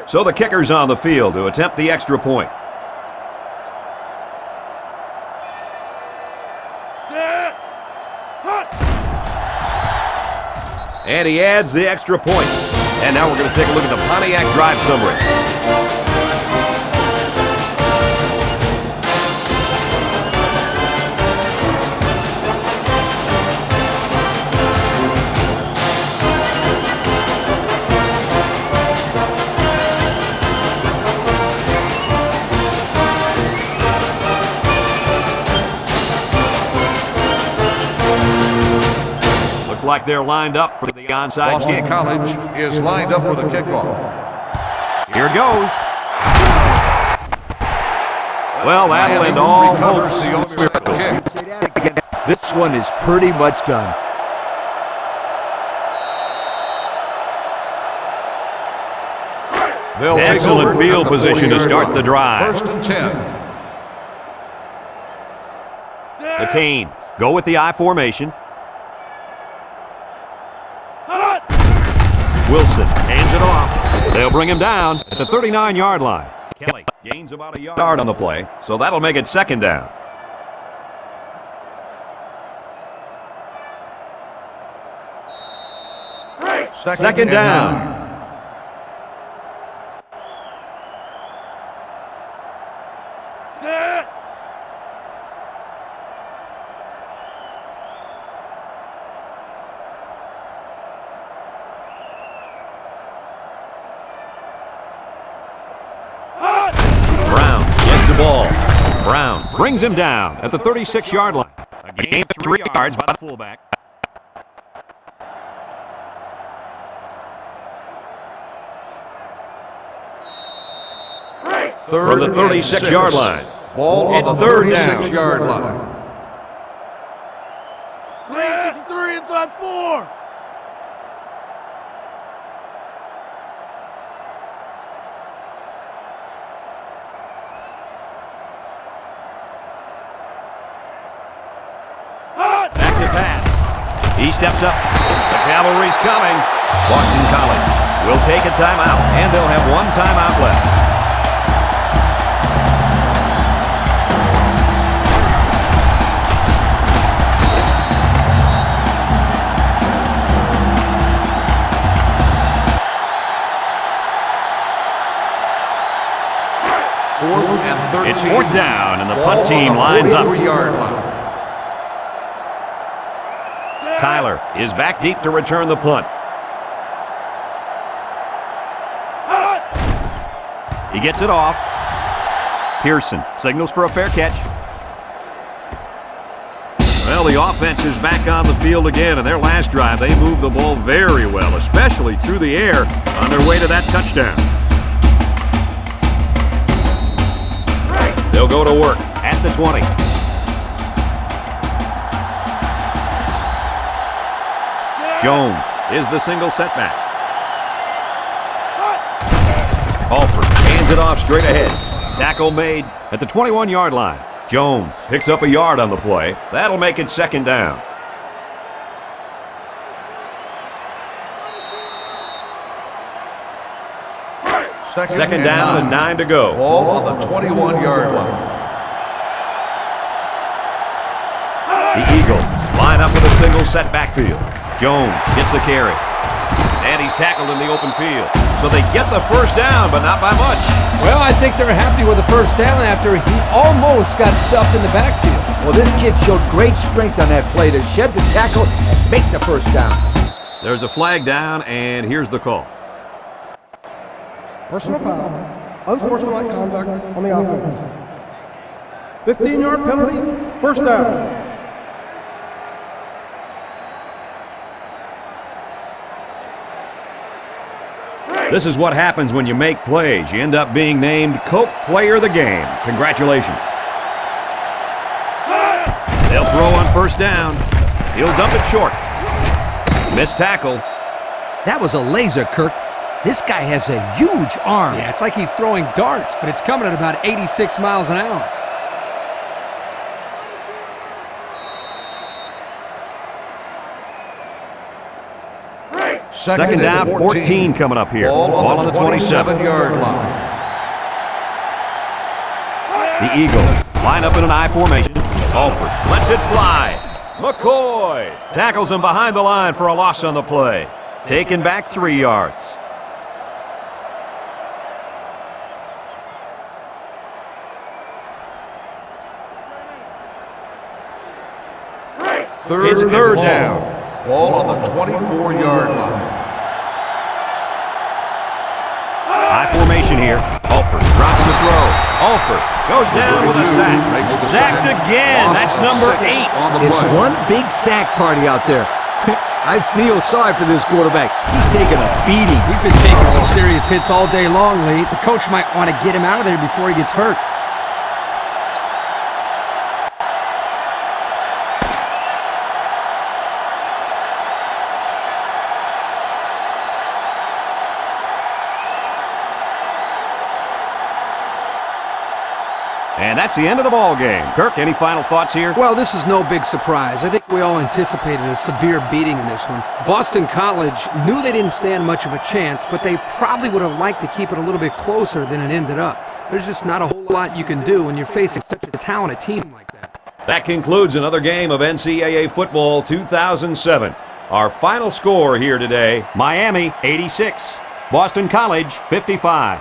So the kicker's on the field to attempt the extra point. And he adds the extra point. And now we're going to take a look at the Pontiac drive summary. Like they're lined up for the onside Boston kick. College is lined up for the kickoff. Here goes. Well, that'll end all hopes. This one is pretty much done. They'll take Excellent over field at the position to 40-yard start line. the drive. 1st and 10. The Canes go with the I formation. Wilson hands it off. They'll bring him down at the 39-yard line. Kelly gains about a yard on the play, so that'll make it 2nd down. Second down. Brown brings him down at the 36-yard line. A gain of 3 yards by the fullback. From the 36-yard line. Ball It's on the 3rd down. 36-yard line. 363 inside 4. Back to pass. He steps up. The cavalry's coming. Boston College will take a timeout, and they'll have 1 timeout left. It's 4th down, and the punt team lines up. Tyler is back deep to return the punt. He gets it off. Pearson signals for a fair catch. Well, the offense is back on the field again. In their last drive, they moved the ball very well, especially through the air on their way to that touchdown. They'll go to work at the 20. Jones is the single setback. Alford hands it off straight ahead. Tackle made at the 21-yard line. Jones picks up a yard on the play. That'll make it 2nd down. Second down and 9 to go. Ball on the 21-yard line. The Eagles line up with a single set backfield. Jones gets the carry. And he's tackled in the open field. So they get the 1st down, but not by much. Well, I think they're happy with the 1st down after he almost got stuffed in the backfield. Well, this kid showed great strength on that play to shed the tackle and make the 1st down. There's a flag down, and here's the call. Personal foul. Unsportsmanlike conduct on the offense. 15-yard penalty. 1st down. This is what happens when you make plays. You end up being named Coke Player of the Game. Congratulations. They'll throw on first down. He'll dump it short. Missed tackle. That was a laser, Kirk. This guy has a huge arm. Yeah, it's like he's throwing darts, but it's coming at about 86 miles an hour. Second down, 14 coming up here. Ball on the 27-yard line. The Eagles line up in an I formation. Alford lets it fly. McCoy tackles him behind the line for a loss on the play. Taken back 3 yards. It's third down. Ball on the 24-yard line. High formation here. Alford drops the throw. Alford goes down with a sack. Sacked again. That's number 8. It's one big sack party out there. I feel sorry for this quarterback. He's taking a beating. We've been taking some serious hits all day long, Lee. The coach might want to get him out of there before he gets hurt. And that's the end of the ball game. Kirk, any final thoughts here? Well, this is no big surprise. I think we all anticipated a severe beating in this one. Boston College knew they didn't stand much of a chance, but they probably would have liked to keep it a little bit closer than it ended up. There's just not a whole lot you can do when you're facing such a talented team like that. That concludes another game of NCAA Football 2007. Our final score here today, Miami 86, Boston College 55.